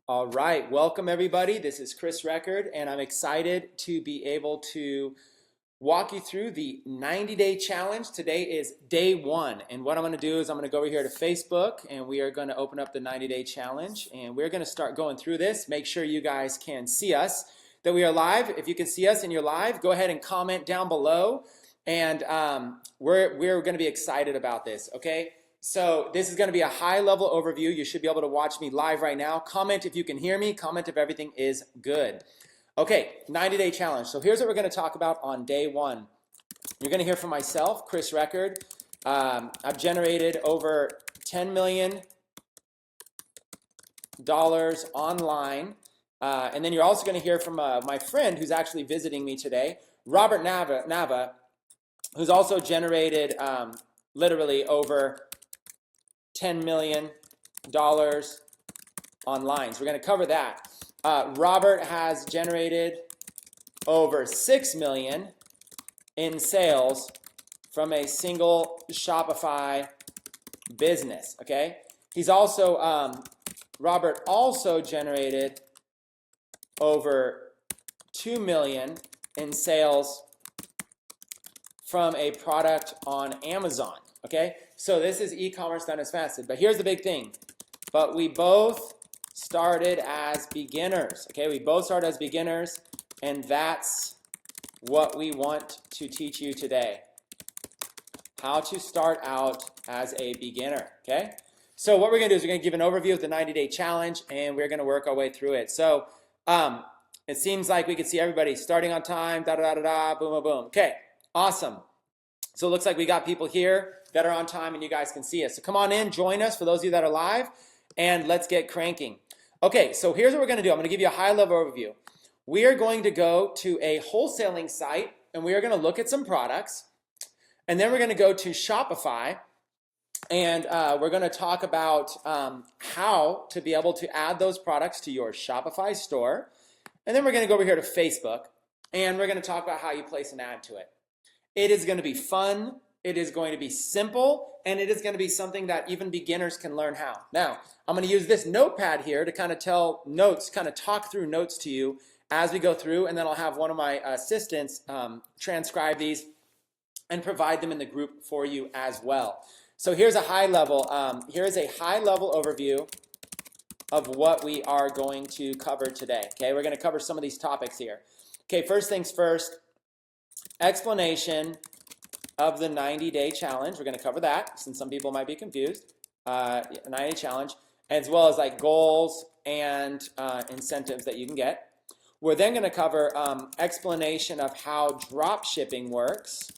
All right, welcome everybody. This is Chris Record, and I'm excited to be able to walk you through the 90-day challenge. Today is day one, and what I'm going to do is I'm going to go over here to Facebook, and we are going to open up the 90-day challenge, and we're going to start going through this. Make sure you guys can see us, that we are live. If you can see us and you're live, go ahead and comment down below, and we're going to be excited about this, okay? So this is going to be a high-level overview. You should be able to watch me live right now. Comment if you can hear me. Comment if everything is good. Okay, 90-day challenge. So here's what we're going to talk about on day one. You're going to hear from myself, Chris Record. I've generated over $10 million online. And then you're also going to hear from my friend who's actually visiting me today, Robert Nava, who's also generated literally over $10 million online. So we're going to cover that. Robert has generated over $6 million in sales from a single Shopify business. Okay, he's also Robert also generated over $2 million in sales from a product on Amazon. Okay, so this is e-commerce done as fasted. But here's the big thing. But we both started as beginners. Okay, we both started as beginners, and that's what we want to teach you today. How to start out as a beginner. Okay, so what we're going to do is we're going to give an overview of the 90-day challenge, and we're going to work our way through it. So it seems like we can see everybody starting on time, da-da-da-da-da, boom, boom, boom. Okay, awesome. So it looks like we got people here that are on time and you guys can see us. So come on in, join us for those of you that are live, and let's get cranking. Okay, so here's what we're going to do. I'm going to give you a high-level overview. We are going to go to a wholesaling site, and we are going to look at some products, and then we're going to go to Shopify, and we're going to talk about how to be able to add those products to your Shopify store, and then we're going to go over here to Facebook, and we're going to talk about how you place an ad to it. It is going to be fun, it is going to be simple, and it is going to be something that even beginners can learn how. Now, I'm going to use this notepad here to kind of tell notes, kind of talk through notes to you as we go through, and then I'll have one of my assistants transcribe these and provide them in the group for you as well. So here's a high-level overview of what we are going to cover today. Okay, we're going to cover some of these topics here. Okay, first things first. Explanation of the 90-day challenge. We're going to cover that since some people might be confused. 90-day challenge, as well as like goals and incentives that you can get. We're then going to cover explanation of how drop shipping works,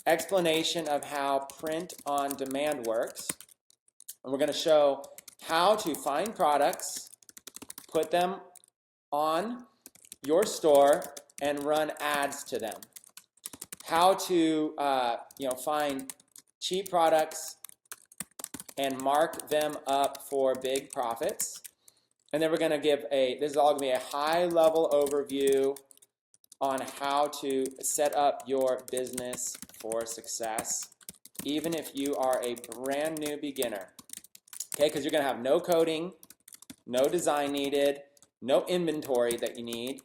explanation of how print on demand works, and we're going to show how to find products, put them on your store, and run ads to them. How to find cheap products and mark them up for big profits. And then we're going to give this is all going to be a high-level overview on how to set up your business for success, even if you are a brand new beginner. Okay, because you're going to have no coding, no design needed, no inventory that you need.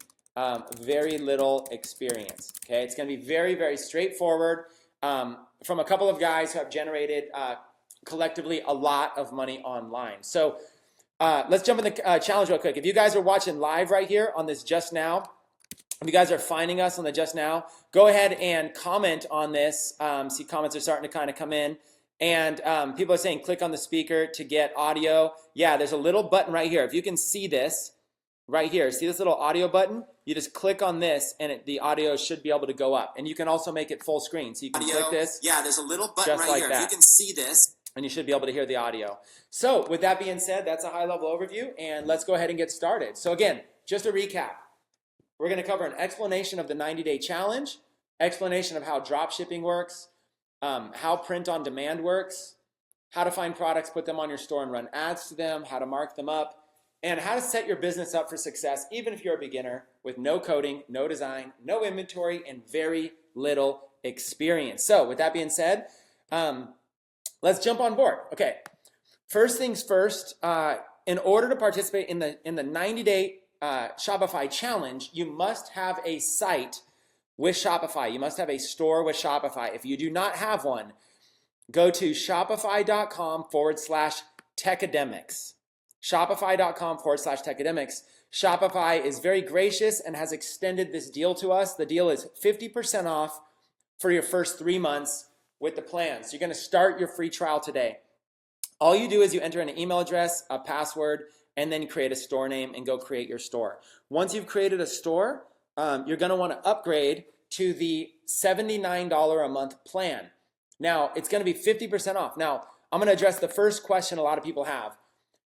Very little experience. Okay, it's going to be very, very straightforward from a couple of guys who have generated collectively a lot of money online. So let's jump in the challenge real quick. If you guys are watching live right here on this Just Now, if you guys are finding us on the Just Now, go ahead and comment on this. See, comments are starting to kind of come in. And people are saying click on the speaker to get audio. Yeah, there's a little button right here. If you can see this, right here, see this little audio button? You just click on this and the audio should be able to go up. And you can also make it full screen. So you can click this. Yeah, there's a little button right here. If you can see this. And you should be able to hear the audio. So with that being said, that's a high-level overview. And let's go ahead and get started. So again, just a recap. We're going to cover an explanation of the 90-day challenge, explanation of how drop shipping works, how print on demand works, how to find products, put them on your store and run ads to them, how to mark them up, and how to set your business up for success, even if you're a beginner with no coding, no design, no inventory, and very little experience. So with that being said, let's jump on board. Okay, first things first, in order to participate in the 90-day Shopify challenge, you must have a site with Shopify. You must have a store with Shopify. If you do not have one, go to shopify.com/techademics. Shopify.com/techademics. Shopify is very gracious and has extended this deal to us. The deal is 50% off for your first 3 months with the plan. So you're going to start your free trial today. All you do is you enter an email address, a password, and then create a store name and go create your store. Once you've created a store, you're going to want to upgrade to the $79 a month plan. Now, it's going to be 50% off. Now, I'm going to address the first question a lot of people have,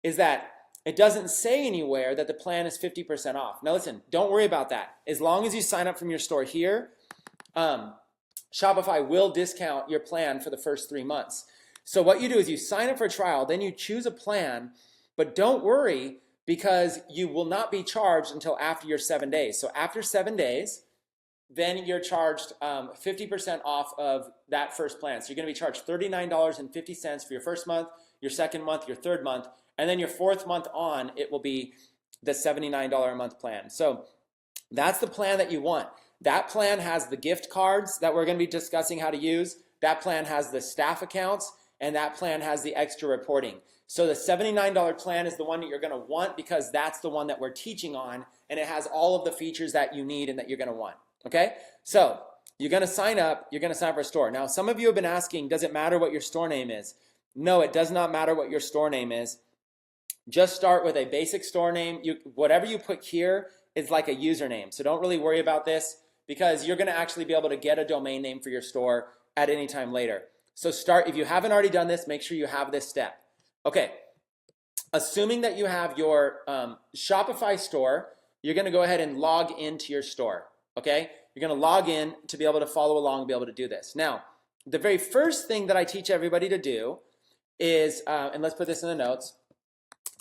is that it doesn't say anywhere that the plan is 50% off. Now, listen, don't worry about that. As long as you sign up from your store here, Shopify will discount your plan for the first 3 months. So what you do is you sign up for a trial, then you choose a plan, but don't worry because you will not be charged until after your 7 days. So after 7 days, then you're charged 50% off of that first plan. So you're going to be charged $39.50 for your first month, your second month, your third month, and then your fourth month on, it will be the $79 a month plan. So that's the plan that you want. That plan has the gift cards that we're going to be discussing how to use. That plan has the staff accounts, and that plan has the extra reporting. So the $79 plan is the one that you're going to want because that's the one that we're teaching on, and it has all of the features that you need and that you're going to want. Okay? So you're going to sign up. You're going to sign up for a store. Now, some of you have been asking, does it matter what your store name is? No, it does not matter what your store name is. Just start with a basic store name. Whatever you put here is like a username. So don't really worry about this because you're going to actually be able to get a domain name for your store at any time later. So start, if you haven't already done this, make sure you have this step. Okay, assuming that you have your Shopify store, you're going to go ahead and log into your store. Okay, you're going to log in to be able to follow along and be able to do this. Now, the very first thing that I teach everybody to do is, and let's put this in the notes.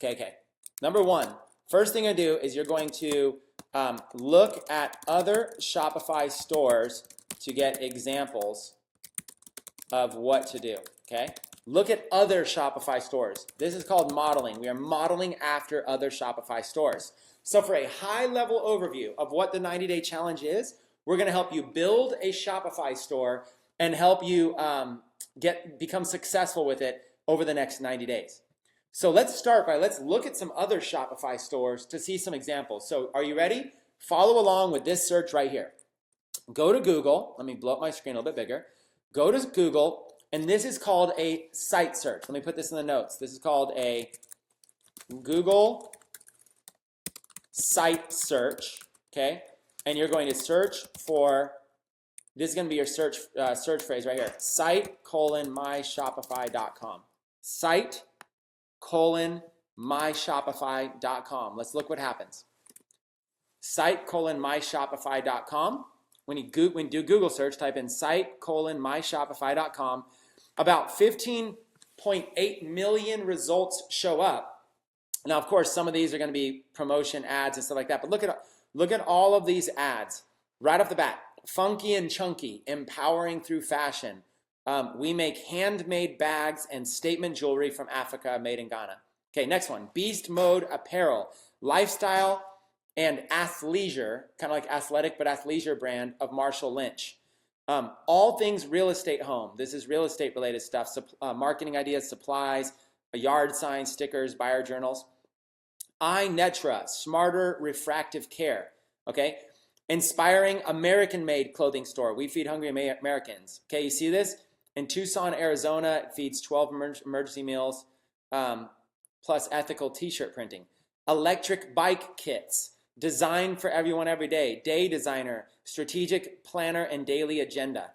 Okay. Number one, first thing I do is you're going to look at other Shopify stores to get examples of what to do, okay? Look at other Shopify stores. This is called modeling. We are modeling after other Shopify stores. So for a high-level overview of what the 90-day challenge is, we're going to help you build a Shopify store and help you become successful with it over the next 90 days. So let's look at some other Shopify stores to see some examples. So are you ready? Follow along with this search right here. Go to Google. Let me blow up my screen a little bit bigger. Go to Google, and this is called a site search. Let me put this in the notes. This is called a Google site search, okay? And you're going to search for, this is going to be your search phrase right here, site:myshopify.com. Site:myshopify.com. Let's look what happens. Site:myshopify.com. When you do Google search, type in site:myshopify.com. About 15.8 million results show up. Now, of course, some of these are going to be promotion ads and stuff like that. But look at all of these ads right off the bat. Funky and chunky, empowering through fashion. We make handmade bags and statement jewelry from Africa, made in Ghana. Okay, next one. Beast Mode Apparel, lifestyle and athleisure, kind of like athletic but athleisure brand of Marshall Lynch. All things real estate home. This is real estate related stuff. Marketing ideas, supplies, yard signs, stickers, buyer journals. iNetra, smarter refractive care. Okay, inspiring American-made clothing store. We feed hungry Americans. Okay, you see this? In Tucson, Arizona, it feeds 12 emergency meals, plus ethical t-shirt printing. Electric bike kits, designed for everyone every day. Day designer, strategic planner, and daily agenda.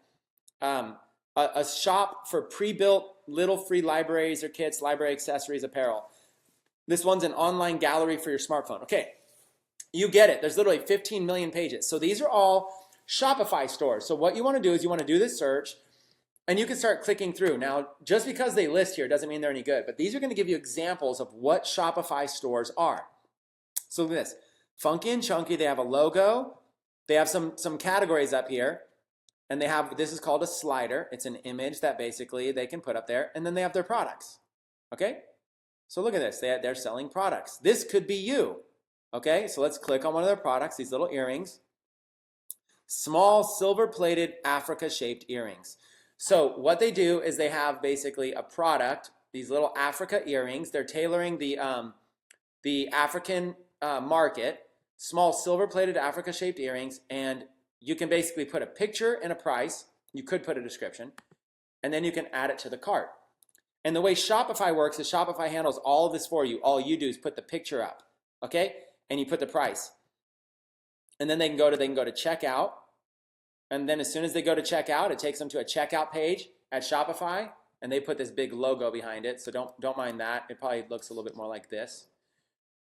A shop for pre-built little free libraries or kits, library accessories, apparel. This one's an online gallery for your smartphone. Okay, you get it. There's literally 15 million pages. So these are all Shopify stores. So what you want to do is you want to do this search, and you can start clicking through. Now, just because they list here doesn't mean they're any good, but these are going to give you examples of what Shopify stores are. So look at this. Funky and chunky, they have a logo. They have some categories up here, and they have, this is called a slider. It's an image that basically they can put up there, and then they have their products. Okay? So look at this, they're selling products. This could be you. Okay, so let's click on one of their products, these little earrings. Small silver-plated Africa-shaped earrings. So what they do is they have basically a product, these little Africa earrings. They're tailoring the African market, small silver-plated Africa-shaped earrings, and you can basically put a picture and a price. You could put a description, and then you can add it to the cart. And the way Shopify works is Shopify handles all of this for you. All you do is put the picture up, okay? And you put the price. And then they can go to checkout. And then as soon as they go to checkout, it takes them to a checkout page at Shopify, and they put this big logo behind it. So don't mind that. It probably looks a little bit more like this.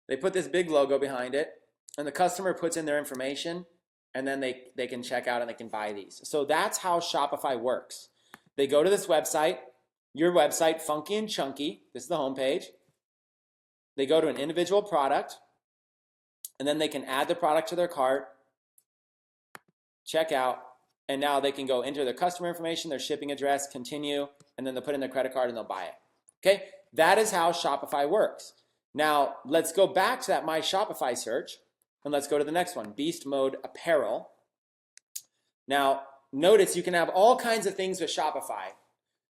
They put this big logo behind it, and the customer puts in their information, and then they can check out and they can buy these. So that's how Shopify works. They go to this website, your website, Funky and Chunky. This is the homepage. They go to an individual product, and then they can add the product to their cart, check out, and now they can go enter their customer information, their shipping address, continue, and then they'll put in their credit card and they'll buy it. Okay, that is how Shopify works. Now, let's go back to that My Shopify search, and let's go to the next one, Beast Mode Apparel. Now, notice you can have all kinds of things with Shopify.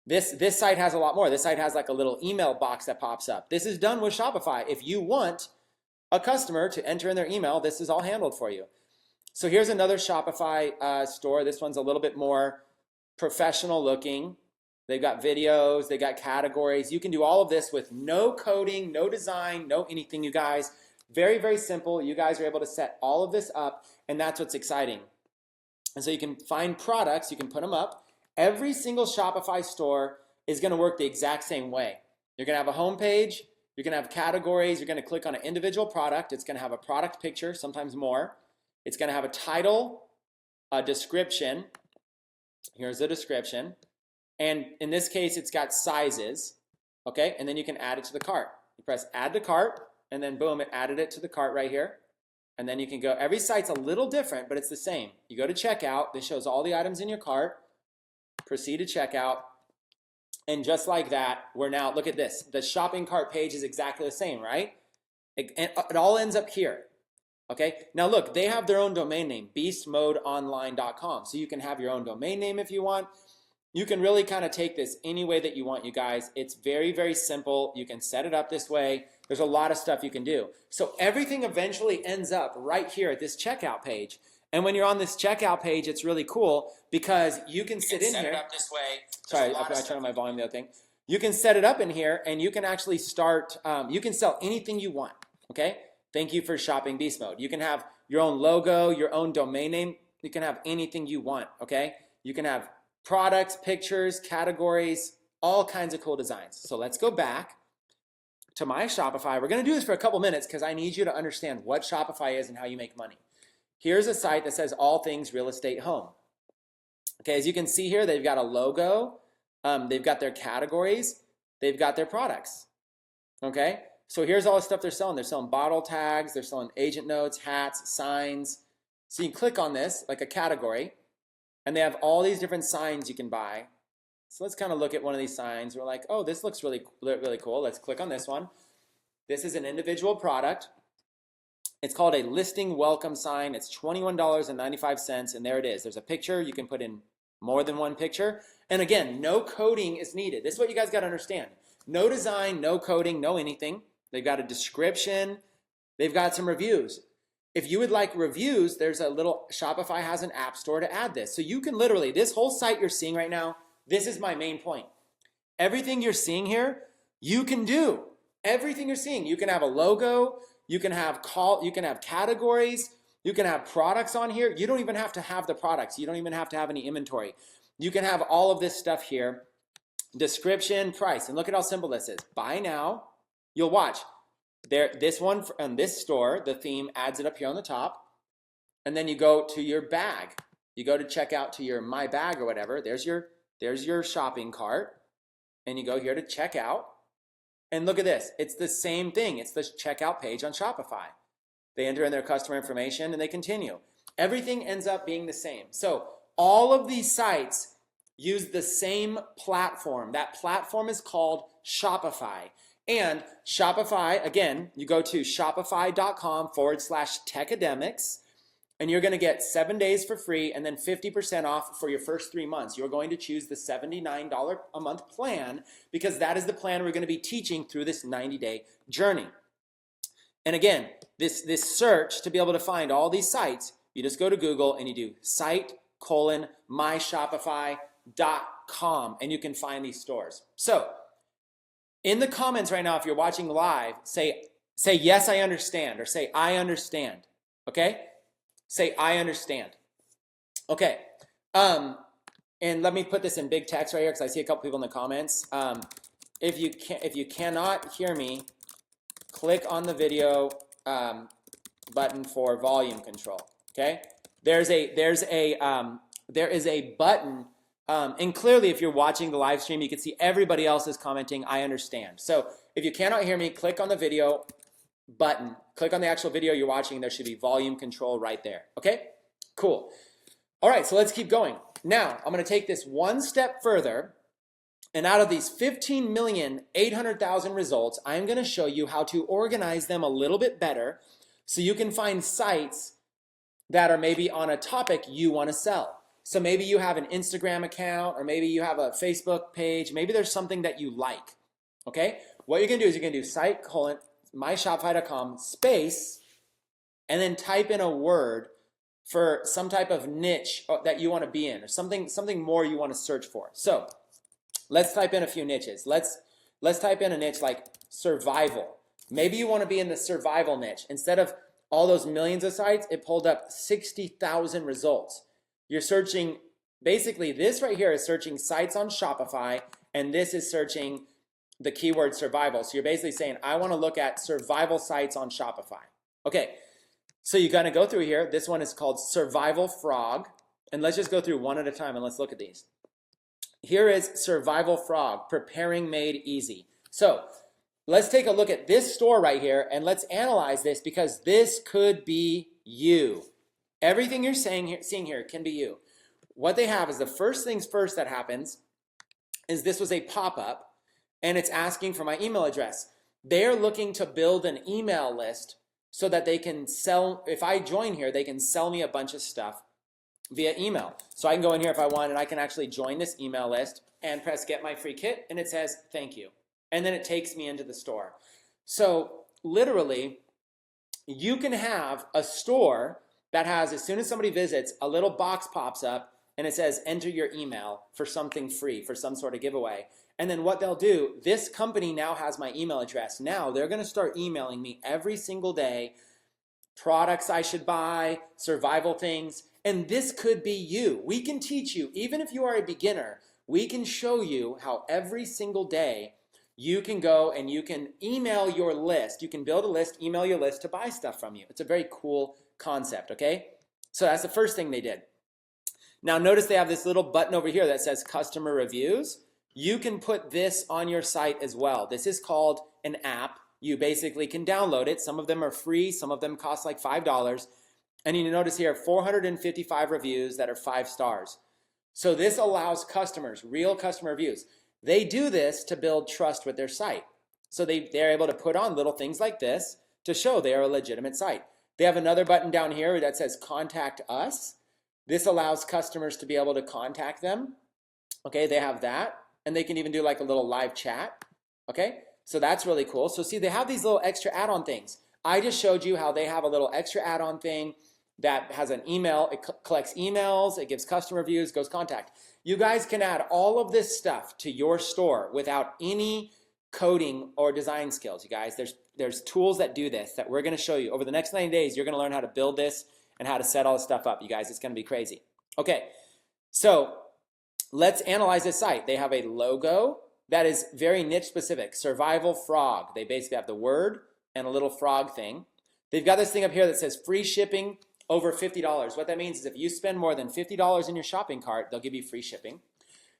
This site has a lot more. This site has like a little email box that pops up. This is done with Shopify. If you want a customer to enter in their email, this is all handled for you. So here's another Shopify store. This one's a little bit more professional looking. They've got videos, they got categories. You can do all of this with no coding, no design, no anything, you guys. Very, very simple. You guys are able to set all of this up, and that's what's exciting. And so you can find products, you can put them up. Every single Shopify store is going to work the exact same way. You're going to have a home page, you're going to have categories, you're going to click on an individual product. It's going to have a product picture, sometimes more. It's going to have a title, a description. Here's the description. And in this case, it's got sizes, okay? And then you can add it to the cart. You press add to cart, and then boom, it added it to the cart right here. And then you can go, every site's a little different, but it's the same. You go to checkout, this shows all the items in your cart, proceed to checkout, and just like that, we're now, look at this. The shopping cart page is exactly the same, right? It all ends up here. Okay, now look, they have their own domain name, beastmodeonline.com. So you can have your own domain name if you want. You can really kind of take this any way that you want, you guys. It's very, very simple. You can set it up this way. There's a lot of stuff you can do. So everything eventually ends up right here at this checkout page. And when you're on this checkout page, it's really cool because you can sit in here. Set it up this way. Sorry, I turned on my volume, the other thing. You can set it up in here, and you can actually start, you can sell anything you want, okay? Thank you for shopping Beast Mode. You can have your own logo, your own domain name. You can have anything you want, okay? You can have products, pictures, categories, all kinds of cool designs. So let's go back to My Shopify. We're going to do this for a couple minutes because I need you to understand what Shopify is and how you make money. Here's a site that says all things real estate home. Okay, as you can see here, they've got a logo. They've got their categories. They've got their products, okay? So here's all the stuff they're selling. They're selling bottle tags. They're selling agent notes, hats, signs. So you can click on this, like a category, and they have all these different signs you can buy. So let's kind of look at one of these signs. We're like, oh, this looks really, really cool. Let's click on this one. This is an individual product. It's called a listing welcome sign. It's $21.95, and there it is. There's a picture. You can put in more than one picture. And again, no coding is needed. This is what you guys got to understand. No design, no coding, no anything. They've got a description. They've got some reviews. If you would like reviews, there's a little, Shopify has an app store to add this. So you can literally, this whole site you're seeing right now, this is my main point. Everything you're seeing here, you can do. Everything you're seeing. You can have a logo, you can have categories, you can have products on here. You don't even have to have the products. You don't even have to have any inventory. You can have all of this stuff here. Description, price, and look at how simple this is. Buy now. You'll watch. This one on this store, the theme adds it up here on the top, and then you go to your bag. You go to check out to your My Bag or whatever. There's your shopping cart, and you go here to check out. And look at this. It's the same thing. It's the checkout page on Shopify. They enter in their customer information and they continue. Everything ends up being the same. So all of these sites use the same platform. That platform is called Shopify. And Shopify, again, you go to shopify.com/techademics, and you're going to get 7 days for free and then 50% off for your first 3 months. You're going to choose the $79 a month plan because that is the plan we're going to be teaching through this 90-day journey. And again, this search to be able to find all these sites, you just go to Google and you do site:/myshopify.com and you can find these stores. So in the comments right now, if you're watching live, say yes, I understand, or say I understand, okay? Say I understand. Okay, and let me put this in big text right here because I see a couple people in the comments. If you cannot hear me, click on the video button for volume control. Okay, there is a button, and clearly, if you're watching the live stream, you can see everybody else is commenting. I understand. So if you cannot hear me, click on the video button. Click on the actual video you're watching. There should be volume control right there. Okay, cool. All right, so let's keep going. Now I'm going to take this one step further. And out of these 15,800,000 results, I'm going to show you how to organize them a little bit better so you can find sites that are maybe on a topic you want to sell. So maybe you have an Instagram account, or maybe you have a Facebook page. Maybe there's something that you like. Okay? What you're going to do is you're going to do site:/myshopify.com space, and then type in a word for some type of niche that you want to be in, or something more you want to search for. So let's type in a few niches. Let's type in a niche like survival. Maybe you want to be in the survival niche. Instead of all those millions of sites, it pulled up 60,000 results. You're searching, basically this right here is searching sites on Shopify, and this is searching the keyword survival. So you're basically saying, I want to look at survival sites on Shopify. Okay, so you got to go through here. This one is called Survival Frog. And let's just go through one at a time and let's look at these. Here is Survival Frog, preparing made easy. So let's take a look at this store right here and let's analyze this because this could be you. Everything you're seeing here can be you. What they have is the first things first that happens is this was a pop-up and it's asking for my email address. They're looking to build an email list so that they can sell, if I join here, they can sell me a bunch of stuff via email. So I can go in here if I want and I can actually join this email list and press get my free kit and it says thank you. And then it takes me into the store. So literally, you can have a store that has, as soon as somebody visits, a little box pops up and it says enter your email for something free, for some sort of giveaway. And then what they'll do, this company now has my email address. Now they're going to start emailing me every single day, products I should buy, survival things, and this could be you. We can teach you, even if you are a beginner, we can show you how every single day you can go and you can email your list. You can build a list, email your list to buy stuff from you. It's a very cool concept, okay? So that's the first thing they did. Now notice they have this little button over here that says customer reviews. You can put this on your site as well. This is called an app. You basically can download it. Some of them are free. Some of them cost like $5. And you notice here 455 reviews that are 5 stars. So this allows customers, real customer reviews. They do this to build trust with their site. So they're able to put on little things like this to show they are a legitimate site. They have another button down here that says contact us. This allows customers to be able to contact them. Okay, they have that. And they can even do like a little live chat. Okay, so that's really cool. So see, they have these little extra add-on things. I just showed you how they have a little extra add-on thing that has an email. It collects emails, it gives customer reviews, goes contact. You guys can add all of this stuff to your store without any coding or design skills, you guys. There's tools that do this that we're going to show you. Over the next 90 days, you're going to learn how to build this and how to set all this stuff up, you guys. It's going to be crazy. Okay, so let's analyze this site. They have a logo that is very niche specific, Survival Frog. They basically have the word and a little frog thing. They've got this thing up here that says free shipping over $50. What that means is if you spend more than $50 in your shopping cart, they'll give you free shipping.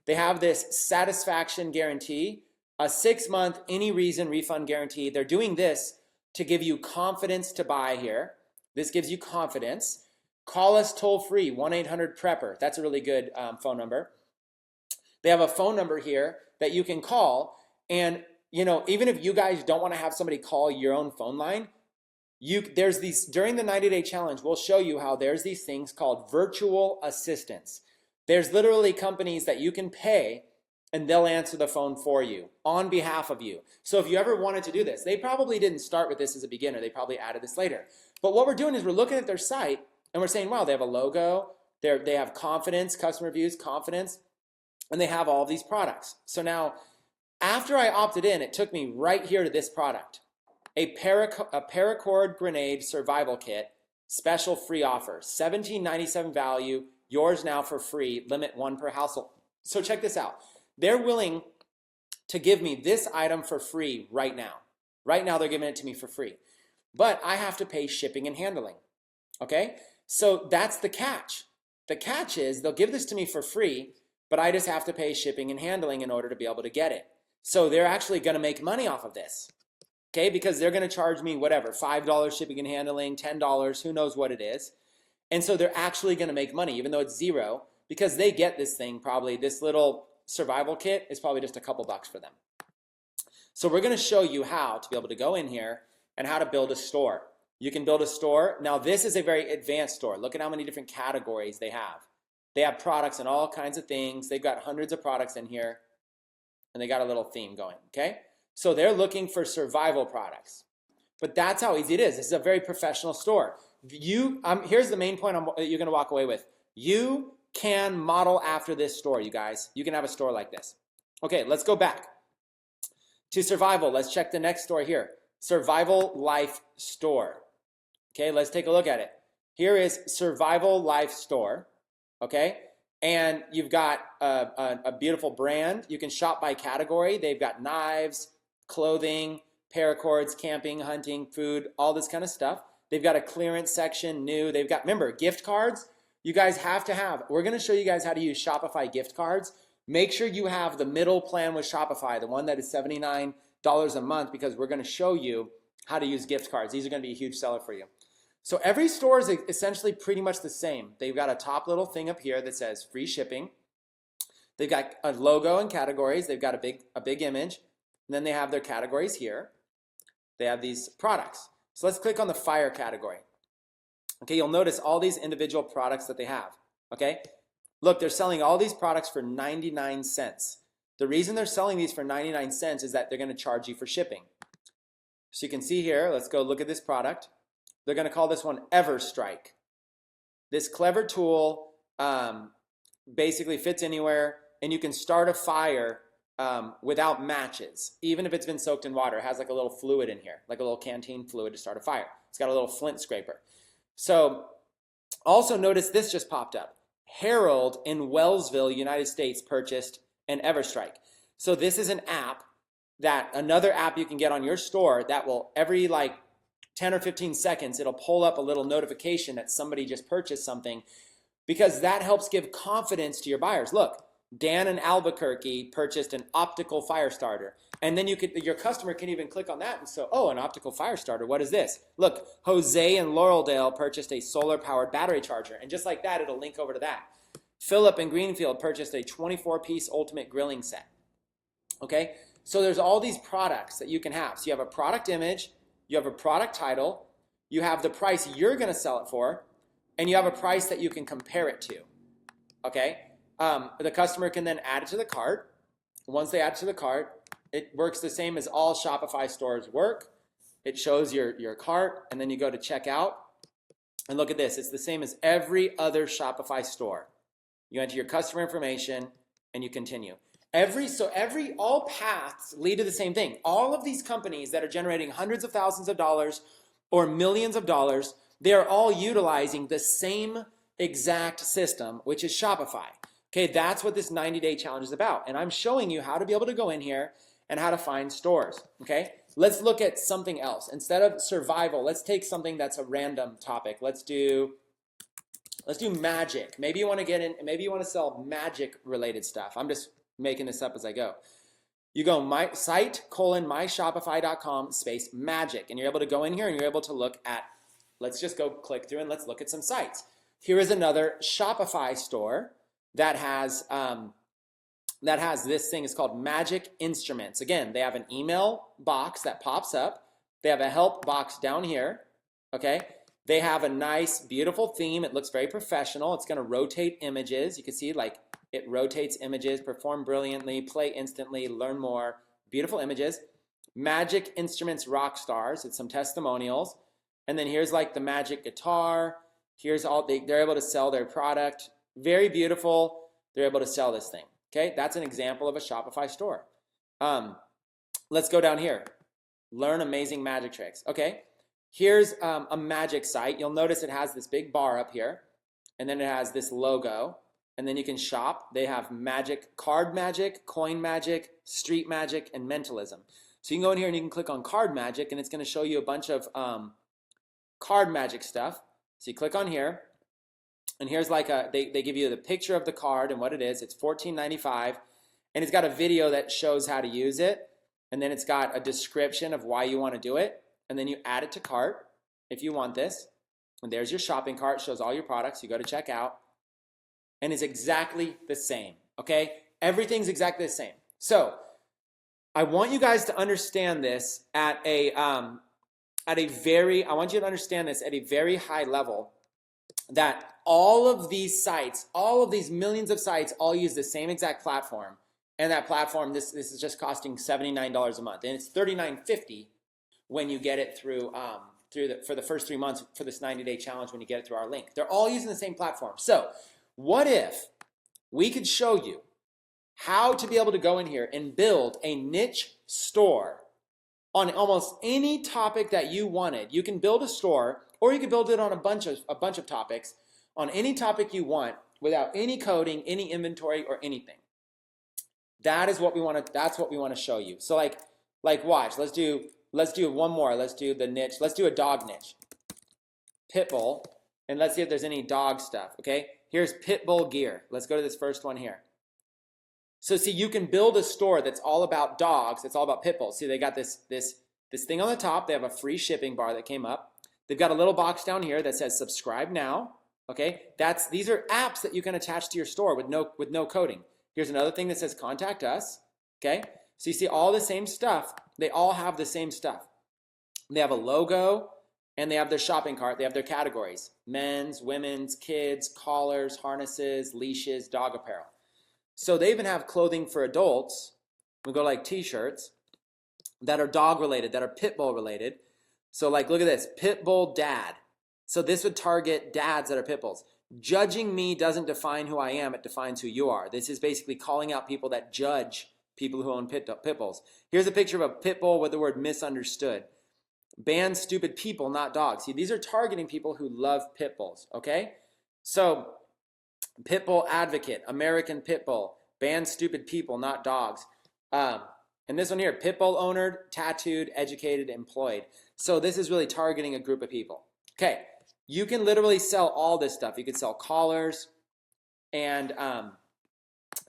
They have this satisfaction guarantee, a 6-month any reason refund guarantee. They're doing this to give you confidence to buy here. This gives you confidence. Call us toll free, 1-800-PREPPER. That's a really good phone number. They have a phone number here that you can call, and even if you guys don't want to have somebody call your own phone line, there's these, during the 90-day challenge, we'll show you how there's these things called virtual assistants. There's literally companies that you can pay and they'll answer the phone for you on behalf of you. So if you ever wanted to do this, they probably didn't start with this as a beginner. They probably added this later. But what we're doing is we're looking at their site and we're saying, wow, they have a logo, they have confidence, customer reviews, confidence, and they have all these products. So now, after I opted in, it took me right here to this product. A paracord grenade survival kit, special free offer, $17.97 value, yours now for free, limit 1 per household. So check this out. They're willing to give me this item for free right now. Right now they're giving it to me for free. But I have to pay shipping and handling, okay? So that's the catch. The catch is they'll give this to me for free, but I just have to pay shipping and handling in order to be able to get it. So they're actually gonna make money off of this. Okay, because they're going to charge me whatever, $5 shipping and handling, $10, who knows what it is. And so they're actually going to make money, even though it's zero, because they get this thing probably, this little survival kit is probably just a couple bucks for them. So we're going to show you how to be able to go in here and how to build a store. You can build a store. Now this is a very advanced store. Look at how many different categories they have. They have products and all kinds of things. They've got hundreds of products in here, and they got a little theme going, okay? So they're looking for survival products. But that's how easy it is. This is a very professional store. Here's the main point you're going to walk away with. You can model after this store, you guys. You can have a store like this. Okay, let's go back to survival. Let's check the next store here. Survival Life Store. Okay, let's take a look at it. Here is Survival Life Store. Okay, and you've got a beautiful brand. You can shop by category. They've got knives, clothing, paracords, camping, hunting, food, all this kind of stuff. They've got a clearance section, new. They've got, remember, gift cards. You guys have to have. We're going to show you guys how to use Shopify gift cards. Make sure you have the middle plan with Shopify, the one that is $79 a month, because we're going to show you how to use gift cards. These are going to be a huge seller for you. So every store is essentially pretty much the same. They've got a top little thing up here that says free shipping. They've got a logo and categories. They've got a big image. And then they have their categories here. They have these products. So let's click on the fire category. Okay, you'll notice all these individual products that they have. Okay, look, they're selling all these products for 99 cents. The reason they're selling these for 99 cents is that they're going to charge you for shipping. So you can see here, let's go look at this product. They're going to call this one EverStrike. This clever tool basically fits anywhere, and you can start a fire without matches, even if it's been soaked in water. It has like a little fluid in here, like a little canteen fluid to start a fire. It's got a little flint scraper. So also notice this just popped up. Harold in Wellsville, United States purchased an EverStrike. So this is an app, another app you can get on your store that will every like 10 or 15 seconds, it'll pull up a little notification that somebody just purchased something, because that helps give confidence to your buyers. Look, Dan in Albuquerque purchased an optical fire starter. And then your customer can even click on that and say, oh, an optical fire starter, what is this? Look, Jose in Laureldale purchased a solar-powered battery charger. And just like that, it'll link over to that. Philip in Greenfield purchased a 24-piece ultimate grilling set. Okay, so there's all these products that you can have. So you have a product image, you have a product title, you have the price you're going to sell it for, and you have a price that you can compare it to. Okay, the customer can then add it to the cart. Once they add it to the cart, it works the same as all Shopify stores work. It shows your cart, and then you go to checkout. And look at this. It's the same as every other Shopify store. You enter your customer information, and you continue. All paths lead to the same thing. All of these companies that are generating hundreds of thousands of dollars or millions of dollars, they are all utilizing the same exact system, which is Shopify. Okay, that's what this 90-day challenge is about. And I'm showing you how to be able to go in here and how to find stores. Okay, let's look at something else. Instead of survival, let's take something that's a random topic. Let's do magic. Maybe you want to get in, maybe you want to sell magic related stuff. I'm just making this up as I go. You go myshopify.com/magic, and you're able to go in here and you're able to look at, let's just go click through and let's look at some sites. Here is another Shopify store that has that has this thing. It's called Magic Instruments. Again, they have an email box that pops up. They have a help box down here, okay? They have a nice, beautiful theme. It looks very professional. It's gonna rotate images. You can see like it rotates images, perform brilliantly, play instantly, learn more. Beautiful images. Magic Instruments Rock Stars. It's some testimonials. And then here's like the magic guitar. Here's all, they're able to sell their product. Very beautiful. They're able to sell this thing. Okay, that's an example of a Shopify store. Let's go down here. Learn amazing magic tricks. Okay, here's a magic site. You'll notice it has this big bar up here, and then it has this logo, and then you can shop. They have magic, card magic, coin magic, street magic, and mentalism. So you can go in here and you can click on card magic, and it's going to show you a bunch of card magic stuff. So you click on here, and here's like they give you the picture of the card and what it is. It's $14.95, and it's got a video that shows how to use it, and then it's got a description of why you want to do it, and then you add it to cart if you want this, and there's your shopping cart. Shows all your products. You go to checkout, and it's exactly the same. Okay, everything's exactly the same. So I want you guys to understand this at a very high level, that all of these sites, all of these millions of sites, all use the same exact platform. And that platform, this is just costing $79 a month, and it's $39.50 when you get it through for the first 3 months for this 90-day challenge. When you get it through our link, they're all using the same platform. So what if we could show you how to be able to go in here and build a niche store on almost any topic that you wanted? You can build a store, or you can build it on a bunch of topics, on any topic you want, without any coding, any inventory, or anything. That's what we want to show you. So like watch. Let's do one more. Let's do the niche. Let's do a dog niche. Pitbull, and let's see if there's any dog stuff. Okay, here's Pitbull gear. Let's go to this first one here. So see, you can build a store that's all about dogs. It's all about pit bulls. See, they got this thing on the top. They have a free shipping bar that came up. They've got a little box down here that says subscribe now. Okay, these are apps that you can attach to your store with no coding. Here's another thing that says contact us. Okay, so you see all the same stuff. They all have the same stuff. They have a logo, and they have their shopping cart. They have their categories: men's, women's, kids, collars, harnesses, leashes, dog apparel. So they even have clothing for adults. We go like t-shirts that are dog related, that are pit bull related. So like, look at this, pit bull dad. So this would target dads that are pit bulls. Judging me doesn't define who I am, it defines who you are. This is basically calling out people that judge people who own pit bulls. Here's a picture of a pit bull with the word misunderstood. Ban stupid people, not dogs. See, these are targeting people who love pit bulls, okay? So pit bull advocate, American pit bull, ban stupid people, not dogs. And this one here, pit bull owner, tattooed, educated, employed. So this is really targeting a group of people. Okay, you can literally sell all this stuff. You could sell collars and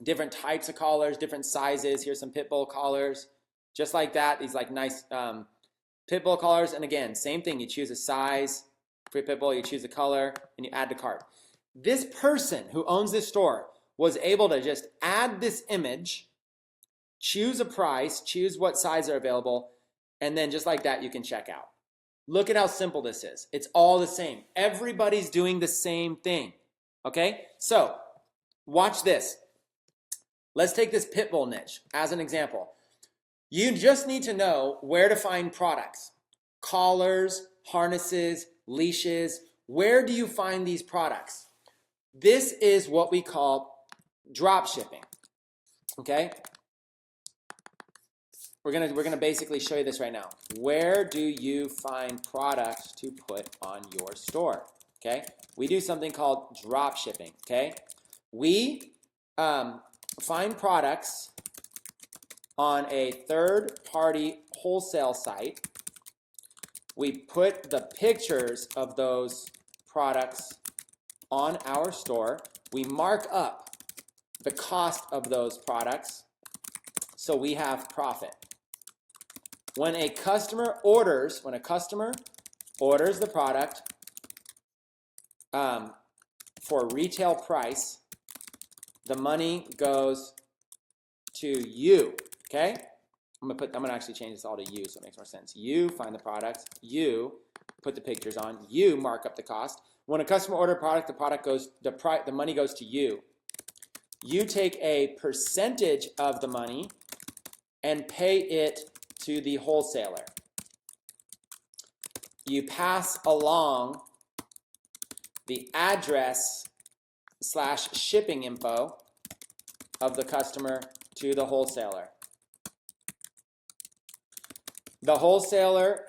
different types of collars, different sizes. Here's some pit bull collars, just like that. These like nice pit bull collars. And again, same thing. You choose a size for your pit bull, you choose a color, and you add to cart. This person who owns this store was able to just add this image, choose a price, choose what size are available, and then just like that, you can check out. Look at how simple this is. It's all the same. Everybody's doing the same thing. Okay? So, watch this. Let's take this pit bull niche as an example. You just need to know where to find products. Collars, harnesses, leashes. Where do you find these products? This is what we call drop shipping. Okay? We're gonna basically show you this right now. Where do you find products to put on your store? Okay, we do something called drop shipping. Okay, we find products on a third-party wholesale site. We put the pictures of those products on our store. We mark up the cost of those products so we have profit. When a customer orders the product for retail price, the money goes to you, okay? I'm gonna actually change this all to you so it makes more sense. You find the products, you put the pictures on, you mark up the cost. When a customer orders a product, the money goes to you. You take a percentage of the money and pay it to the wholesaler. You pass along the address / shipping info of the customer to the wholesaler. The wholesaler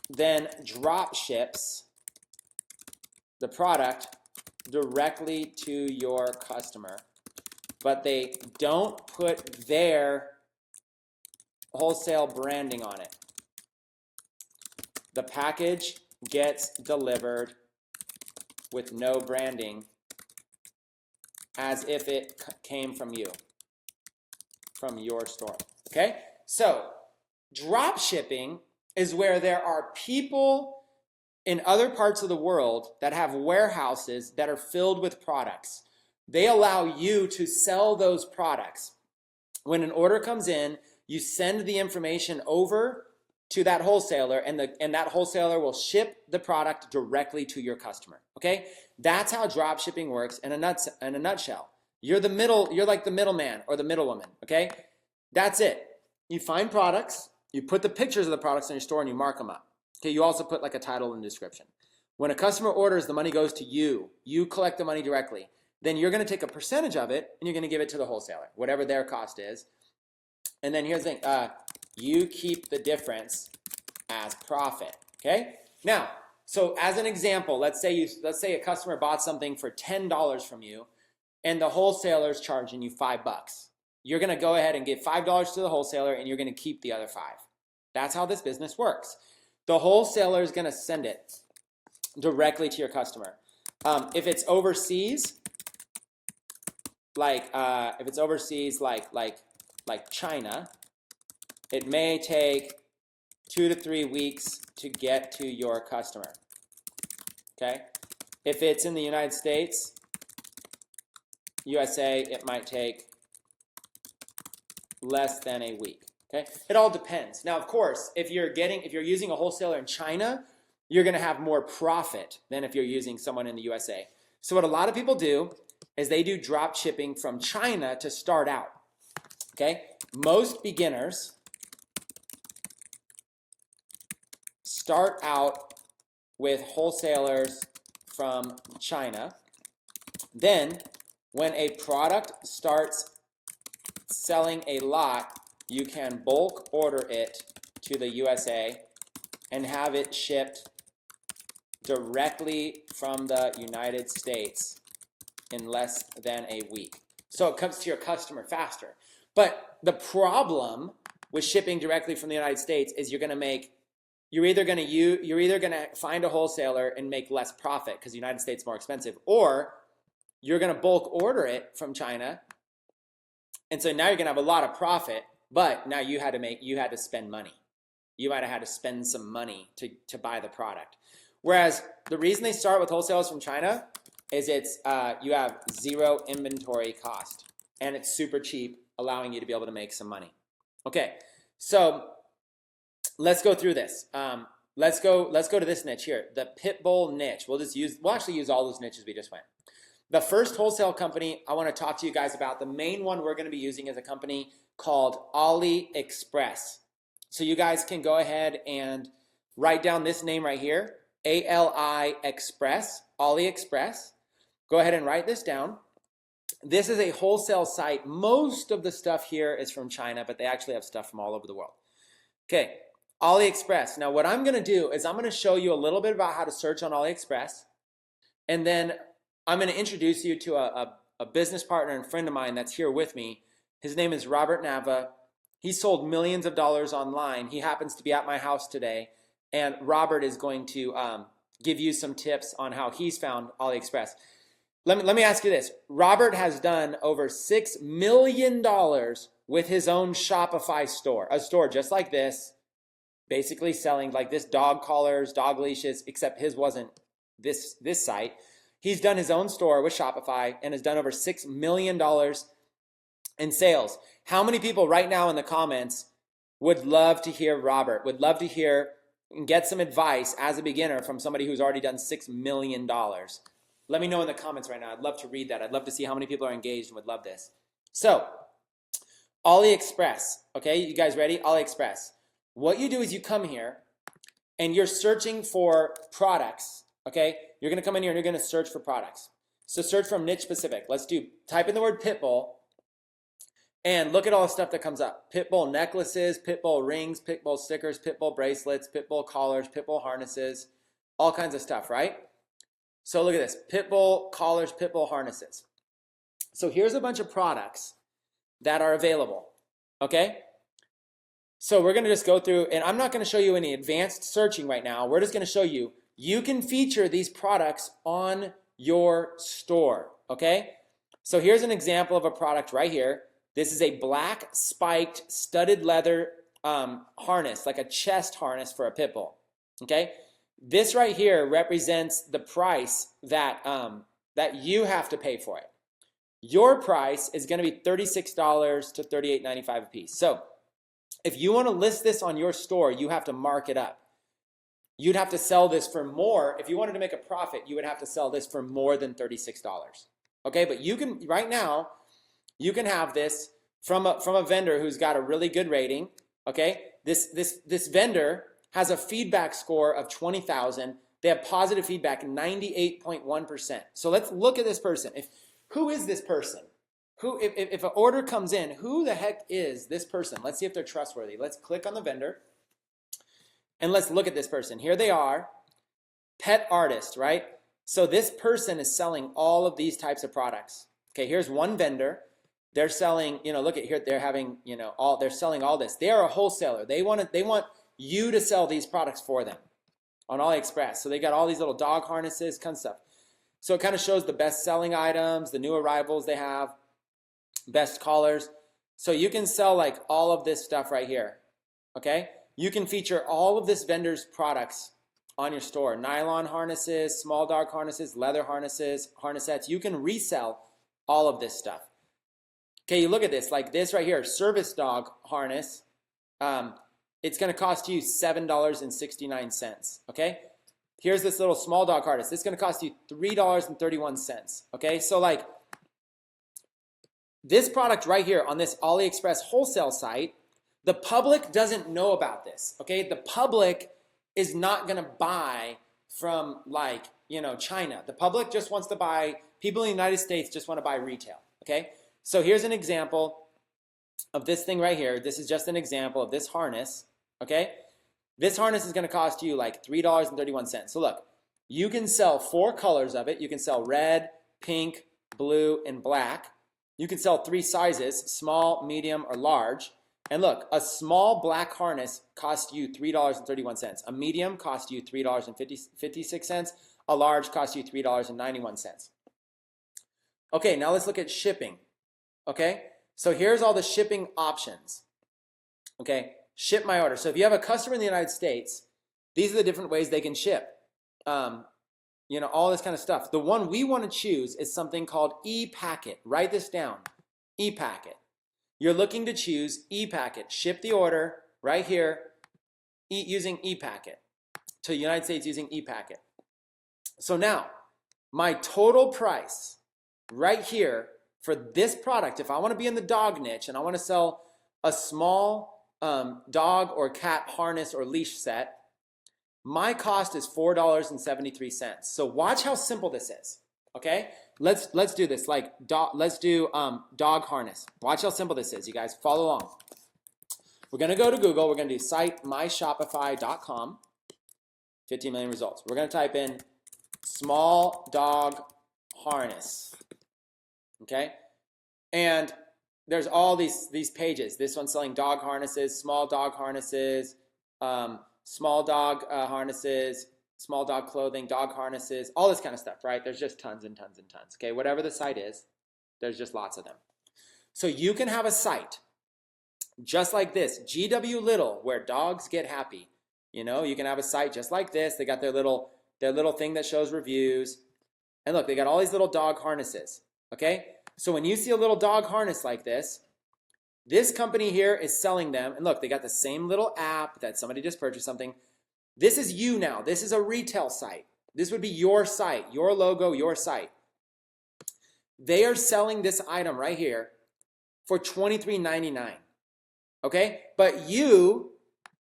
then drop ships the product directly to your customer, but they don't put their wholesale branding on it. The package gets delivered with no branding, as if it came from you, from your store, okay? So drop shipping is where there are people in other parts of the world that have warehouses that are filled with products. They allow you to sell those products. When an order comes in, you send the information over to that wholesaler, and that wholesaler will ship the product directly to your customer, okay? That's how drop shipping works in a nutshell. You're like the middleman or the middlewoman, okay? That's it. You find products, you put the pictures of the products in your store, and you mark them up. Okay, you also put like a title and description. When a customer orders, the money goes to you. You collect the money directly. Then you're going to take a percentage of it, and you're going to give it to the wholesaler, whatever their cost is. And then here's the thing. You keep the difference as profit, okay? Now, so as an example, let's say a customer bought something for $10 from you, and the wholesaler's charging you $5. You're going to go ahead and give $5 to the wholesaler, and you're going to keep the other $5. That's how this business works. The wholesaler is going to send it directly to your customer. If it's overseas, like China, it may take 2 to 3 weeks to get to your customer. Okay? If it's in the United States, USA, it might take less than a week. Okay? It all depends. Now, of course, if you're using a wholesaler in China, you're going to have more profit than if you're using someone in the USA. So what a lot of people do is they do drop shipping from China to start out. Okay? Most beginners start out with wholesalers from China. Then, when a product starts selling a lot, you can bulk order it to the USA and have it shipped directly from the United States in less than a week. So it comes to your customer faster. But the problem with shipping directly from the United States is you're either going to find a wholesaler and make less profit because the United States is more expensive, or you're going to bulk order it from China. And so now you're going to have a lot of profit, but now you had to spend money. You might have had to spend some money to buy the product. Whereas the reason they start with wholesalers from China is you have zero inventory cost, and it's super cheap, allowing you to be able to make some money. Okay, so let's go through this. Let's go to this niche here, the pit bull niche. We'll actually use all those niches we just went. The first wholesale company I want to talk to you guys about, the main one we're going to be using is a company called AliExpress. So you guys can go ahead and write down this name right here, ALI Express, AliExpress. Go ahead and write this down. This is a wholesale site. Most of the stuff here is from China, but they actually have stuff from all over the world. Okay, AliExpress. Now what I'm going to do is I'm going to show you a little bit about how to search on AliExpress, and then I'm going to introduce you to a business partner and friend of mine that's here with me. His name is Robert Nava. He sold millions of dollars online. He happens to be at my house today, and Robert is going to give you some tips on how he's found AliExpress. Let me ask you this. Robert has done over $6 million with his own Shopify store, a store just like this, basically selling like this dog collars, dog leashes, except his wasn't this site. He's done his own store with Shopify and has done over $6 million in sales. How many people right now in the comments would love to hear Robert, would love to hear and get some advice as a beginner from somebody who's already done $6 million? Let me know in the comments right now. I'd love to read that. I'd love to see how many people are engaged and would love this. So, AliExpress, okay? You guys ready? AliExpress. What you do is you come here and you're searching for products, okay? You're gonna come in here and you're gonna search for products. So search from niche specific. Type in the word Pitbull and look at all the stuff that comes up. Pitbull necklaces, Pitbull rings, Pitbull stickers, Pitbull bracelets, Pitbull collars, Pitbull harnesses, all kinds of stuff, right? So look at this, Pitbull collars, Pitbull harnesses. So here's a bunch of products that are available, okay? So we're gonna just go through, and I'm not gonna show you any advanced searching right now. We're just gonna show you, you can feature these products on your store, okay? So here's an example of a product right here. This is a black spiked studded leather harness, like a chest harness for a pit bull, okay? This right here represents the price that, that you have to pay for it. Your price is gonna be $36 to $38.95 a piece. So if you wanna list this on your store, you have to mark it up. You'd have to sell this for more. If you wanted to make a profit, you would have to sell this for more than $36. Okay, but you can, right now, you can have this from a vendor who's got a really good rating. Okay, this vendor has a feedback score of 20,000. They have positive feedback, 98.1%. So let's look at this person. Who is this person? If an order comes in, who the heck is this person? Let's see if they're trustworthy. Let's click on the vendor. And let's look at this person. Here they are, pet artist, right? So this person is selling all of these types of products. Okay, here's one vendor. They're selling, look at here, they're having, they're selling all this. They are a wholesaler. They want you to sell these products for them on AliExpress. So they got all these little dog harnesses, kind of stuff. So it kind of shows the best selling items, the new arrivals they have, best collars. So you can sell like all of this stuff right here, okay? You can feature all of this vendor's products on your store. Nylon harnesses, small dog harnesses, leather harnesses, harnessettes. You can resell all of this stuff. Okay, you look at this, like this right here, service dog harness. It's gonna cost you $7.69, okay? Here's this little small dog harness. This is gonna cost you $3.31, okay? So like this product right here on this AliExpress wholesale site, the public doesn't know about this, okay? The public is not gonna buy from like, China. The public just wants to buy, people in the United States just wanna buy retail, okay? So here's an example of this thing right here. This is just an example of this harness, okay? This harness is gonna cost you like $3.31. So look, you can sell 4 colors of it. You can sell red, pink, blue, and black. You can sell 3 sizes, small, medium, or large. And look, a small black harness costs you $3.31. A medium costs you $3.56. A large costs you $3.91. Okay, now let's look at shipping. Okay, so here's all the shipping options. Okay, ship my order. So if you have a customer in the United States, these are the different ways they can ship. All this kind of stuff. The one we want to choose is something called ePacket. Write this down, ePacket. You're looking to choose ePacket. Ship the order right here using ePacket to the United States using ePacket. So now, my total price right here for this product, if I want to be in the dog niche and I want to sell a small dog or cat harness or leash set, my cost is $4.73. So watch how simple this is. Okay, let's do this. Like let's do dog harness. Watch how simple this is, you guys. Follow along. We're gonna go to Google. We're gonna do site myshopify.com. 15 million results. We're gonna type in small dog harness. Okay, and there's all these pages. This one's selling dog harnesses, small dog harnesses, small dog harnesses, small dog clothing, dog harnesses, all this kind of stuff, right? There's just tons and tons and tons, okay? Whatever the site is, there's just lots of them. So you can have a site just like this, GW Little, where dogs get happy. You can have a site just like this. They got their little thing that shows reviews. And look, they got all these little dog harnesses, okay? So when you see a little dog harness like this, This company here is selling them, and look, they got the same little app that somebody just purchased something. This is you now. This is a retail site. This would be your site, your logo, your site. They are selling this item right here for $23.99, okay? But you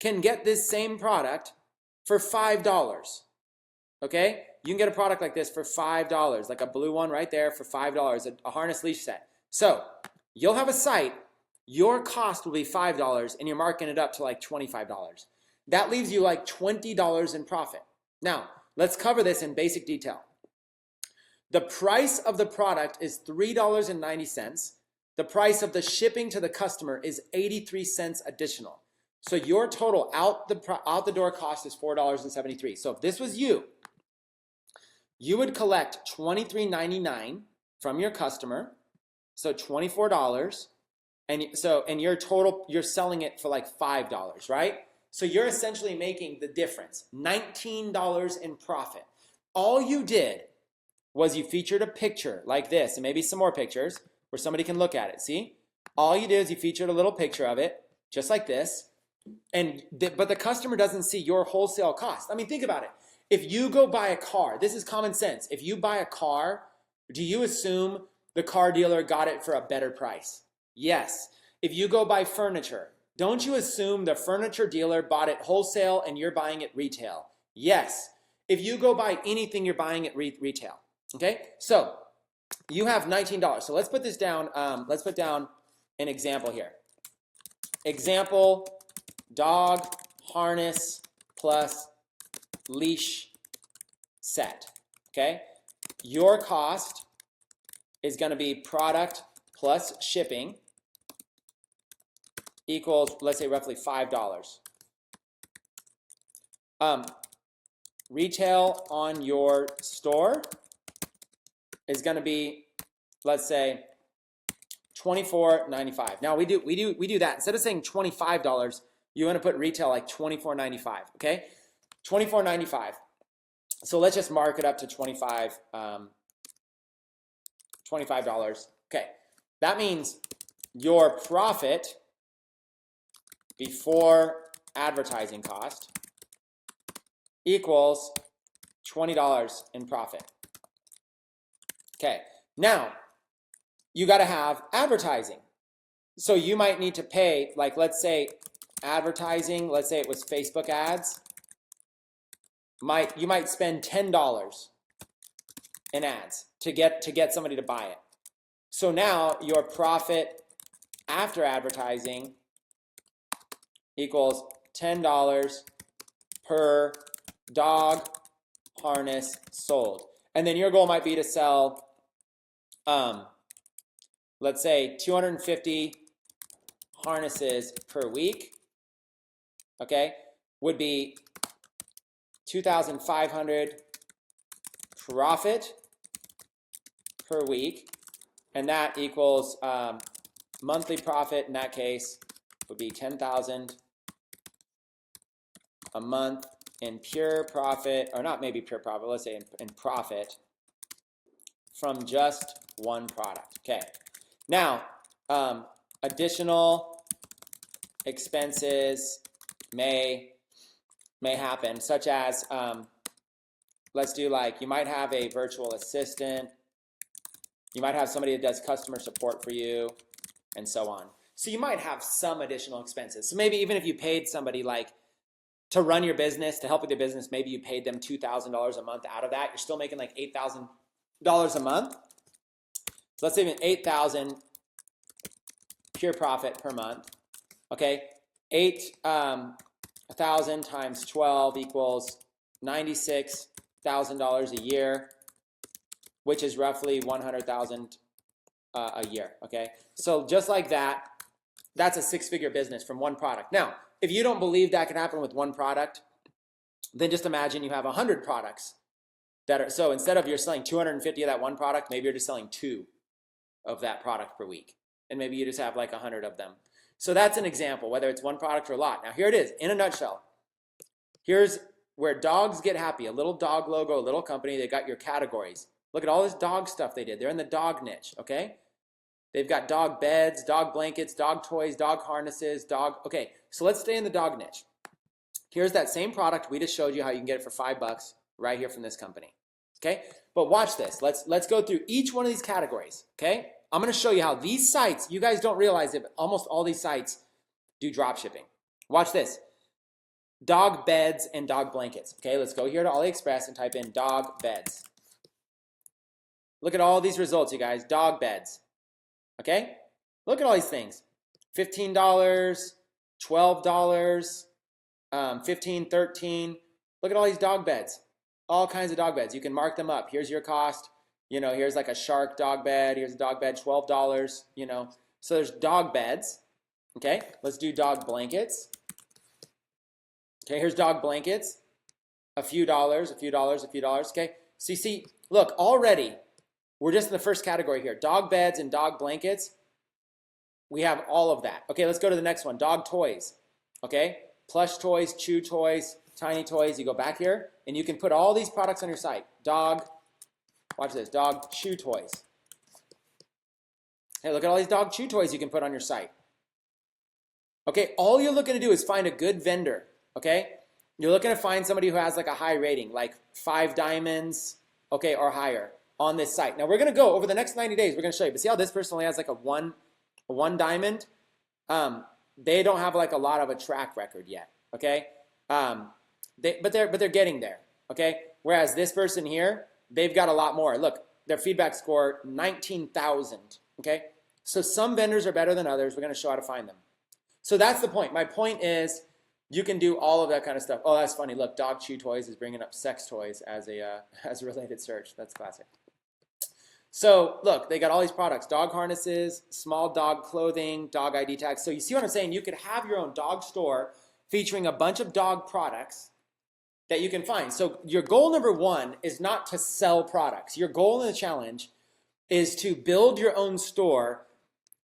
can get this same product for $5, okay? You can get a product like this for $5, like a blue one right there for $5, a harness leash set. So you'll have a site, your cost will be $5, and you're marking it up to like $25. That leaves you like $20 in profit. Now, let's cover this in basic detail. The price of the product is $3.90. The price of the shipping to the customer is 83 cents additional. So your total out the door cost is $4.73. So if this was you, you would collect $23.99 from your customer, so $24, and your total, you're selling it for like $5, right? So you're essentially making the difference, $19 in profit. All you did was you featured a picture like this, and maybe some more pictures where somebody can look at it. See? All you did is you featured a little picture of it, just like this, but the customer doesn't see your wholesale cost. I mean, think about it. If you go buy a car, this is common sense. If you buy a car, do you assume the car dealer got it for a better price? Yes. If you go buy furniture, don't you assume the furniture dealer bought it wholesale and you're buying it retail? Yes. If you go buy anything, you're buying it retail. Okay? So you have $19. So let's put this down. Let's put down an example here. Example, dog harness plus leash set. Okay? Your cost is going to be product plus shipping equals, let's say, roughly $5. Retail on your store is going to be, let's say, $24.95. Now we do that. Instead of saying $25, you want to put retail like $24.95. Okay, $24.95. So let's just mark it up to $25. Okay, that means your profit before advertising cost equals $20 in profit. Okay, now you got to have advertising. So you might need to pay, like, let's say advertising, let's say it was Facebook ads. You might spend $10 in ads to get somebody to buy it. So now your profit after advertising equals $10 per dog harness sold. And then your goal might be to sell, let's say 250 harnesses per week, okay, would be 2,500 profit per week, and that equals monthly profit in that case would be 10,000 a month in pure profit, or not maybe pure profit, let's say in profit from just one product. Okay, now additional expenses may happen, such as let's do, like, you might have a virtual assistant, you might have somebody that does customer support for you, and so on. So you might have some additional expenses. So maybe even if you paid somebody like to run your business, to help with your business, maybe you paid them $2,000 a month out of that, you're still making like $8,000 a month. So let's say even $8,000 pure profit per month. Okay, $8,000 times 12 equals $96,000 a year, which is roughly $100,000 a year. Okay, so just like that, that's a six-figure business from one product. Now, if you don't believe that can happen with one product, then just imagine you have 100 products that are, so instead of you're selling 250 of that one product, maybe you're just selling 2 of that product per week. And maybe you just have like 100 of them. So that's an example, whether it's one product or a lot. Now here it is, in a nutshell. Here's where dogs get happy. A little dog logo, a little company, they got your categories. Look at all this dog stuff they did. They're in the dog niche, okay? They've got dog beds, dog blankets, dog toys, dog harnesses, dog. Okay, so let's stay in the dog niche. Here's that same product we just showed you how you can get it for $5 right here from this company. Okay, but watch this. Let's go through each one of these categories. Okay, I'm going to show you how these sites, you guys don't realize it, but almost all these sites do drop shipping. Watch this. Dog beds and dog blankets. Okay, let's go here to AliExpress and type in dog beds. Look at all these results, you guys. Dog beds. Okay, look at all these things. $15, $12, $15, $13. Look at all these dog beds. All kinds of dog beds. You can mark them up. Here's your cost. You know, here's like a shark dog bed. Here's a dog bed, $12. You know, so there's dog beds. Okay, let's do dog blankets. Okay, here's dog blankets. A few dollars, a few dollars, a few dollars. Okay, so you see, look, already we're just in the first category here. Dog beds and dog blankets. We have all of that. Okay, let's go to the next one. Dog toys. Okay, plush toys, chew toys, tiny toys. You go back here and you can put all these products on your site. Dog, watch this, dog chew toys. Hey, look at all these dog chew toys you can put on your site. Okay, all you're looking to do is find a good vendor. Okay, you're looking to find somebody who has like a high rating, like 5 diamonds, okay, or higher on this site. Now we're going to go over the next 90 days. We're going to show you. But see how this person only has like a one diamond? They don't have like a lot of a track record yet. Okay, but they're getting there. Okay, whereas this person here, they've got a lot more. Look, their feedback score 19,000. Okay, so some vendors are better than others. We're going to show how to find them. So that's the point. My point is, you can do all of that kind of stuff. Oh, that's funny. Look, dog chew toys is bringing up sex toys as a related search. That's classic. So look, they got all these products: dog harnesses, small dog clothing, dog ID tags. So you see what I'm saying? You could have your own dog store featuring a bunch of dog products that you can find. So your goal number one is not to sell products. Your goal in the challenge is to build your own store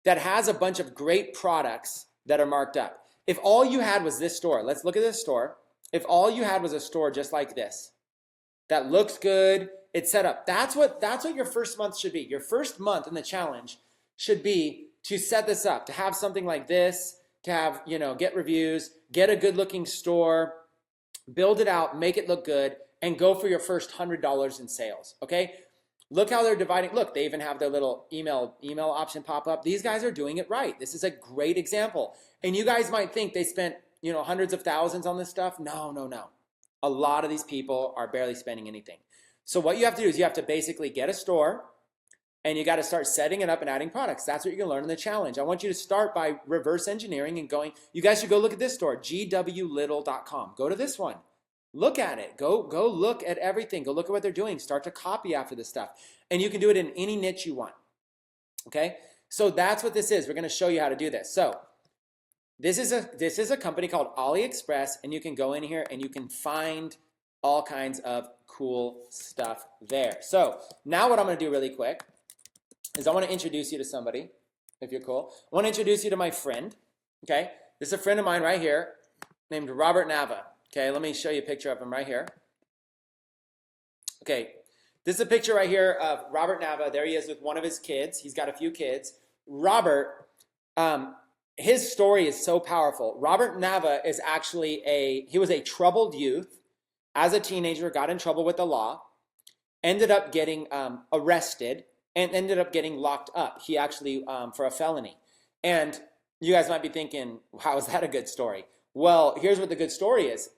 that has a bunch of great products that are marked up. If all you had was this store, let's look at this store. If all you had was a store just like this, that looks good, it's set up. That's what your first month should be. Your first month in the challenge should be to set this up, to have something like this, to have, get reviews, get a good looking store, build it out, make it look good, and go for your first $100 in sales, okay? Look how they're dividing. Look, they even have their little email option pop up. These guys are doing it right. This is a great example. And you guys might think they spent, hundreds of thousands on this stuff. No. A lot of these people are barely spending anything. So what you have to do is you have to basically get a store and you got to start setting it up and adding products. That's what you're going to learn in the challenge. I want you to start by reverse engineering and going, you guys should go look at this store, gwlittle.com. Go to this one. Look at it. Go look at everything. Go look at what they're doing. Start to copy after this stuff. And you can do it in any niche you want. Okay? So that's what this is. We're going to show you how to do this. So this is a company called AliExpress, and you can go in here and you can find all kinds of cool stuff there. So now what I'm going to do really quick is I want to introduce you to somebody, if you're cool. I want to introduce you to my friend. Okay? This is a friend of mine right here named Robert Nava. Okay, let me show you a picture of him right here. Okay, this is a picture right here of Robert Nava. There he is with one of his kids. He's got a few kids. Robert, his story is so powerful. Robert Nava is actually he was a troubled youth. As a teenager, got in trouble with the law, ended up getting arrested, and ended up getting locked up. He actually, for a felony. And you guys might be thinking, how is that a good story? Well, here's what the good story is.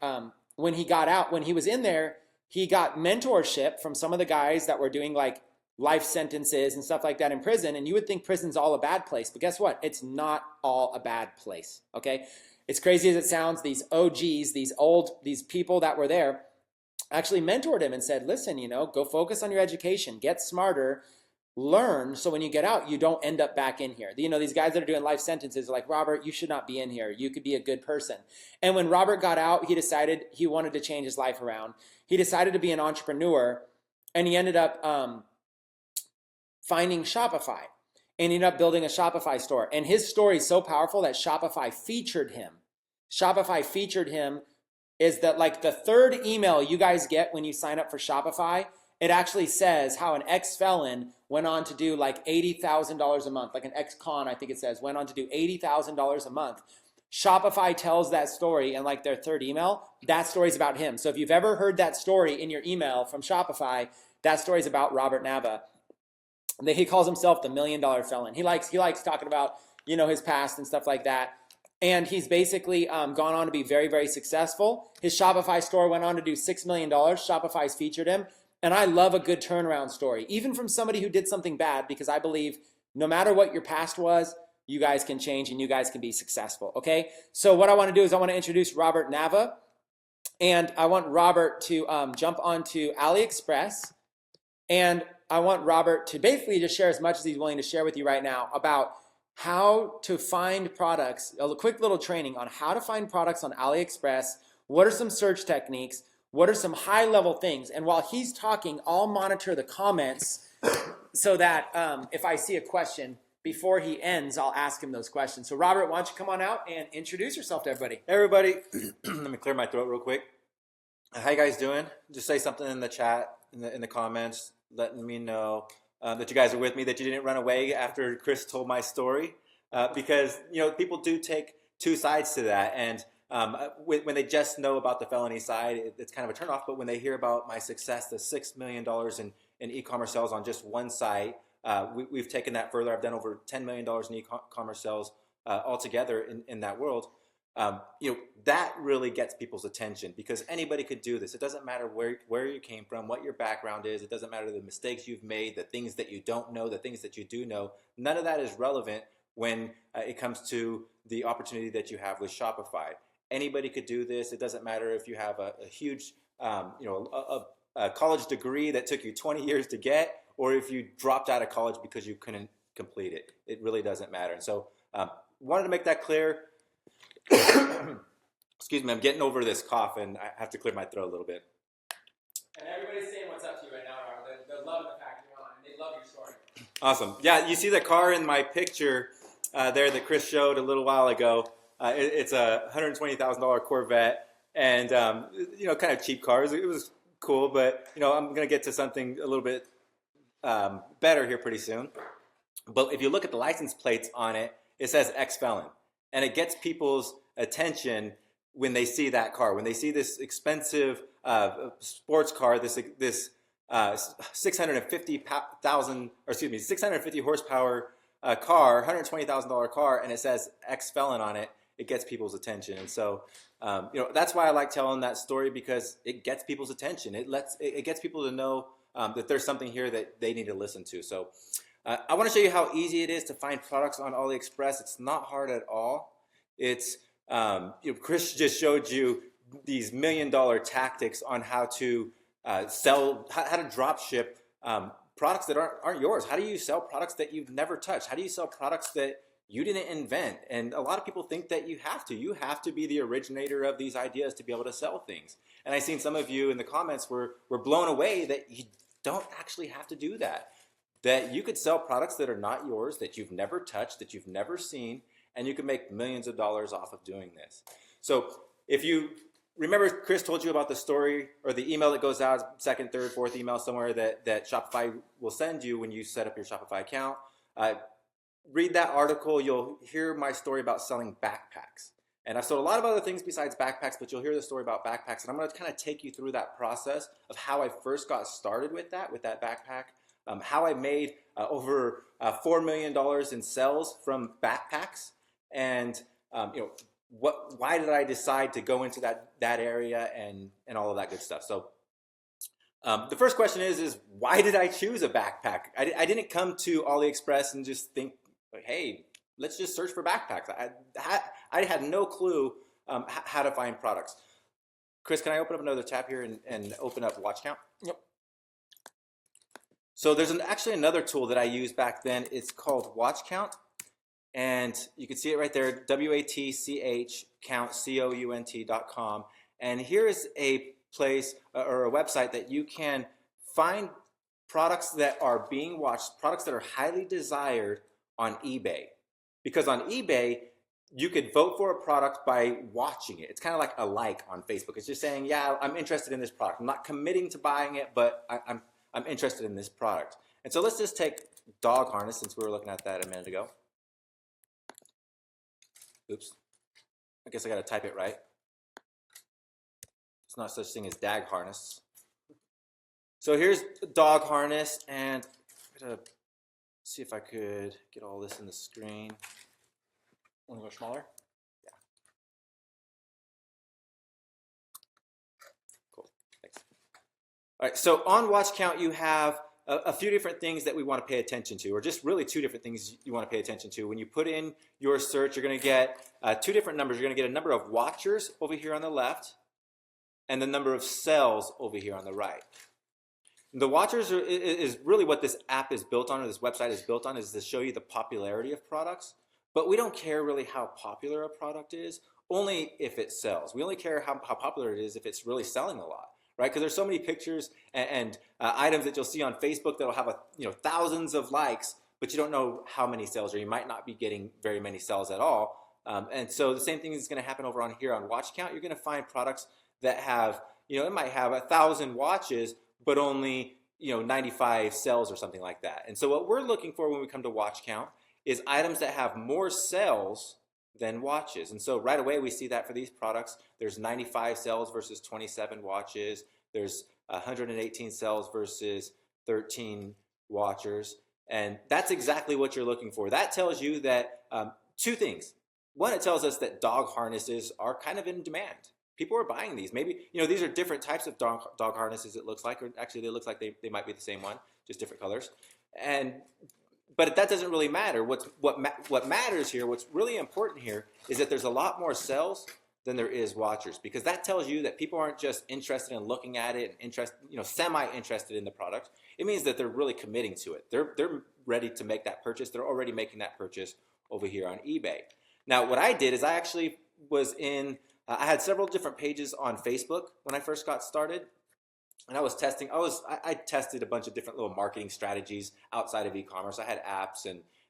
When he got out, when he was in there, he got mentorship from some of the guys that were doing like life sentences and stuff like that in prison. And you would think prison's all a bad place, but guess what? It's not all a bad place, okay? It's crazy as it sounds. These OGs, these people that were there actually mentored him and said, listen, go focus on your education, get smarter, learn, so when you get out, you don't end up back in here. These guys that are doing life sentences are like, Robert, you should not be in here. You could be a good person. And when Robert got out, he decided he wanted to change his life around. He decided to be an entrepreneur, and he ended up finding Shopify and ended up building a Shopify store. And his story is so powerful that Shopify featured him. Shopify featured him is that like the third email you guys get when you sign up for Shopify it actually says how an ex-felon went on to do like $80,000 a month, like an ex-con, I think it says, went on to do $80,000 a month. Shopify tells that story in like their third email. That story's about him. So if you've ever heard that story in your email from Shopify, that story's about Robert Nava. He calls himself the $1 million felon. He likes talking about, you know, his past and stuff like that. And he's basically gone on to be very, very successful. His Shopify store went on to do $6 million. Shopify's featured him. And I love a good turnaround story, even from somebody who did something bad, because I believe no matter what your past was, you guys can change and you guys can be successful, okay? So what I want to do is I want to introduce Robert Nava. And I want Robert to jump onto AliExpress. And I want Robert to basically just share as much as he's willing to share with you right now about how to find products, a quick little training on how to find products on AliExpress. What are some search techniques? What are some high-level things? And while he's talking, I'll monitor the comments so that if I see a question before he ends, I'll ask him those questions. So Robert, why don't you come on out and introduce yourself to everybody? Hey everybody, let me clear my throat real quick. How you guys doing? Just say something in the chat, in the comments, letting me know that you guys are with me, that you didn't run away after Chris told my story, because you know people do take two sides to that, and when they just know about the felony side, it's kind of a turnoff. But when they hear about my success, the $6 million in e-commerce sales on just one site, we've taken that further. I've done over $10 million in e-commerce sales altogether in that world. You know, that really gets people's attention, because anybody could do this. It doesn't matter where you came from, what your background is. It doesn't matter the mistakes you've made, the things that you don't know, the things that you do know. None of that is relevant when it comes to the opportunity that you have with Shopify. Anybody could do this. It doesn't matter if you have a huge, you know, a college degree that took you 20 years to get, or if you dropped out of college because you couldn't complete it. It really doesn't matter. And so wanted to make that clear. Excuse me, I'm getting over this cough and I have to clear my throat a little bit. And everybody's saying what's up to you right now, Robert. They're loving the fact you're on, and they love your story. Awesome. Yeah, you see the car in my picture there that Chris showed a little while ago. It's a $120,000 Corvette, and you know, kind of cheap cars. It was cool, but you know, I'm going to get to something a little bit better here pretty soon. But if you look at the license plates on it, it says ex-felon, and it gets people's attention when they see that car, when they see this expensive sports car, this 650 horsepower car, $120,000 car, and it says ex-felon on it. It gets people's attention. And so, you know, that's why I like telling that story, because it gets people's attention. It gets people to know that there's something here that they need to listen to. So I want to show you how easy it is to find products on AliExpress. It's not hard at all. It's, you know, Chris just showed you these $1 million tactics on how to sell, how to drop ship products that aren't yours. How do you sell products that you've never touched? How do you sell products that you didn't invent? And a lot of people think that you have to. You have to be the originator of these ideas to be able to sell things. And I've seen some of you in the comments were blown away that you don't actually have to do that. That you could sell products that are not yours, that you've never touched, that you've never seen, and you can make millions of dollars off of doing this. So if you remember, Chris told you about the story or the email that goes out, second, third, fourth email somewhere that Shopify will send you when you set up your Shopify account. Read that article. You'll hear my story about selling backpacks. And I've sold a lot of other things besides backpacks, but you'll hear the story about backpacks. And I'm going to kind of take you through that process of how I first got started with that backpack, how I made over $4 million in sales from backpacks, and you know, why did I decide to go into that area and all of that good stuff. So the first question is why did I choose a backpack? I didn't come to AliExpress and just think, hey, let's just search for backpacks. I had no clue how to find products. Chris, can I open up another tab here and open up watch count? Yep. So there's actually another tool that I used back then. It's called Watch Count. And you can see it right there, WATCH count, COUNT.com. And here is a place or a website that you can find products that are being watched, products that are highly desired on eBay. Because on eBay, you could vote for a product by watching it. It's kind of like a like on Facebook. It's just saying, yeah, I'm interested in this product. I'm not committing to buying it, but I'm interested in this product. And so let's just take dog harness, since we were looking at that a minute ago. Oops. I guess I got to type it right. It's not such thing as dag harness. So here's dog harness, and I'm going to see if I could get all this in the screen. Want to go smaller? Yeah. Cool. Thanks. All right, so on watch count, you have a few different things that we want to pay attention to, or just really two different things you want to pay attention to. When you put in your search, you're going to get two different numbers. You're going to get a number of watchers over here on the left, and the number of sales over here on the right. The watchers is really what this app is built on, or this website is built on, is to show you the popularity of products. But we don't care really how popular a product is, only if it sells. We only care how popular it is if it's really selling a lot, right? Because there's so many pictures and items that you'll see on Facebook that'll have thousands of likes, but you don't know how many sales, or you might not be getting very many sales at all. And so the same thing is going to happen over on here on watch count. You're going to find products that have, it might have 1,000 watches, but only 95 sales or something like that. And so what we're looking for when we come to watch count is items that have more sales than watches. And so right away we see that for these products, there's 95 sales versus 27 watches. There's 118 sales versus 13 watchers. And that's exactly what you're looking for. That tells you that two things. One, it tells us that dog harnesses are kind of in demand. People are buying these. Maybe, these are different types of dog harnesses, it looks like, or actually it looks like they might be the same one, just different colors. But that doesn't really matter. What matters here, what's really important here, is that there's a lot more sales than there is watchers, because that tells you that people aren't just interested in looking at it and semi-interested in the product. It means that they're really committing to it. They're ready to make that purchase. They're already making that purchase over here on eBay. Now, what I did is I actually was in I had several different pages on Facebook when I first got started, and I was testing. I tested a bunch of different little marketing strategies outside of e-commerce. I had apps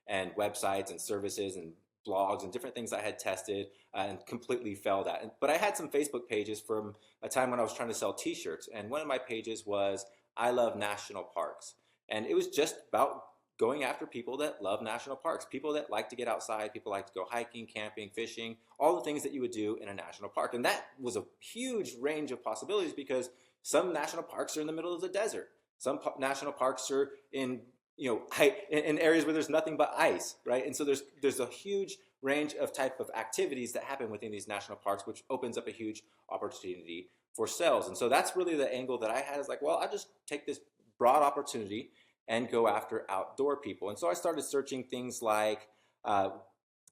and websites and services and blogs and different things I had tested and completely failed at. But I had some Facebook pages from a time when I was trying to sell T-shirts, and one of my pages was I Love National Parks, and it was just about going after people that love national parks, people that like to get outside, people like to go hiking, camping, fishing, all the things that you would do in a national park. And that was a huge range of possibilities, because some national parks are in the middle of the desert. Some national parks are in areas where there's nothing but ice, right? And so there's a huge range of type of activities that happen within these national parks, which opens up a huge opportunity for sales. And so that's really the angle that I had, is like, well, I'll just take this broad opportunity and go after outdoor people. And so I started searching things like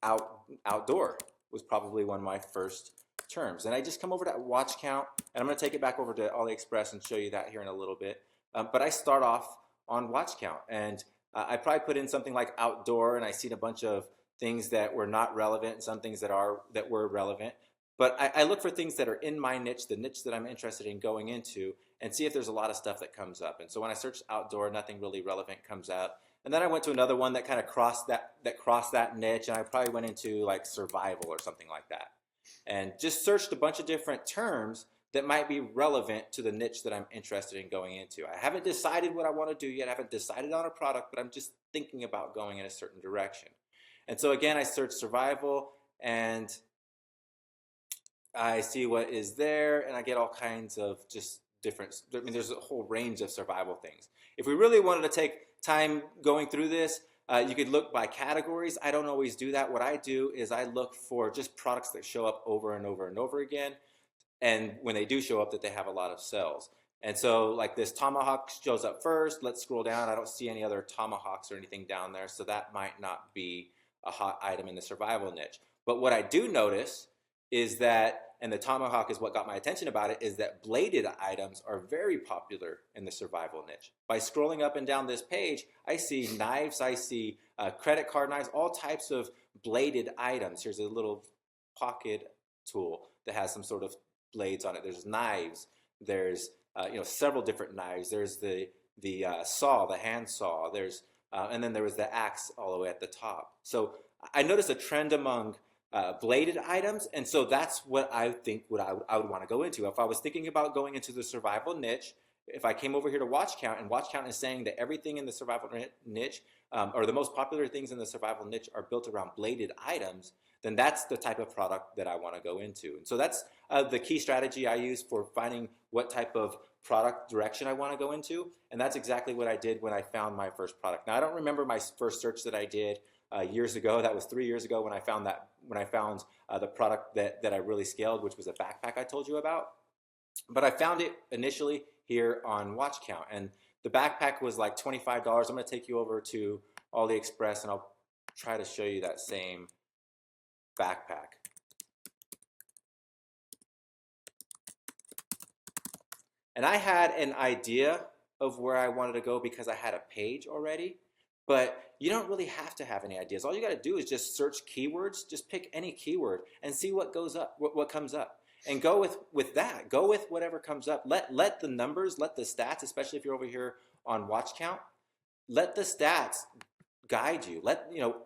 outdoor was probably one of my first terms. And I just come over to watch count, and I'm going to take it back over to AliExpress and show you that here in a little bit. But I start off on watch count, and I probably put in something like outdoor, and I seen a bunch of things that were not relevant and some things that were relevant. But I look for things that are in my niche, the niche that I'm interested in going into, and see if there's a lot of stuff that comes up. And so when I searched outdoor, nothing really relevant comes out. And then I went to another one that kind of crossed that niche, and I probably went into like survival or something like that. And just searched a bunch of different terms that might be relevant to the niche that I'm interested in going into. I haven't decided what I want to do yet. I haven't decided on a product, but I'm just thinking about going in a certain direction. And so again, I searched survival, and I see what is there, and I get all kinds of just different, there's a whole range of survival things. If we really wanted to take time going through this, you could look by categories. I don't always do that. What I do is I look for just products that show up over and over and over again, and when they do show up, that they have a lot of sales. And so like this tomahawk shows up first. Let's scroll down. I don't see any other tomahawks or anything down there, so that might not be a hot item in the survival niche. But what I do notice is that, and the tomahawk is what got my attention about it, is that bladed items are very popular in the survival niche. By scrolling up and down this page, I see knives, I see credit card knives, all types of bladed items. Here's a little pocket tool that has some sort of blades on it. There's knives. There's several different knives. There's the saw, the hand saw. There's and then there was the axe all the way at the top. So I noticed a trend among bladed items, and so that's what I think I would want to go into. If I was thinking about going into the survival niche if I came over here to Watch Count, and Watch Count is saying that everything in the survival niche, or the most popular things in the survival niche, are built around bladed items, then that's the type of product that I want to go into. And so that's the key strategy I use for finding what type of product direction I want to go into. And that's exactly what I did when I found my first product. Now, I don't remember my first search that I did years ago. That was 3 years ago when I found the product that I really scaled, which was a backpack I told you about. But I found it initially here on Watch Count, and the backpack was like $25. I'm going to take you over to AliExpress, and I'll try to show you that same backpack. And I had an idea of where I wanted to go because I had a page already, but you don't really have to have any ideas. All you got to do is just search keywords, just pick any keyword and see what goes up, what comes up. And go with that. Go with whatever comes up. Let the numbers, let the stats, especially if you're over here on Watch Count, let the stats guide you.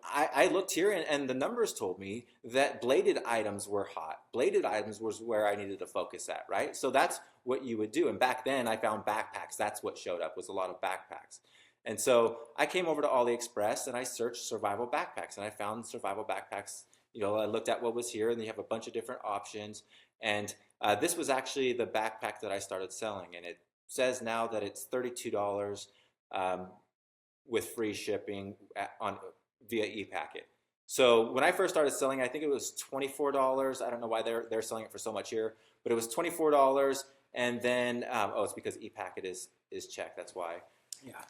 I looked here and the numbers told me that bladed items were hot. Bladed items was where I needed to focus at, right? So that's what you would do. And back then I found backpacks. That's what showed up, was a lot of backpacks. And so I came over to AliExpress and I searched survival backpacks, and I found survival backpacks. I looked at what was here, and you have a bunch of different options. And this was actually the backpack that I started selling, and it says now that it's $32 with free shipping via ePacket. So when I first started selling, I think it was $24. I don't know why they're selling it for so much here, but it was $24. And then it's because ePacket is checked. That's why. Yeah.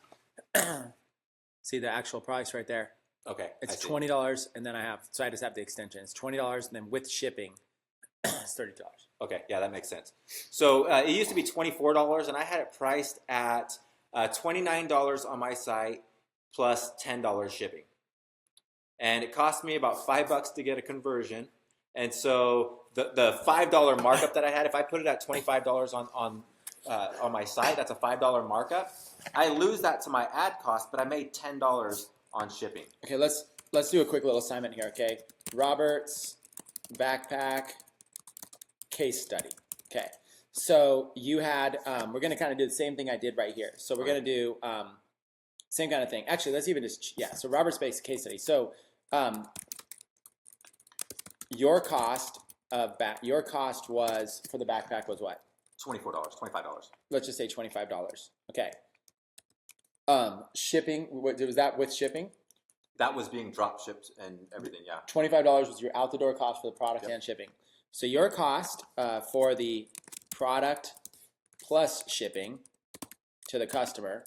See the actual price right there. Okay. It's $20, and then I just have the extension. It's $20, and then with shipping, it's $30. Okay, yeah, that makes sense. So it used to be $24, and I had it priced at $29 on my site plus $10 shipping. And it cost me about $5 to get a conversion. And so the $5 markup that I had, if I put it at $25 on my site, that's a $5 markup. I lose that to my ad cost, but I made $10 on shipping. Okay, let's do a quick little assignment here, okay? Robert's backpack case study. Okay, so you had, we're going to kind of do the same thing I did right here. So we're going to do same kind of thing. Actually, let's even so Robert's case study. So your cost was, for the backpack was what? $24, $25. Let's just say $25. Okay. Shipping, was that with shipping? That was being drop shipped and everything, yeah. $25 was your out the door cost for the product and shipping. So your cost for the product plus shipping to the customer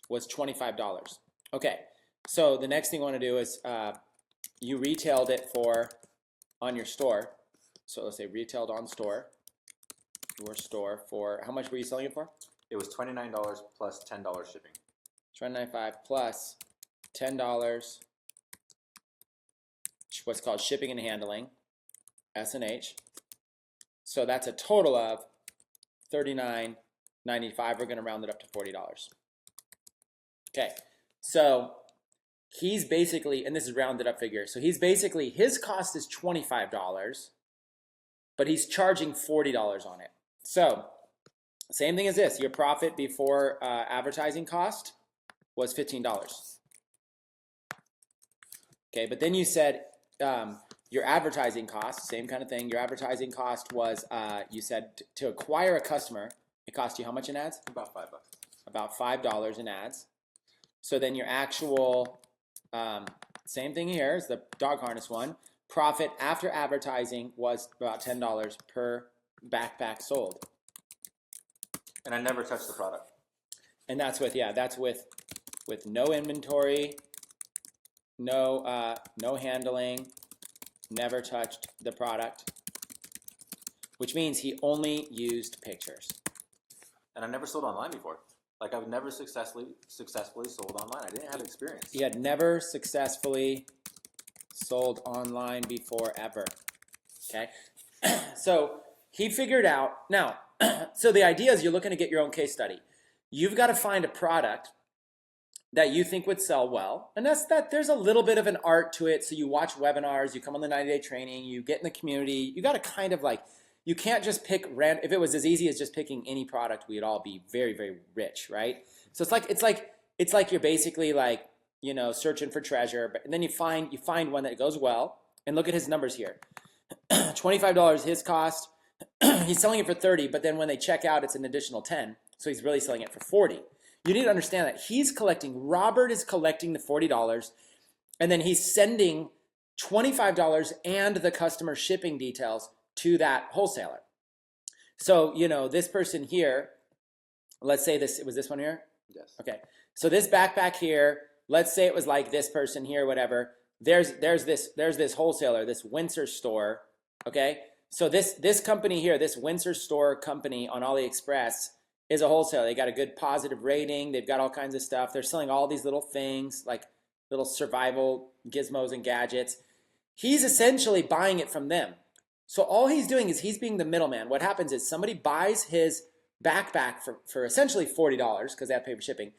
was $25. Okay, so the next thing you want to do is you retailed it on your store. So let's say retailed on store, your store, for how much were you selling it for? It was $29 plus $10 shipping. $29.95 plus $10, what's called shipping and handling, S&H. So that's a total of $39.95. We're going to round it up to $40. Okay, so he's basically, and this is rounded up figure, so he's basically, his cost is $25, but he's charging $40 on it. So same thing as this, your profit before advertising cost was $15. Okay, but then you said your advertising cost, same kind of thing. Your advertising cost was, you said to acquire a customer, it cost you how much in ads? About $5. About $5 in ads. So then your actual, same thing here is the dog harness one. Profit after advertising was about $10 per backpack sold. And I never touched the product. And that's with no inventory, no handling, never touched the product, which means he only used pictures. And I never sold online before. Like, I've never successfully sold online. I didn't have experience. He had never successfully sold online before ever. Okay, so he figured out now. So the idea is you're looking to get your own case study. You've got to find a product that you think would sell well. And there's a little bit of an art to it. So you watch webinars, you come on the 90-day training, you get in the community. You got to kind of you can't just pick random. If it was as easy as just picking any product, we'd all be very, very rich, right? So it's like you're basically like, you know, searching for treasure, but and then you find one that goes well. And look at his numbers here. $25 his cost. He's selling it for 30, but then when they check out, it's an additional 10. So he's really selling it for 40. You need to understand that Robert is collecting the $40, and then he's sending $25 and the customer shipping details to that wholesaler. So, you know, this person here, let's say it was this one here? Yes. Okay. So this backpack here, let's say it was like this person here, whatever. There's this wholesaler, this Windsor store, okay? So this company here, this Windsor store company on AliExpress is a wholesaler. They got a good positive rating. They've got all kinds of stuff. They're selling all these little things, like little survival gizmos and gadgets. He's essentially buying it from them. So all he's doing is he's being the middleman. What happens is somebody buys his backpack for essentially $40 because they have to pay for shipping.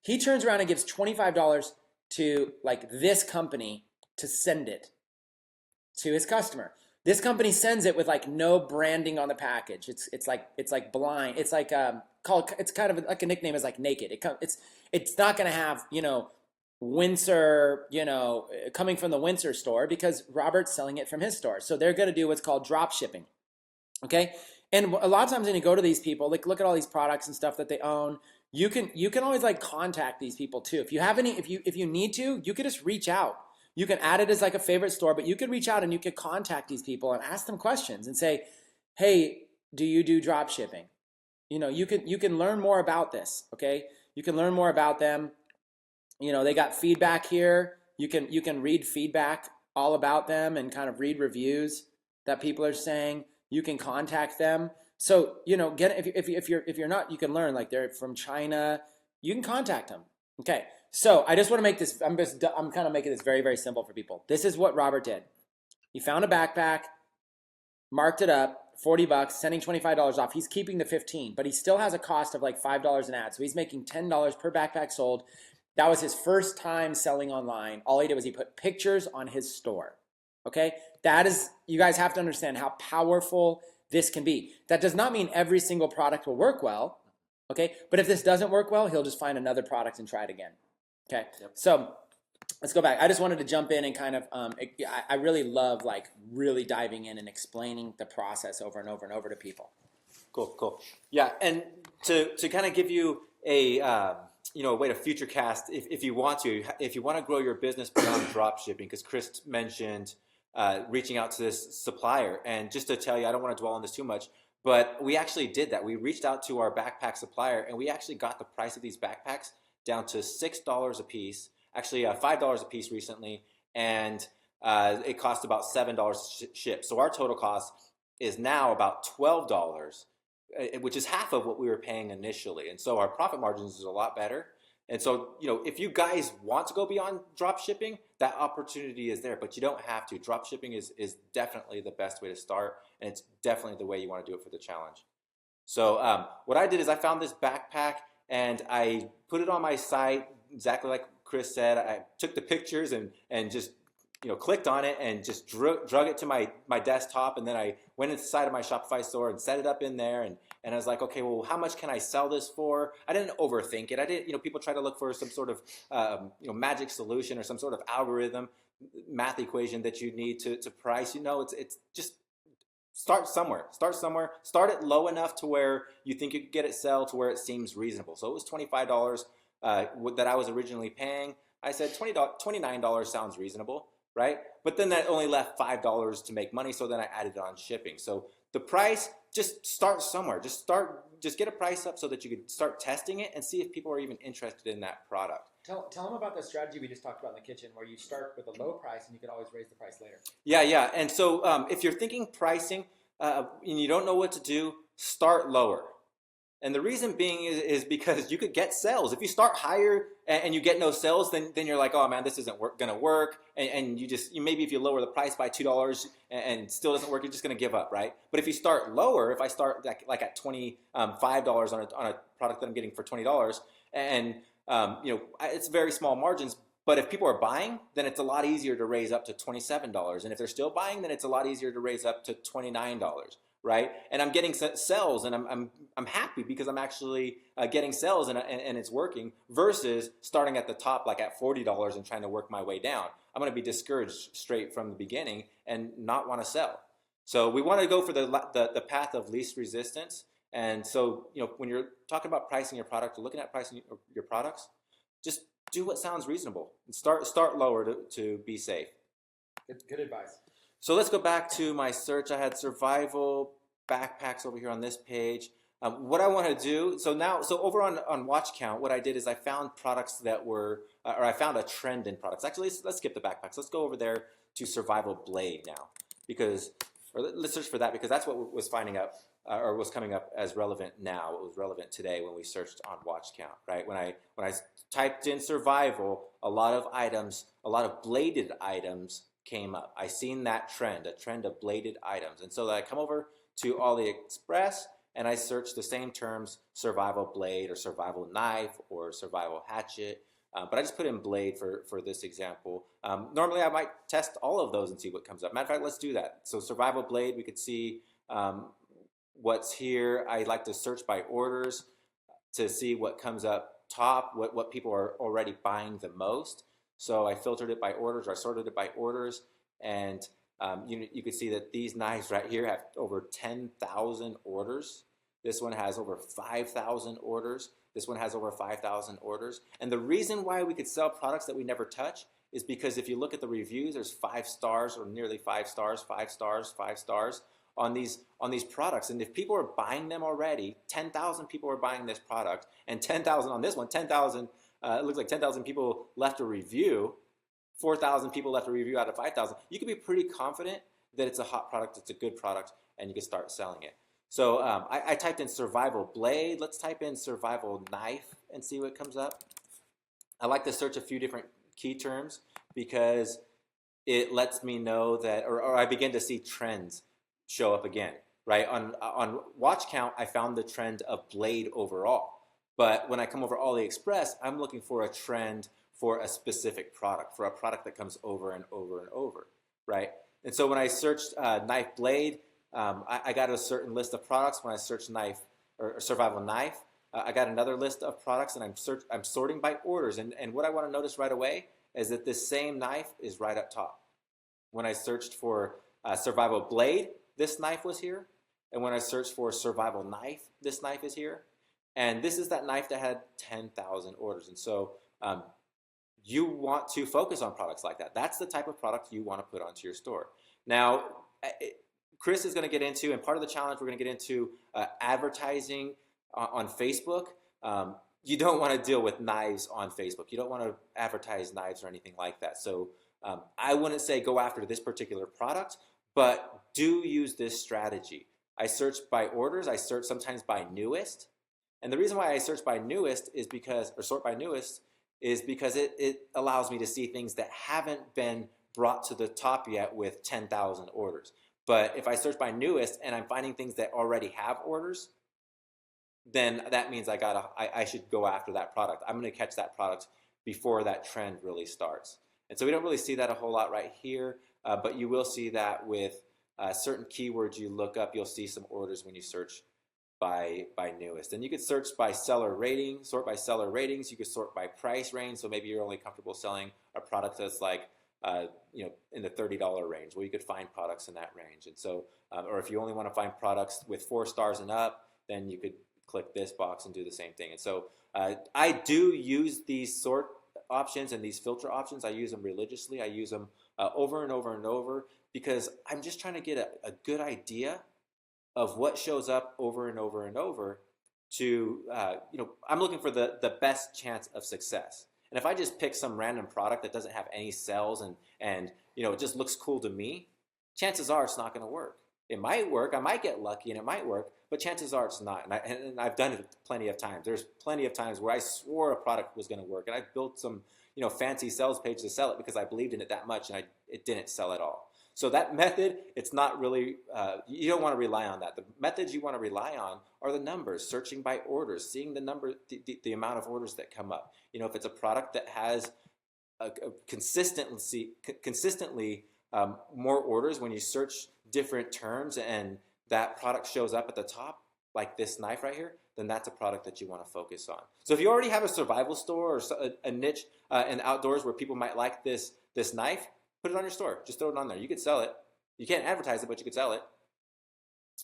He turns around and gives $25 to like this company to send it to his customer. This company sends it with like no branding on the package. It's like blind. It's like it's kind of like a nickname is like naked. It's not going to have, you know, Windsor, you know, coming from the Windsor store because Robert's selling it from his store. So they're going to do what's called drop shipping. Okay? And a lot of times when you go to these people, like look at all these products and stuff that they own, you can always like contact these people too. If you have any, if you need to, you could just reach out. You can add it as like a favorite store, but you could reach out and you could contact these people and ask them questions and say, hey, do you do drop shipping? You know, you can learn more about this, okay? You can learn more about them. You know, they got feedback here. You can read feedback all about them and kind of read reviews that people are saying. You can contact them. So, you know, if you're not, you can learn like they're from China. You can contact them. Okay. So I just want to make this. I'm kind of making this very, very simple for people. This is what Robert did. He found a backpack, marked it up, $40, sending $25 off. He's keeping the 15, but he still has a cost of like $5 an ad. So he's making $10 per backpack sold. That was his first time selling online. All he did was he put pictures on his store. Okay? That is, you guys have to understand how powerful this can be. That does not mean every single product will work well. Okay? But if this doesn't work well, he'll just find another product and try it again. Okay? Yep. So let's go back. I just wanted to jump in and kind of, I really love like really diving in and explaining the process over and over and over to people. Cool. Yeah, and to kind of give you a a way to future cast if you want to grow your business beyond drop shipping, because Chris mentioned reaching out to this supplier, and just to tell you, I don't want to dwell on this too much, but we actually did that. We reached out to our backpack supplier, and we actually got the price of these backpacks down to $6 a piece. Actually, $5 a piece recently, and it cost about $7 to ship. So our total cost is now about $12, which is half of what we were paying initially. And so our profit margins is a lot better. And so, if you guys want to go beyond drop shipping, that opportunity is there, but you don't have to. Drop shipping is definitely the best way to start, and it's definitely the way you want to do it for the challenge. So what I did is I found this backpack, and I put it on my site, exactly like Chris said. I took the pictures and just clicked on it and just drug it to my desktop, and then I went inside of my Shopify store and set it up in there, and I was like, okay, well, how much can I sell this for? I didn't overthink it. I didn't, people try to look for some sort of magic solution or some sort of algorithm, math equation that you need to price. It's just start somewhere. Start it low enough to where you think you could get it sell to where it seems reasonable. So it was $25 that I was originally paying. I said $29 sounds reasonable, right? But then that only left $5 to make money, so then I added on shipping. So the price, just start somewhere. Just get a price up so that you could start testing it and see if people are even interested in that product. Tell them about the strategy we just talked about in the kitchen, where you start with a low price and you can always raise the price later. Yeah. And so if you're thinking pricing and you don't know what to do, start lower. And the reason being is because you could get sales. If you start higher and you get no sales, then you're like, oh man, this isn't going to work. And you maybe if you lower the price by $2 and still doesn't work, you're just going to give up, right? But if you start lower, if I start like at $25 on a product that I'm getting for $20, and it's very small margins. But if people are buying, then it's a lot easier to raise up to $27. And if they're still buying, then it's a lot easier to raise up to $29, right? And I'm getting sales, and I'm happy because I'm actually getting sales, and it's working. Versus starting at the top, like at $40, and trying to work my way down. I'm going to be discouraged straight from the beginning and not want to sell. So we want to go for the path of least resistance. And so, when you're talking about pricing your product or looking at pricing your products, just do what sounds reasonable and start lower to be safe. Good advice. So let's go back to my search. I had survival backpacks over here on this page. What I want to do, so over on watch count, what I did is I found products that were, or I found a trend in products. Actually, let's skip the backpacks. Let's go over there to survival blade now, let's search for that, because that's what was was coming up as relevant now. What was relevant today when we searched on watch count, right? When I typed in survival, a lot of bladed items came up. I seen that trend, a trend of bladed items. And so I come over to AliExpress and I search the same terms, survival blade or survival knife or survival hatchet. But I just put in blade for this example. Normally I might test all of those and see what comes up. Matter of fact, let's do that. So survival blade, we could see what's here. I like to search by orders to see what comes up top, what people are already buying the most. So I filtered it by orders, or I sorted it by orders, and you can see that these knives right here have over 10,000 orders. This one has over 5,000 orders. This one has over 5,000 orders. And the reason why we could sell products that we never touch is because if you look at the reviews, there's 5 stars or nearly 5 stars, 5 stars, 5 stars on these products. And if people are buying them already, 10,000 people are buying this product, and 10,000 on this one, 10,000, it looks like 10,000 people left a review, 4,000 people left a review out of 5,000. You can be pretty confident that it's a hot product, it's a good product, and you can start selling it. So I typed in survival blade. Let's type in survival knife and see what comes up. I like to search a few different key terms because it lets me know that, or I begin to see trends show up again, right? On watch count, I found the trend of blade overall. But when I come over AliExpress, I'm looking for a trend for a specific product, for a product that comes over and over and over, right? And so when I searched knife blade, I got a certain list of products. When I searched knife or survival knife, I got another list of products, and I'm sorting by orders. And what I want to notice right away is that this same knife is right up top. When I searched for survival blade, this knife was here. And when I searched for survival knife, this knife is here. And this is that knife that had 10,000 orders. And so you want to focus on products like that. That's the type of product you want to put onto your store. Now, Chris is going to get into, and part of the challenge we're going to get into advertising on Facebook. You don't want to deal with knives on Facebook. You don't want to advertise knives or anything like that. So I wouldn't say go after this particular product, but do use this strategy. I search by orders. I search sometimes by newest. And the reason why I search by newest is because, or sort by newest, is because it allows me to see things that haven't been brought to the top yet with 10,000 orders. But if I search by newest and I'm finding things that already have orders, then that means I should go after that product. I'm going to catch that product before that trend really starts. And so we don't really see that a whole lot right here, but you will see that with certain keywords you look up. You'll see some orders when you search by newest. And you could search by seller rating, sort by seller ratings. You could sort by price range. So maybe you're only comfortable selling a product that's like in the $30 range. Well, you could find products in that range. And so, or if you only want to find products with 4 stars and up, then you could click this box and do the same thing. And so I do use these sort options and these filter options. I use them religiously. I use them over and over and over because I'm just trying to get a good idea of what shows up over and over and over to, I'm looking for the best chance of success. And if I just pick some random product that doesn't have any sales and it just looks cool to me, chances are it's not going to work. It might work. I might get lucky and it might work, but chances are it's not. And I've done it plenty of times. There's plenty of times where I swore a product was going to work, and I built some fancy sales page to sell it because I believed in it that much, and it didn't sell at all. So that method, it's not really, you don't want to rely on that. The methods you want to rely on are the numbers, searching by orders, seeing the number, the amount of orders that come up. If it's a product that has consistently more orders when you search different terms and that product shows up at the top, like this knife right here, then that's a product that you want to focus on. So if you already have a survival store or a niche in outdoors where people might like this knife, put it on your store. Just throw it on there. You could sell it. You can't advertise it, but you could sell it.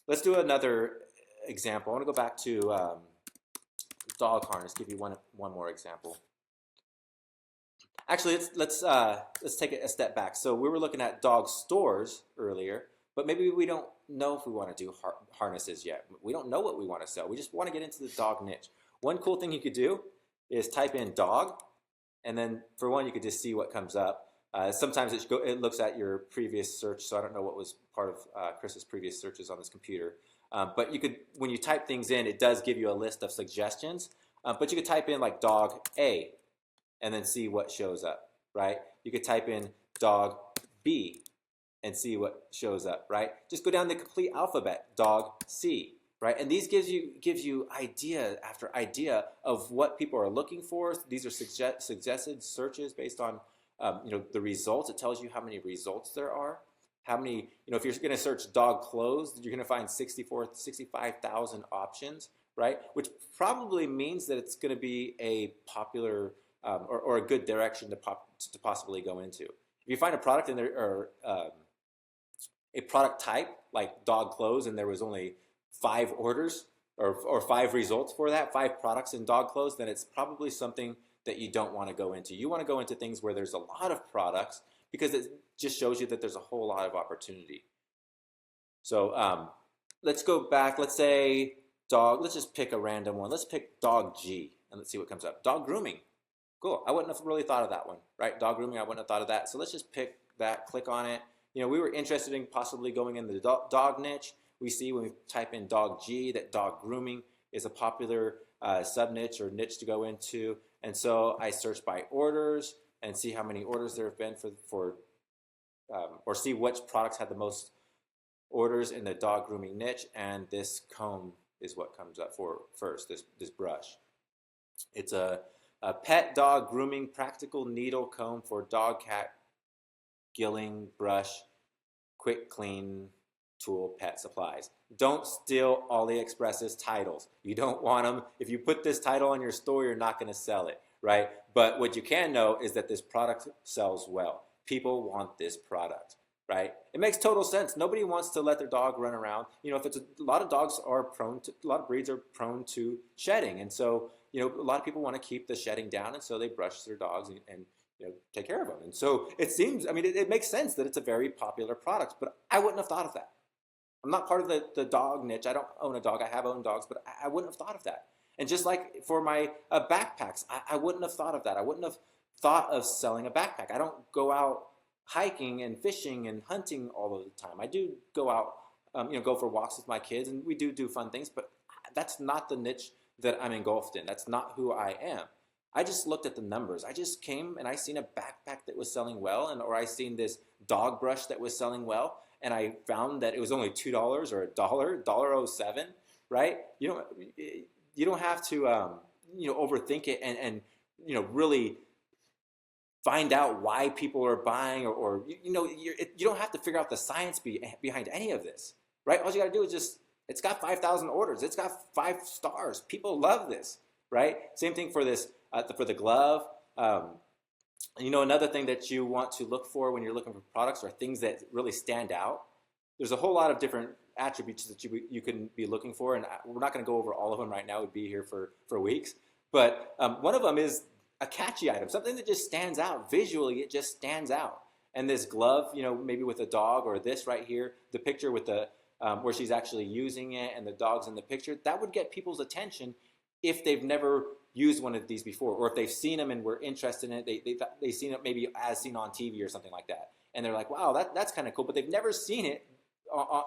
Let's do another example. I want to go back to dog harness. Give you one more example. Actually, let's take it a step back. So we were looking at dog stores earlier, but maybe we don't know if we want to do harnesses yet. We don't know what we want to sell. We just want to get into the dog niche. One cool thing you could do is type in dog, and then for one, you could just see what comes up. Sometimes it looks at your previous search, so I don't know what was part of Chris's previous searches on this computer. But you could, when you type things in, it does give you a list of suggestions. But you could type in like dog A, and then see what shows up, right? You could type in dog B and see what shows up, right? Just go down the complete alphabet, dog C, right? And these gives you idea after idea of what people are looking for. These are suggested searches based on the results. It tells you how many results there are. How many, if you're going to search dog clothes, you're going to find 65,000 options, right? Which probably means that it's going to be a popular or a good direction to possibly go into. If you find a product in there or a product type like dog clothes and there was only 5 orders or 5 results for that, 5 products in dog clothes, then it's probably something that you don't want to go into. You want to go into things where there's a lot of products because it just shows you that there's a whole lot of opportunity. So let's go back. Let's say dog. Let's just pick a random one. Let's pick dog G and let's see what comes up. Dog grooming. Cool. I wouldn't have really thought of that one, right? Dog grooming, I wouldn't have thought of that. So let's just pick that, click on it. We were interested in possibly going in the dog niche. We see when we type in dog G that dog grooming is a popular sub-niche or niche to go into. And so I search by orders and see how many orders there have been or see which products had the most orders in the dog grooming niche. And this comb is what comes up for first, this brush. It's a pet dog grooming practical needle comb for dog, cat, gilling, brush, quick clean tool, pet supplies. Don't steal AliExpress's titles. You don't want them. If you put this title on your store, you're not going to sell it, right? But what you can know is that this product sells well. People want this product, right? It makes total sense. Nobody wants to let their dog run around. If it's a lot of dogs are prone to, a lot of breeds are prone to shedding. And so, a lot of people want to keep the shedding down. And so they brush their dogs and take care of them. And so it seems, it makes sense that it's a very popular product, but I wouldn't have thought of that. I'm not part of the dog niche. I don't own a dog. I have owned dogs, but I wouldn't have thought of that. And just like for my backpacks, I wouldn't have thought of that. I wouldn't have thought of selling a backpack. I don't go out hiking and fishing and hunting all of the time. I do go out, go for walks with my kids, and we do fun things, but that's not the niche that I'm engulfed in. That's not who I am. I just looked at the numbers. I just came and I seen a backpack that was selling well, or I seen this dog brush that was selling well, and I found that it was only $2 or $1.07, right? You don't have to overthink it and really find out why people are buying or you don't have to figure out the science behind any of this, right? All you got to do is it's got 5,000 orders. It's got 5 stars. People love this, right? Same thing for this, for the glove. Another thing that you want to look for when you're looking for products are things that really stand out. There's a whole lot of different attributes that you can be looking for, and we're not going to go over all of them right now. We'd be here for weeks. But one of them is a catchy item, something that just stands out. Visually, it just stands out. And this glove, maybe with a dog, or this right here, the picture with the where she's actually using it and the dog's in the picture, that would get people's attention if they've never used one of these before, or if they've seen them and were interested in it. They've seen it maybe as seen on TV or something like that, and they're like, wow, that's kind of cool, but they've never seen it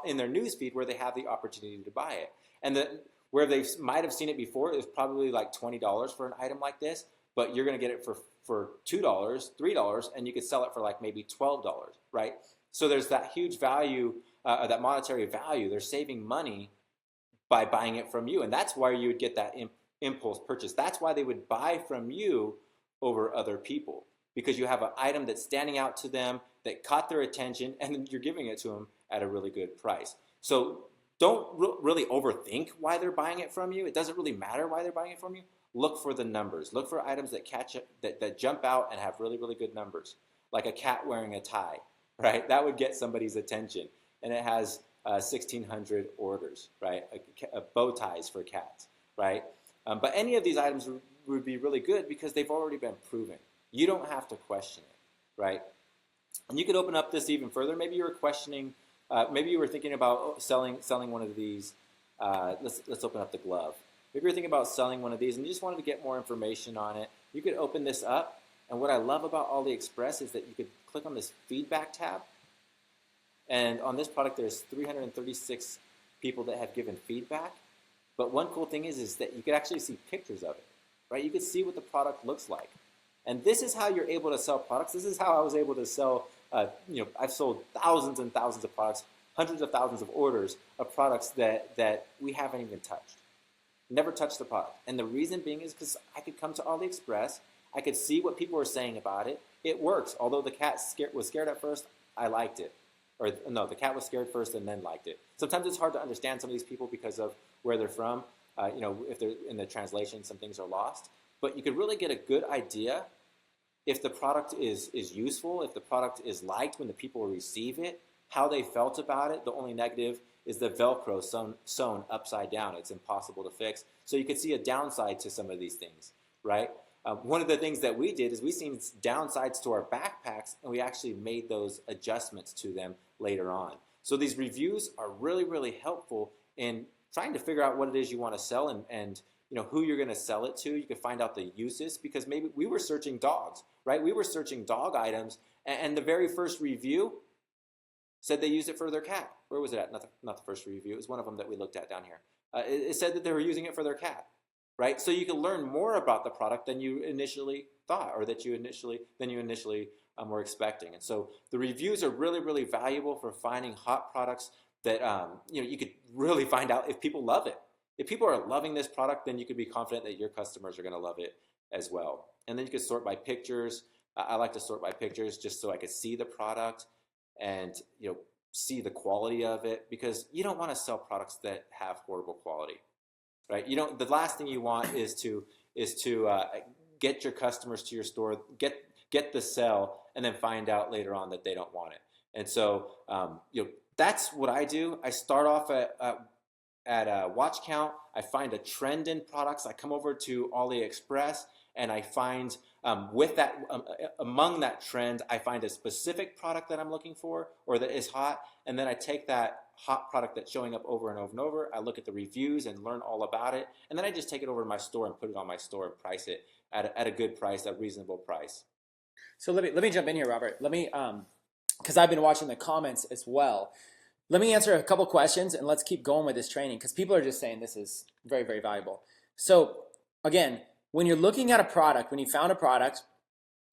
in their newsfeed where they have the opportunity to buy it. And where they might have seen it before, it was probably like $20 for an item like this, but you're going to get it for $2, $3, and you could sell it for like maybe $12, right? So there's that huge value, that monetary value. They're saving money by buying it from you, and that's why you would get that impulse purchase. That's why they would buy from you over other people, because you have an item that's standing out to them, that caught their attention, and then you're giving it to them at a really good price. So don't really overthink why they're buying it from you. It doesn't really matter why they're buying it from you. Look for the numbers. Look for items that that jump out and have really, really good numbers, like a cat wearing a tie, right? That would get somebody's attention. And it has 1,600 orders, right? Bow ties for cats, right? But any of these items would be really good because they've already been proven. You don't have to question it, right? And you could open up this even further. Maybe you were questioning, maybe you were thinking about selling one of these. Let's open up the glove. Maybe you're thinking about selling one of these and you just wanted to get more information on it. You could open this up. And what I love about AliExpress is that you could click on this feedback tab. And on this product, there's 336 people that have given feedback. But one cool thing is that you could actually see pictures of it, right? You could see what the product looks like. And this is how you're able to sell products. This is how I was able to sell, I've sold thousands and thousands of products, hundreds of thousands of orders of products that we haven't even touched. Never touched the product. And the reason being is because I could come to AliExpress, I could see what people were saying about it. It works. Although the cat was scared at first, I liked it. Or no, the cat was scared first and then liked it. Sometimes it's hard to understand some of these people because of where they're from. If they're in the translation, some things are lost. But you could really get a good idea if the product is useful, if the product is liked when the people receive it, how they felt about it. The only negative is the Velcro sewn upside down. It's impossible to fix. So you could see a downside to some of these things, right? One of the things that we did is we seen downsides to our backpacks, and we actually made those adjustments to them later on. So these reviews are really, really helpful in trying to figure out what it is you want to sell and who you're going to sell it to. You can find out the uses, because maybe we were searching dogs, right? We were searching dog items, and the very first review said they used it for their cat. Where was it at? Not the first review. It was one of them that we looked at down here. It said that they were using it for their cat, right? So you can learn more about the product than you initially thought, or than you initially were expecting. And so the reviews are really, really valuable for finding hot products that you could really find out if people love it. If people are loving this product, then you could be confident that your customers are going to love it as well. And then you could sort by pictures. I like to sort by pictures just so I could see the product and see the quality of it, because you don't want to sell products that have horrible quality, right? The last thing you want is to get your customers to your store, get the sell, and then find out later on that they don't want it. And so that's what I do. I start off at a watch count. I find a trend in products. I come over to AliExpress and I find among that trend, I find a specific product that I'm looking for or that is hot, and then I take that hot product that's showing up over and over and over. I look at the reviews and learn all about it, and then I just take it over to my store and put it on my store and price it at a good price, a reasonable price. So let me jump in here, Robert. Let me because I've been watching the comments as well. Let me answer a couple questions and let's keep going with this training, because people are just saying this is very, very valuable. So again, when you're looking at a product, when you found a product,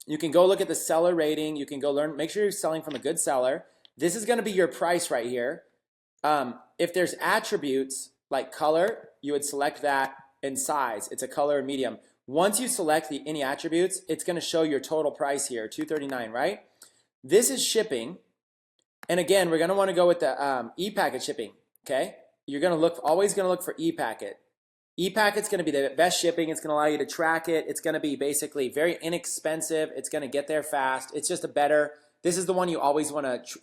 you can go look at the seller rating. You can go make sure you're selling from a good seller. This is going to be your price right here. If there's attributes like color, you would select that, and size. It's a color and medium. Once you select any attributes, it's going to show your total price here, $239, right? This is shipping. And again, we're going to want to go with the e-packet shipping, okay? You're going to always going to look for e-packet. E-packet's going to be the best shipping. It's going to allow you to track it. It's going to be basically very inexpensive. It's going to get there fast. It's just this is the one you always want to,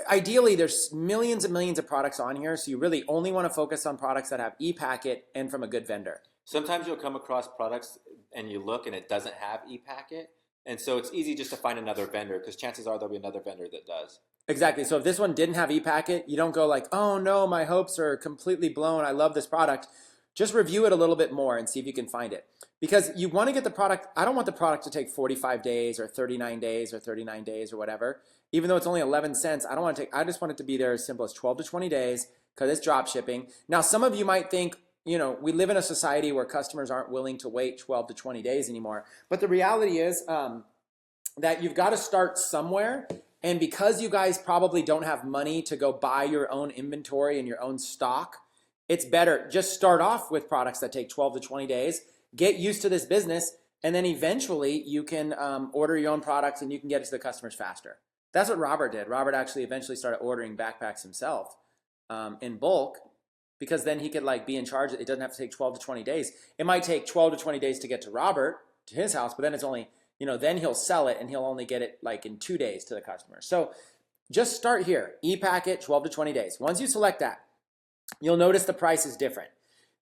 ideally there's millions and millions of products on here, so you really only want to focus on products that have e-packet and from a good vendor. Sometimes you'll come across products and you look and it doesn't have e-packet, and so it's easy just to find another vendor, because chances are there'll be another vendor that does. Exactly. So if this one didn't have e-packet, you don't go like, oh no, my hopes are completely blown. I love this product. Just review it a little bit more and see if you can find it. Because you want to get the product, I don't want the product to take 45 days or 39 days or 39 days or whatever. Even though it's only 11 cents, I just want it to be there as simple as 12 to 20 days, because it's drop shipping. Now, some of you might think, we live in a society where customers aren't willing to wait 12 to 20 days anymore. But the reality is that you've got to start somewhere. And because you guys probably don't have money to go buy your own inventory and your own stock, it's better just start off with products that take 12 to 20 days, get used to this business, and then eventually you can order your own products and you can get it to the customers faster. That's what Robert did. Robert actually eventually started ordering backpacks himself in bulk, because then he could like be in charge. It doesn't have to take 12 to 20 days. It might take 12 to 20 days to get to Robert, to his house, but then it's only, then he'll sell it and he'll only get it like in 2 days to the customer. So just start here, ePacket, 12 to 20 days. Once you select that, you'll notice the price is different.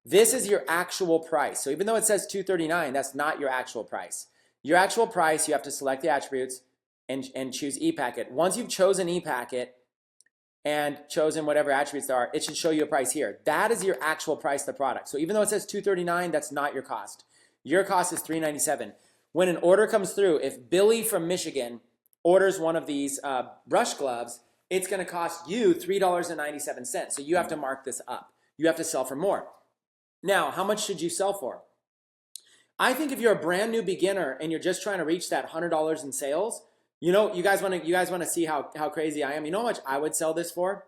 This is your actual price. So even though it says $239, that's not your actual price. Your actual price, you have to select the attributes and choose ePacket. Once you've chosen ePacket and chosen whatever attributes there are, it should show you a price here. That is your actual price of the product. So even though it says $239, that's not your cost. Your cost is $397. When an order comes through, if Billy from Michigan orders one of these brush gloves, it's going to cost you $3.97. So you have to mark this up. You have to sell for more. Now, how much should you sell for? I think if you're a brand new beginner and you're just trying to reach that $100 in sales, you guys want to see how crazy I am. You know how much I would sell this for?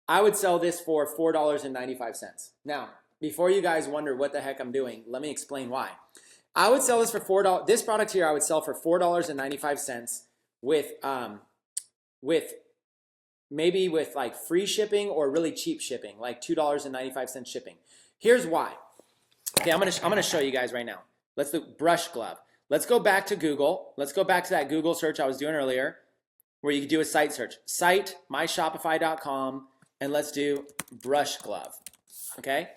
I would sell this for $4.95. Now, before you guys wonder what the heck I'm doing, let me explain why. I would sell this for $4. This product here I would sell for $4.95 with maybe with like free shipping or really cheap shipping, like $2.95 shipping. Here's why. Okay, I'm gonna show you guys right now. Let's do brush glove. Let's go back to Google. Let's go back to that Google search I was doing earlier where you can do a site search. Site, myshopify.com, and let's do brush glove. Okay?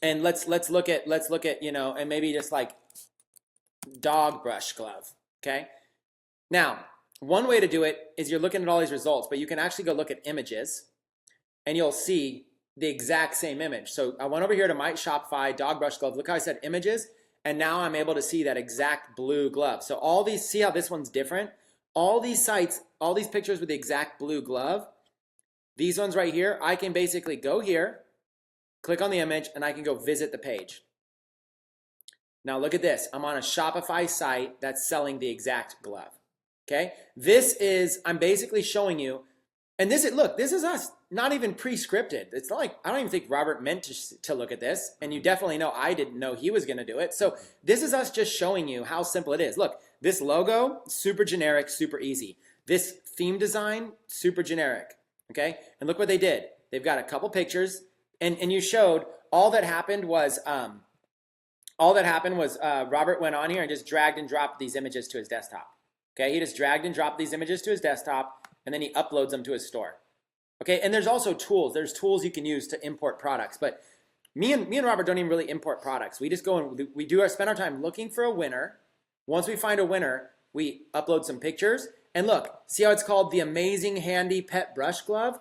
And let's look at, and maybe just like dog brush glove. Okay? Now, one way to do it is you're looking at all these results, but you can actually go look at images and you'll see the exact same image. So I went over here to my Shopify dog brush glove. Look how I said images. And now I'm able to see that exact blue glove. So all these, see how this one's different? All these sites, all these pictures with the exact blue glove, these ones right here, I can basically go here, click on the image, and I can go visit the page. Now look at this. I'm on a Shopify site that's selling the exact glove. Okay? This is, I'm basically showing you, and this is, look, this is us, not even pre-scripted. It's not like, I don't even think Robert meant to look at this, and you definitely know I didn't know he was gonna do it. So this is us just showing you how simple it is. Look, this logo, super generic, super easy. This theme design, super generic, okay? And look what they did. They've got a couple pictures, and you showed all that happened was Robert went on here and just dragged and dropped these images to his desktop. Okay, he just dragged and dropped these images to his desktop, and then he uploads them to his store. Okay, and there's also tools. There's tools you can use to import products, but me and Robert don't even really import products. We just go and we spend our time looking for a winner. Once we find a winner, we upload some pictures, and look, see how it's called the Amazing Handy Pet Brush Glove?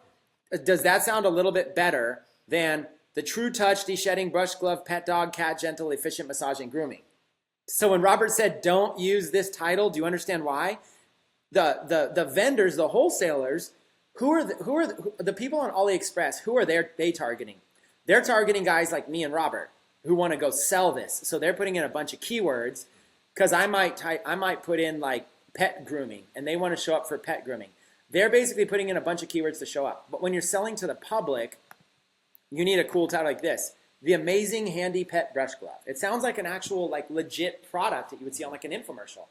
Does that sound a little bit better than the True Touch De-Shedding Brush Glove Pet Dog Cat Gentle Efficient Massage and Grooming? So when Robert said don't use this title, do you understand why? The vendors, the wholesalers, who are the people on AliExpress, who are they targeting? They're targeting guys like me and Robert who want to go sell this. So they're putting in a bunch of keywords because I might put in like pet grooming and they want to show up for pet grooming. They're basically putting in a bunch of keywords to show up. But when you're selling to the public, you need a cool title like this. The Amazing Handy Pet Brush Glove. It sounds like an actual like legit product that you would see on like an infomercial.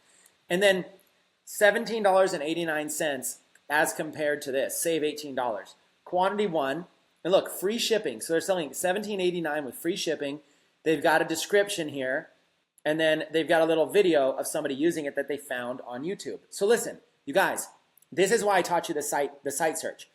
And then $17.89 as compared to this, save $18. Quantity 1, and look, free shipping. So they're selling $17.89 with free shipping. They've got a description here, and then they've got a little video of somebody using it that they found on YouTube. So listen, you guys, this is why I taught you the site search.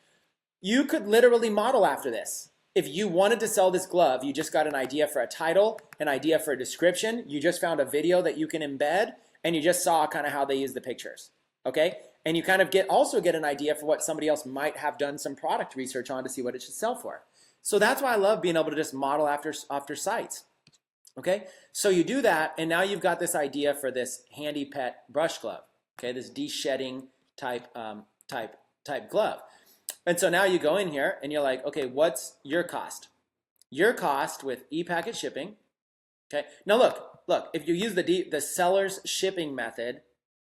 You could literally model after this. If you wanted to sell this glove, you just got an idea for a title, an idea for a description, you just found a video that you can embed, and you just saw kind of how they use the pictures, okay? And you kind of also get an idea for what somebody else might have done some product research on to see what it should sell for. So that's why I love being able to just model after sites, okay? So you do that, and now you've got this idea for this handy pet brush glove, okay? This de-shedding type glove. And so now you go in here and you're like, okay, what's your cost? Your cost with ePacket shipping, okay? Now look, if you use the seller's shipping method,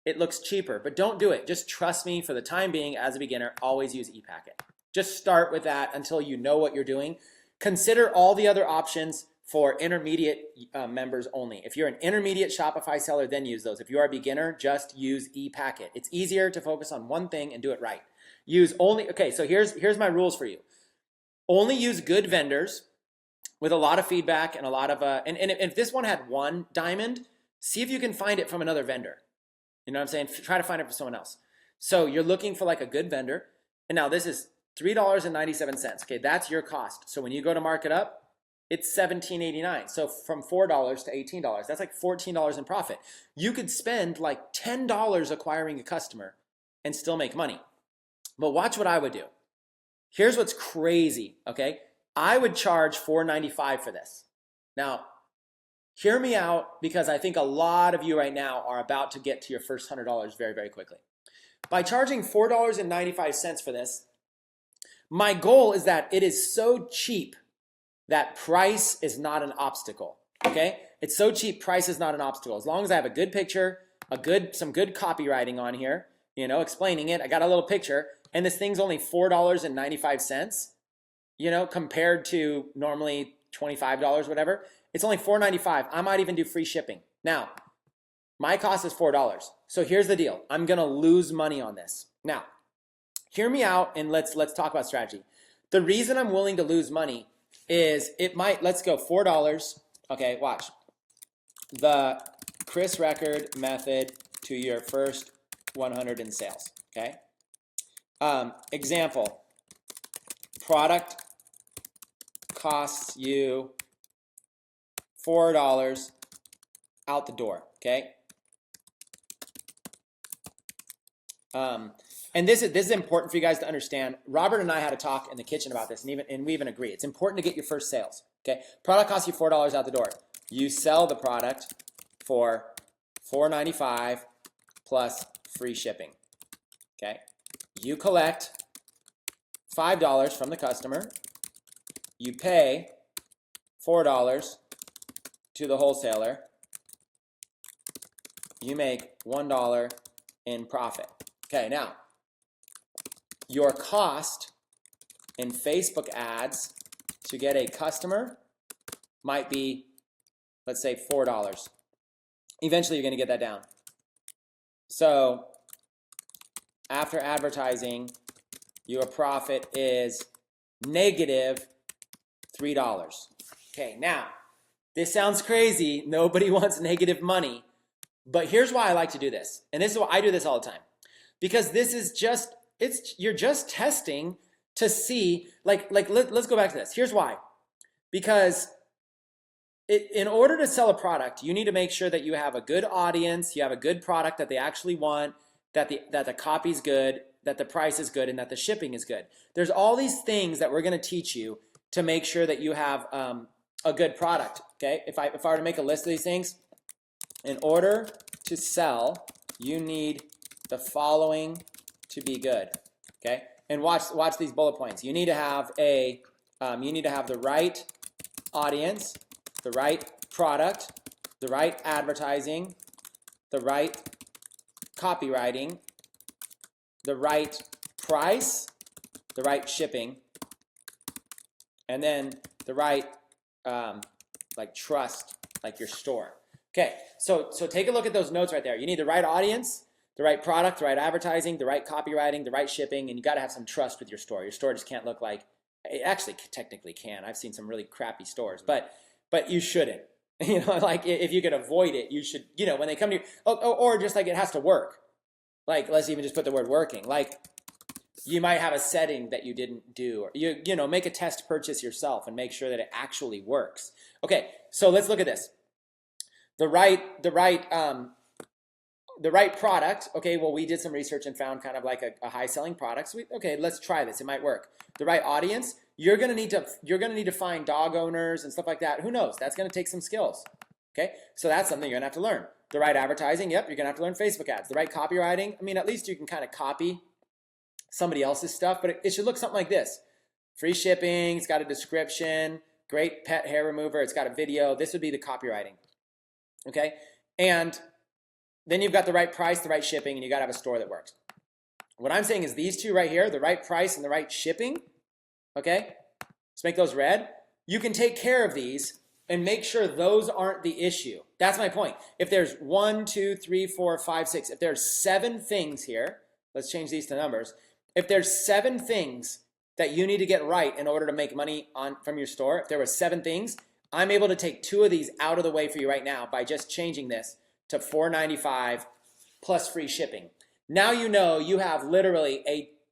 it looks cheaper, but don't do it. Just trust me for the time being as a beginner, always use ePacket. Just start with that until you know what you're doing. Consider all the other options for intermediate members only. If you're an intermediate Shopify seller, then use those. If you are a beginner, just use ePacket. It's easier to focus on one thing and do it right. Use only, okay, so here's my rules for you. Only use good vendors with a lot of feedback and a lot of, and if this one had one diamond, see if you can find it from another vendor. You know what I'm saying? Try to find it from someone else. So you're looking for like a good vendor. And now this is $3.97. Okay, that's your cost. So when you go to mark it up, it's $17.89. So from $4 to $18, that's like $14 in profit. You could spend like $10 acquiring a customer and still make money. But watch what I would do. Here's what's crazy, okay? I would charge $4.95 for this. Now, hear me out, because I think a lot of you right now are about to get to your first $100 very, very quickly. By charging $4.95 for this, my goal is that it is so cheap that price is not an obstacle, okay? It's so cheap, price is not an obstacle. As long as I have a good picture, some good copywriting on here, you know, explaining it, I got a little picture, and this thing's only $4.95, you know, compared to normally $25, whatever. It's only $4.95. I might even do free shipping. Now, my cost is $4. So here's the deal. I'm gonna lose money on this. Now, hear me out and let's talk about strategy. The reason I'm willing to lose money is let's go $4. Okay, watch. The Chris Record method to your first 100 in sales, okay? Example, product costs you $4 out the door, okay? And this is important for you guys to understand. Robert and I had a talk in the kitchen about this, and we even agree. It's important to get your first sales, okay? Product costs you $4 out the door. You sell the product for $4.95 plus free shipping, okay? You collect $5 from the customer. You pay $4 to the wholesaler. You make $1 in profit. Okay, now, your cost in Facebook ads to get a customer might be, let's say, $4. Eventually, you're going to get that down. So, after advertising, your profit is negative $3. Okay, now, this sounds crazy. Nobody wants negative money. But here's why I like to do this. And this is why I do this all the time. Because this is just, you're just testing to see, let's go back to this. Here's why. Because in order to sell a product, you need to make sure that you have a good audience, you have a good product that they actually want, that the copy's good, that the price is good, and that the shipping is good. There's all these things that we're going to teach you to make sure that you have a good product. Okay, if I were to make a list of these things, in order to sell, you need the following to be good. Okay, and watch these bullet points. You need to have the right audience, the right product, the right advertising, the right copywriting, the right price, the right shipping, and then the right trust, like your store. Okay, so take a look at those notes right there. You need the right audience, the right product, the right advertising, the right copywriting, the right shipping, and you got to have some trust with your store. Your store just can't look like, it actually technically can. I've seen some really crappy stores, but you shouldn't. You know, like if you could avoid it, you should, you know, when they come to you, or just like it has to work. Like, let's even just put the word working. Like, you might have a setting that you didn't do, or you know, make a test purchase yourself and make sure that it actually works. Okay, so let's look at this. The right product. Okay, well, we did some research and found kind of like a high selling product. So okay, let's try this. It might work. The right audience. You're gonna need to find dog owners and stuff like that. Who knows? That's gonna take some skills. Okay, so that's something you're gonna have to learn. The right advertising. Yep, you're gonna have to learn Facebook ads. The right copywriting. I mean, at least you can kind of copy somebody else's stuff, but it should look something like this. Free shipping. It's got a description. Great pet hair remover. It's got a video. This would be the copywriting. Okay, and then you've got the right price, the right shipping, and you gotta have a store that works. What I'm saying is these two right here, the right price and the right shipping, okay? Let's make those red. You can take care of these and make sure those aren't the issue. That's my point. If there's 1, 2, 3, 4, 5, 6, if there's 7 things here, let's change these to numbers. If there's 7 things that you need to get right in order to make money from your store, if there were 7 things, I'm able to take 2 of these out of the way for you right now by just changing this to $4.95 plus free shipping. Now you know you have literally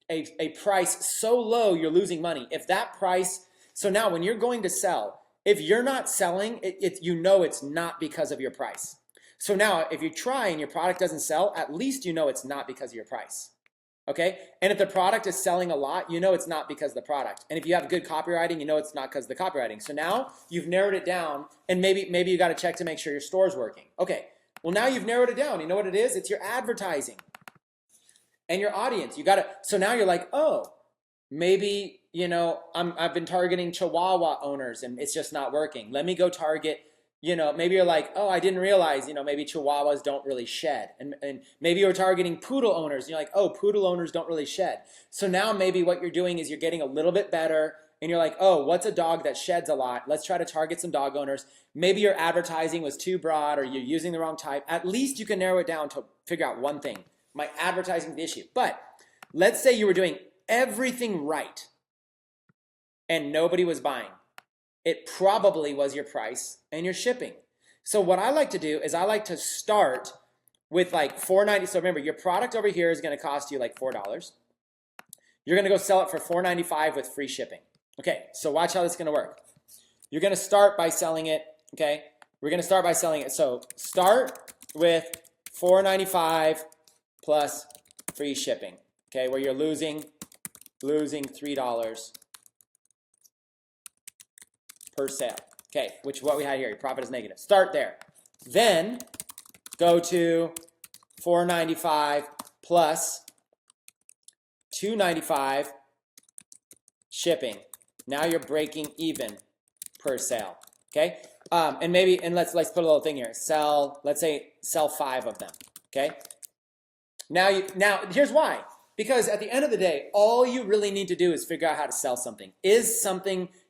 a price so low you're losing money. If that price, so now when you're going to sell, if you're not selling, you know it's not because of your price. So now if you try and your product doesn't sell, at least you know it's not because of your price. Okay? And if the product is selling a lot, you know it's not because of the product. And if you have good copywriting, you know it's not because of the copywriting. So now you've narrowed it down, and maybe you got to check to make sure your store's working. Okay, well now you've narrowed it down. You know what it is? It's your advertising and your audience. So now you're like, oh, maybe, I've been targeting Chihuahua owners and it's just not working. Let me go target, maybe you're like, oh, I didn't realize, maybe Chihuahuas don't really shed. And maybe you're targeting poodle owners and you're like, oh, poodle owners don't really shed. So now maybe what you're doing is you're getting a little bit better and you're like, oh, what's a dog that sheds a lot? Let's try to target some dog owners. Maybe your advertising was too broad or you're using the wrong type. At least you can narrow it down to figure out one thing. My advertising the issue. But let's say you were doing everything right and nobody was buying. It probably was your price and your shipping. So what I like to do is I like to start with like $4.90. So remember, your product over here is going to cost you like $4. You're going to go sell it for $4.95 with free shipping. Okay, so watch how this is going to work. You're going to start by selling it. Okay, we're going to start by selling it. So start with $4.95 plus free shipping. Okay, where you're losing $3 per sale. Okay, which is what we had here. Your profit is negative. Start there. Then go to $4.95 plus $2.95 shipping. Now you're breaking even per sale. Okay, and let's put a little thing here. Let's say sell 5 of them. Okay. Now here's why. Because at the end of the day, all you really need to do is figure out how to sell something.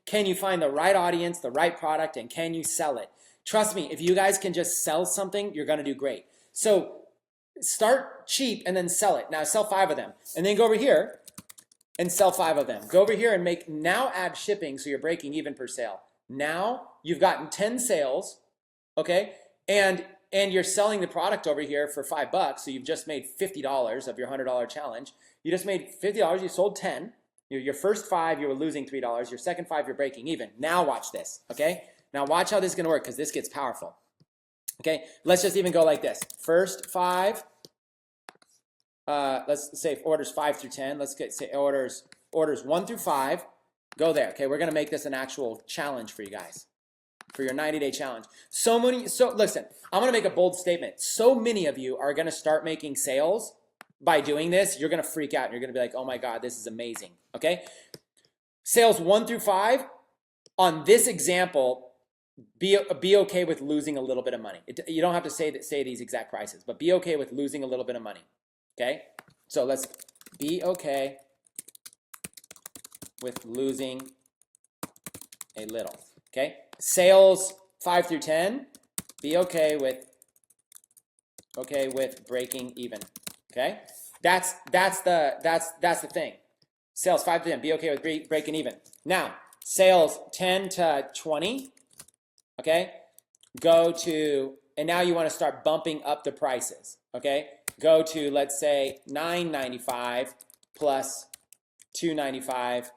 Can you find the right audience, the right product, and can you sell it? Trust me, if you guys can just sell something, you're going to do great. So start cheap and then sell it. Now sell 5 of them. And then go over here and sell 5 of them. Go over here and now add shipping so you're breaking even per sale. Now you've gotten 10 sales, okay? And you're selling the product over here for $5, so you've just made $50 of your $100 challenge. You just made $50, you sold 10. Your first 5, you were losing $3. Your second 5, you're breaking even. Now watch this, okay? Now watch how this is gonna work because this gets powerful. Okay, let's just even go like this. First 5, let's say orders 5 through 10. Let's say orders 1 through 5. Go there, okay? We're gonna make this an actual challenge for you guys. For your 90-day challenge. So listen, I'm going to make a bold statement. So many of you are going to start making sales by doing this. You're going to freak out. And you're going to be like, oh my God, this is amazing. Okay? Sales 1 through 5, on this example, be okay with losing a little bit of money. You don't have to say these exact prices, but be okay with losing a little bit of money. Okay? So let's be okay with losing a little. Okay? Sales 5 through 10, be okay with breaking even. Okay, that's the thing. Sales 5 to 10, be okay with breaking even. Now sales 10 to 20, okay, and now you want to start bumping up the prices. Okay, go to, let's say, $9.95 plus $2.95.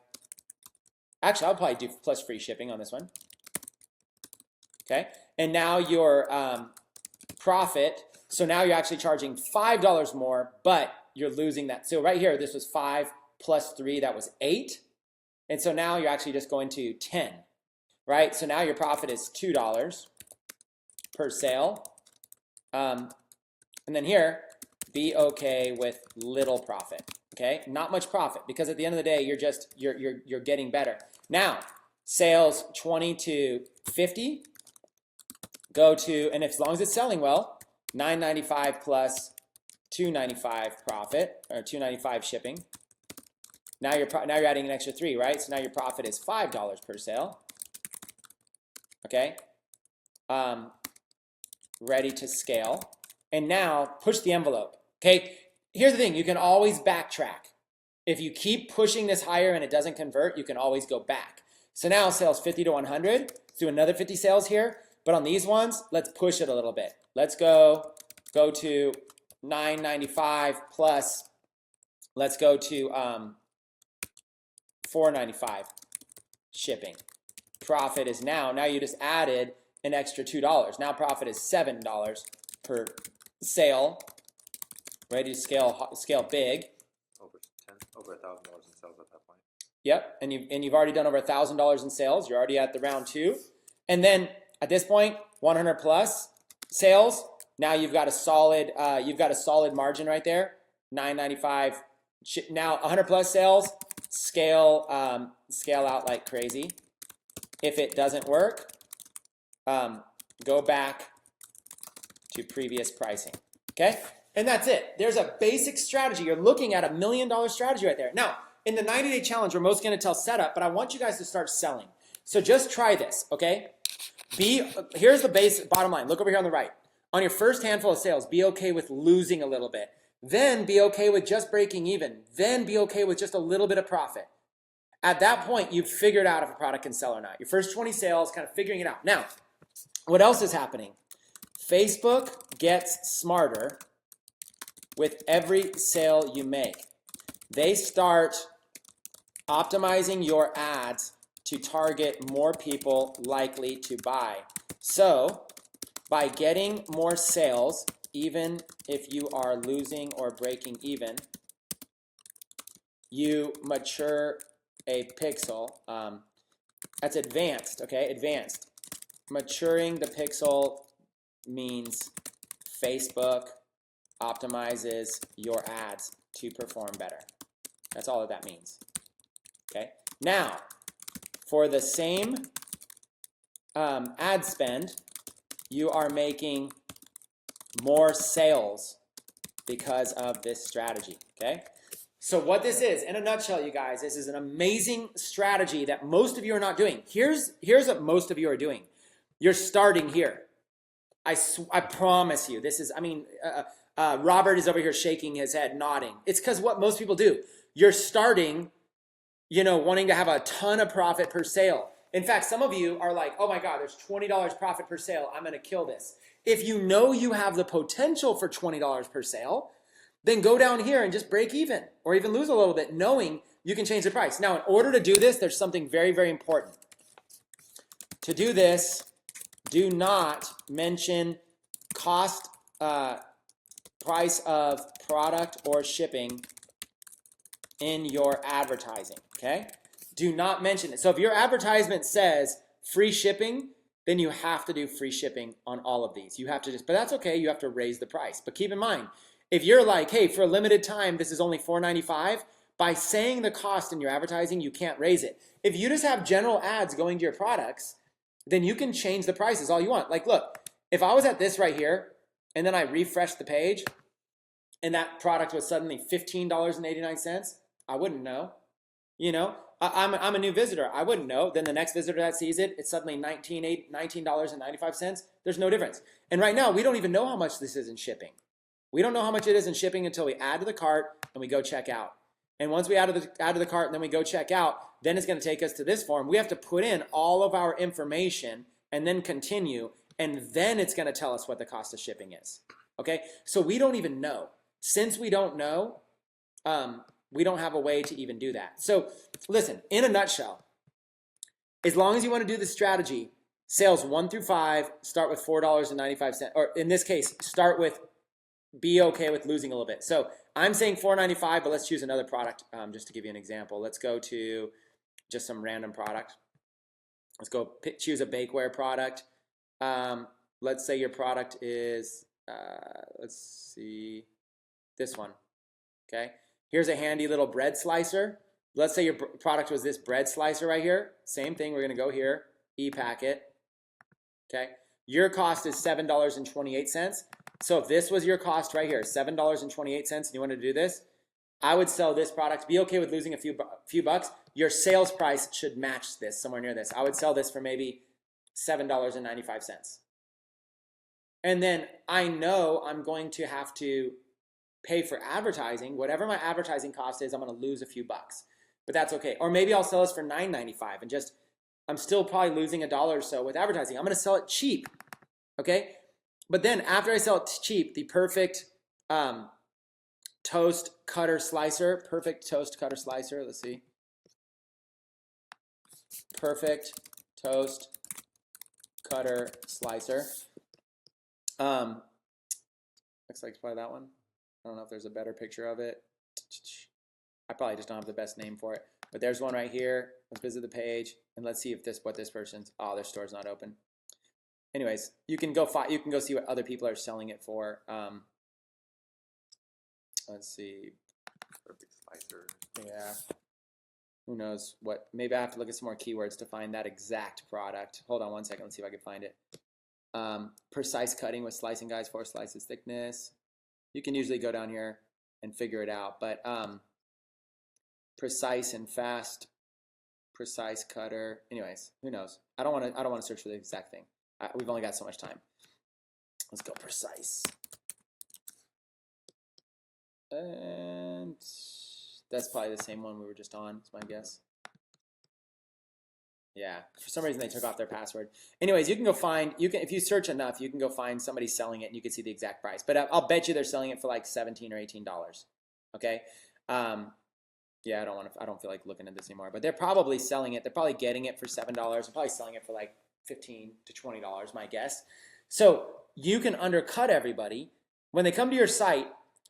Actually, I'll probably do plus free shipping on this one. Okay, and now your profit, so now you're actually charging $5 more, but you're losing that. So right here, this was 5 plus 3, that was 8. And so now you're actually just going to 10, right? So now your profit is $2 per sale. And then here, be okay with little profit, okay? Not much profit, because at the end of the day, you're getting better. Now, sales 20 to 50. Go to, and as long as it's selling well, $9.95 plus $2.95 profit, or $2.95 shipping. Now you're adding an extra 3, right? So now your profit is $5 per sale. Okay, ready to scale, and now push the envelope. Okay, here's the thing: you can always backtrack. If you keep pushing this higher and it doesn't convert, you can always go back. So now sales 50 to 100. Let's do another 50 sales here. But on these ones, let's push it a little bit. Let's go to 995 plus. Let's go to 495 shipping. Profit is now you just added an extra $2. Now profit is $7 per sale. Ready to scale big. Over $1,000 in sales at that point. Yep, and you've already done over $1,000 in sales. You're already at the round 2, and then at this point, 100 plus sales. Now you've got a solid margin right there. 995. Now 100 plus sales. Scale out like crazy. If it doesn't work, go back to previous pricing. Okay, and that's it. There's a basic strategy. You're looking at $1 million strategy right there. Now, in the 90-day challenge, we're mostly going to tell setup, but I want you guys to start selling. So just try this, okay? Here's the bottom line. Look over here on the right. On your first handful of sales, be okay with losing a little bit. Then be okay with just breaking even. Then be okay with just a little bit of profit. At that point, you've figured out if a product can sell or not. Your first 20 sales, kind of figuring it out. Now, what else is happening? Facebook gets smarter with every sale you make. They start optimizing your ads to target more people likely to buy. So, by getting more sales, even if you are losing or breaking even, you mature a pixel. That's advanced, okay? Advanced. Maturing the pixel means Facebook optimizes your ads to perform better. That's all that means. Okay. Now, for the same ad spend, you are making more sales because of this strategy. Okay. So what this is, in a nutshell, you guys, this is an amazing strategy that most of you are not doing. Here's what most of you are doing. You're starting here. I promise you. This is, Robert is over here shaking his head, nodding. It's because what most people do. You're starting, wanting to have a ton of profit per sale. In fact, some of you are like, oh my God, there's $20 profit per sale. I'm going to kill this. If you know you have the potential for $20 per sale, then go down here and just break even or even lose a little bit, knowing you can change the price. Now, in order to do this, there's something very, very important. To do this, do not mention cost, price of product or shipping in your advertising, okay? Do not mention it. So if your advertisement says free shipping, then you have to do free shipping on all of these. You have to but that's okay, you have to raise the price. But keep in mind, if you're like, hey, for a limited time, this is only $4.95, by saying the cost in your advertising, you can't raise it. If you just have general ads going to your products, then you can change the prices all you want. Like, look, if I was at this right here, and then I refreshed the page, and that product was suddenly $15.89, I wouldn't know. I'm a new visitor. I wouldn't know. Then the next visitor that sees it, it's suddenly $19.95. There's no difference. And right now, we don't even know how much this is in shipping. We don't know how much it is in shipping until we add to the cart and we go check out. And once we add to the cart and then we go check out, then it's going to take us to this form. We have to put in all of our information and then continue, and then it's going to tell us what the cost of shipping is. Okay? So we don't even know. Since we don't know, we don't have a way to even do that. So listen, in a nutshell, as long as you want to do the strategy, sales 1 through 5, start with $4.95, or in this case, be okay with losing a little bit. So I'm saying $4.95, but let's choose another product just to give you an example. Let's go to just some random product. Let's go choose a bakeware product. Let's say your product is, let's see, this one, okay? Here's a handy little bread slicer. Let's say your product was this bread slicer right here. Same thing, we're gonna go here, e-packet, okay? Your cost is $7.28. So if this was your cost right here, $7.28, and you wanted to do this, I would sell this product. Be okay with losing a few bucks. Your sales price should match this, somewhere near this. I would sell this for maybe $7.95. And then I know I'm going to have to pay for advertising. Whatever my advertising cost is, I'm going to lose a few bucks, but that's okay. Or maybe I'll sell this for $9.95 and just, I'm still probably losing $1 or so with advertising. I'm going to sell it cheap, okay? But then after I sell it cheap, the perfect toast cutter slicer, let's see. Perfect toast cutter slicer. Looks like it's probably that one. I don't know if there's a better picture of it. I probably just don't have the best name for it. But there's one right here. Let's visit the page and let's see if what this person's. Oh, their store's not open. Anyways, you can go see what other people are selling it for. Let's see. Perfect slicer. Yeah. Who knows what? Maybe I have to look at some more keywords to find that exact product. Hold on one second. Let's see if I can find it. Precise cutting with slicing guides, 4 slices thickness. You can usually go down here and figure it out, but precise and fast, precise cutter. Anyways, who knows? I don't want to search for the exact thing. We've only got so much time. Let's go precise. And that's probably the same one we were just on, it's my guess. Yeah, for some reason they took off their password. Anyways, you can go find, if you search enough, you can go find somebody selling it and you can see the exact price. But I'll bet you they're selling it for like $17 or $18. Okay? Yeah, I don't feel like looking at this anymore. But they're probably selling it. They're probably getting it for $7. They're probably selling it for like $15 to $20, my guess. So you can undercut everybody. When they come to your site,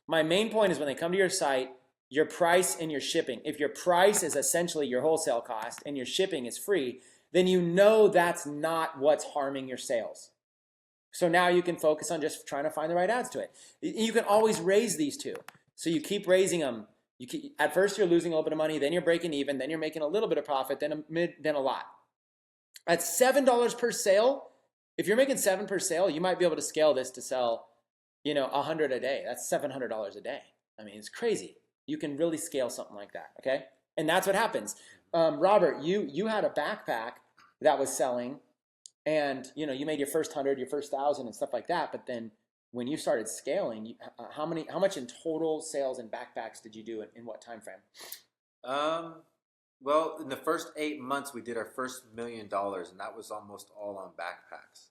my main point is when they come to your site, your price and your shipping. If your price is essentially your wholesale cost and your shipping is free, then you know that's not what's harming your sales. So now you can focus on just trying to find the right ads to it. You can always raise these two. So you keep raising them. At first you're losing a little bit of money, then you're breaking even, then you're making a little bit of profit, then a lot. At $7 per sale, if you're making $7 per sale, you might be able to scale this to sell, 100 a day. That's $700 a day. I mean, it's crazy. You can really scale something like that, okay? And that's what happens. Robert, you had a backpack that was selling, and you made your first 100, your first 1,000, and stuff like that. But then when you started scaling, how much in total sales in backpacks did you do in what time frame? Well, in the first 8 months, we did our first $1 million, and that was almost all on backpacks.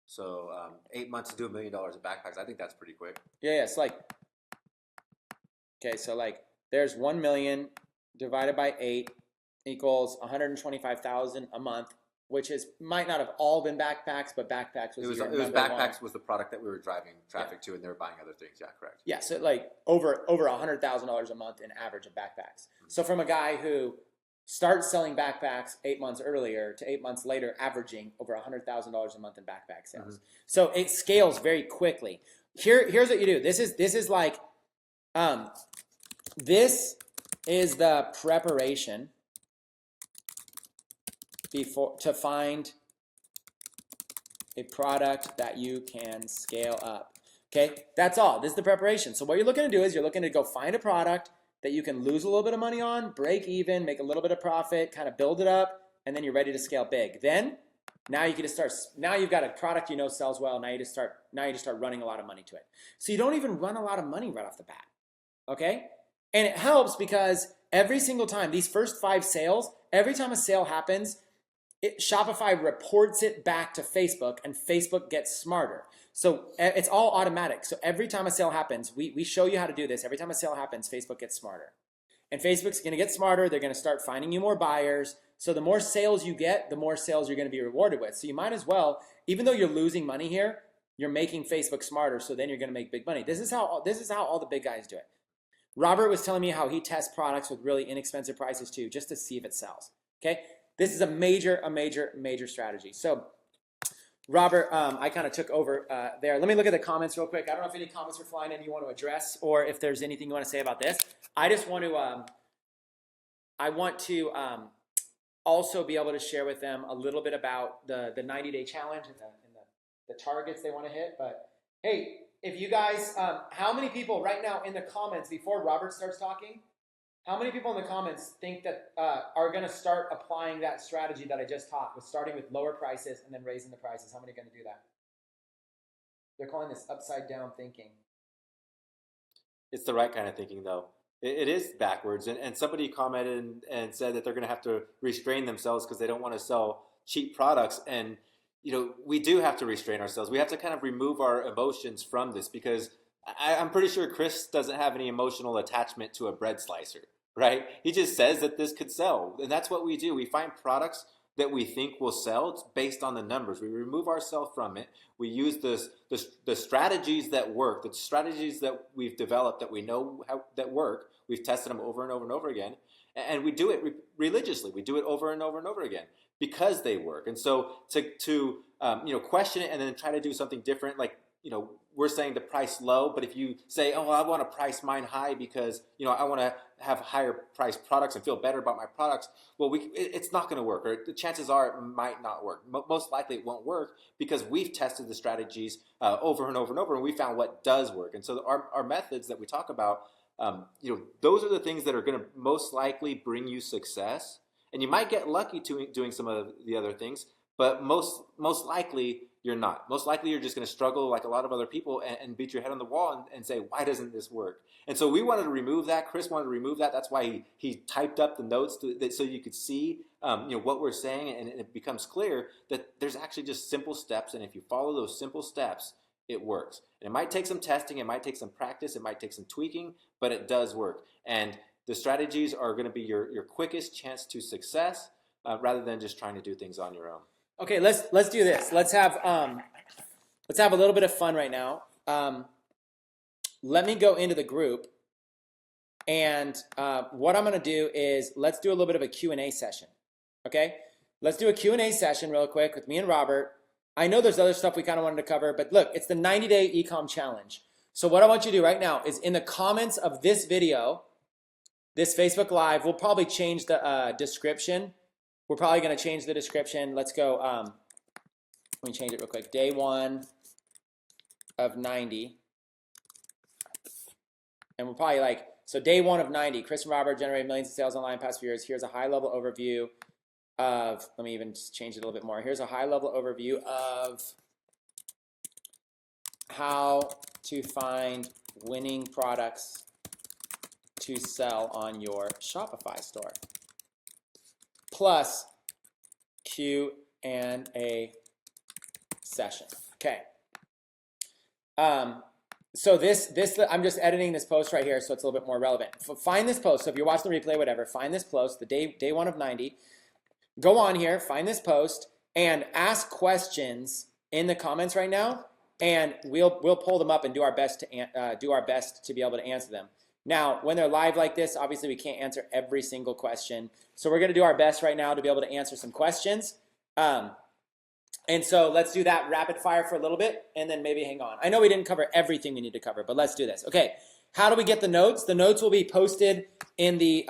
So 8 months to do $1 million in backpacks, I think that's pretty quick. Yeah, it's like, okay, so like there's 1 million divided by 8 equals 125,000 a month, which might not have all been backpacks, but backpacks was backpacks was the product that we were driving traffic to, and they were buying other things. Yeah, correct. Yeah, so like over $100,000 a month in average of backpacks. So from a guy who starts selling backpacks 8 months earlier to 8 months later, averaging over $100,000 a month in backpack sales. Mm-hmm. So it scales very quickly. Here's what you do. This is like, this is the preparation to find a product that you can scale up. Okay, that's all. This is the preparation. So what you're looking to do is you're looking to go find a product that you can lose a little bit of money on, break even, make a little bit of profit, kind of build it up, and then you're ready to scale big. Then now you can just start. Now you've got a product sells well. Now you just start running a lot of money to it. So you don't even run a lot of money right off the bat. Okay, and it helps because every single time these first 5 sales, every time a sale happens, Shopify reports it back to Facebook, and Facebook gets smarter. So it's all automatic. So every time a sale happens, we show you how to do this. Every time a sale happens, Facebook gets smarter. And Facebook's going to get smarter. They're going to start finding you more buyers. So the more sales you get, the more sales you're going to be rewarded with. So you might as well, even though you're losing money here, you're making Facebook smarter. So then you're going to make big money. This is how all the big guys do it. Robert was telling me how he tests products with really inexpensive prices too, just to see if it sells. Okay. This is a major strategy. So, Robert, I kind of took over there. Let me look at the comments real quick. I don't know if any comments are flying in you want to address, or if there's anything you want to say about this. I just want to, also be able to share with them a little bit about the 90-day challenge and the targets they want to hit. But hey, if you guys, how many people right now in the comments before Robert starts talking? How many people in the comments think that are going to start applying that strategy that I just taught, with starting with lower prices and then raising the prices? How many are going to do that? They're calling this upside down thinking. It's the right kind of thinking, though. It is backwards. And somebody commented and said that they're going to have to restrain themselves because they don't want to sell cheap products. And, we do have to restrain ourselves. We have to kind of remove our emotions from this because I'm pretty sure Chris doesn't have any emotional attachment to a bread slicer, right? He just says that this could sell. And that's what we do. We find products that we think will sell. It's based on the numbers. We remove ourselves from it. We use the strategies that work, the strategies that we've developed that we know that work. We've tested them over and over and over again, and we do it religiously. We do it over and over and over again because they work. And so to question it and then try to do something different, like we're saying the price low, but if you say, oh, well, I want to price mine high because I want to have higher priced products and feel better about my products, well, it's not going to work, or the chances are it might not work. Most likely it won't work because we've tested the strategies over and over and over, and we found what does work. And so our methods that we talk about, those are the things that are going to most likely bring you success. And you might get lucky doing some of the other things, but most likely you're not. Most likely you're just going to struggle like a lot of other people and beat your head on the wall and say, why doesn't this work? And so we wanted to remove that. Chris wanted to remove that. That's why he typed up the notes so you could see what we're saying, and it becomes clear that there's actually just simple steps, and if you follow those simple steps, it works. And it might take some testing, it might take some practice, it might take some tweaking, but it does work. And the strategies are going to be your quickest chance to success rather than just trying to do things on your own. Okay, let's do this. Let's have a little bit of fun right now. Let me go into the group, and what I'm going to do is let's do a little bit of a Q&A session. Okay, let's do a Q&A session real quick with me and Robert. I know there's other stuff we kind of wanted to cover, but look, it's the 90-day eComm challenge. So what I want you to do right now is in the comments of this video, this Facebook Live, we'll probably change the description. We're probably going to change the description. Let's go, let me change it real quick. Day 1 of 90. And we'll probably so day 1 of 90, Chris and Robert generated millions of sales online past few years. Here's a high-level overview of, let me even just change it a little bit more. Here's a high-level overview of how to find winning products to sell on your Shopify store. Plus Q&A session. Okay. So this I'm just editing this post right here so it's a little bit more relevant. Find this post. So if you're watching the replay, whatever, find this post, the day 1 of 90. Go on here, find this post, and ask questions in the comments right now, and we'll pull them up and do our best to be able to answer them. Now, when they're live like this, obviously we can't answer every single question. So we're going to do our best right now to be able to answer some questions. And so let's do that rapid fire for a little bit and then maybe hang on. I know we didn't cover everything we need to cover, but let's do this. Okay, how do we get the notes? The notes will be posted in the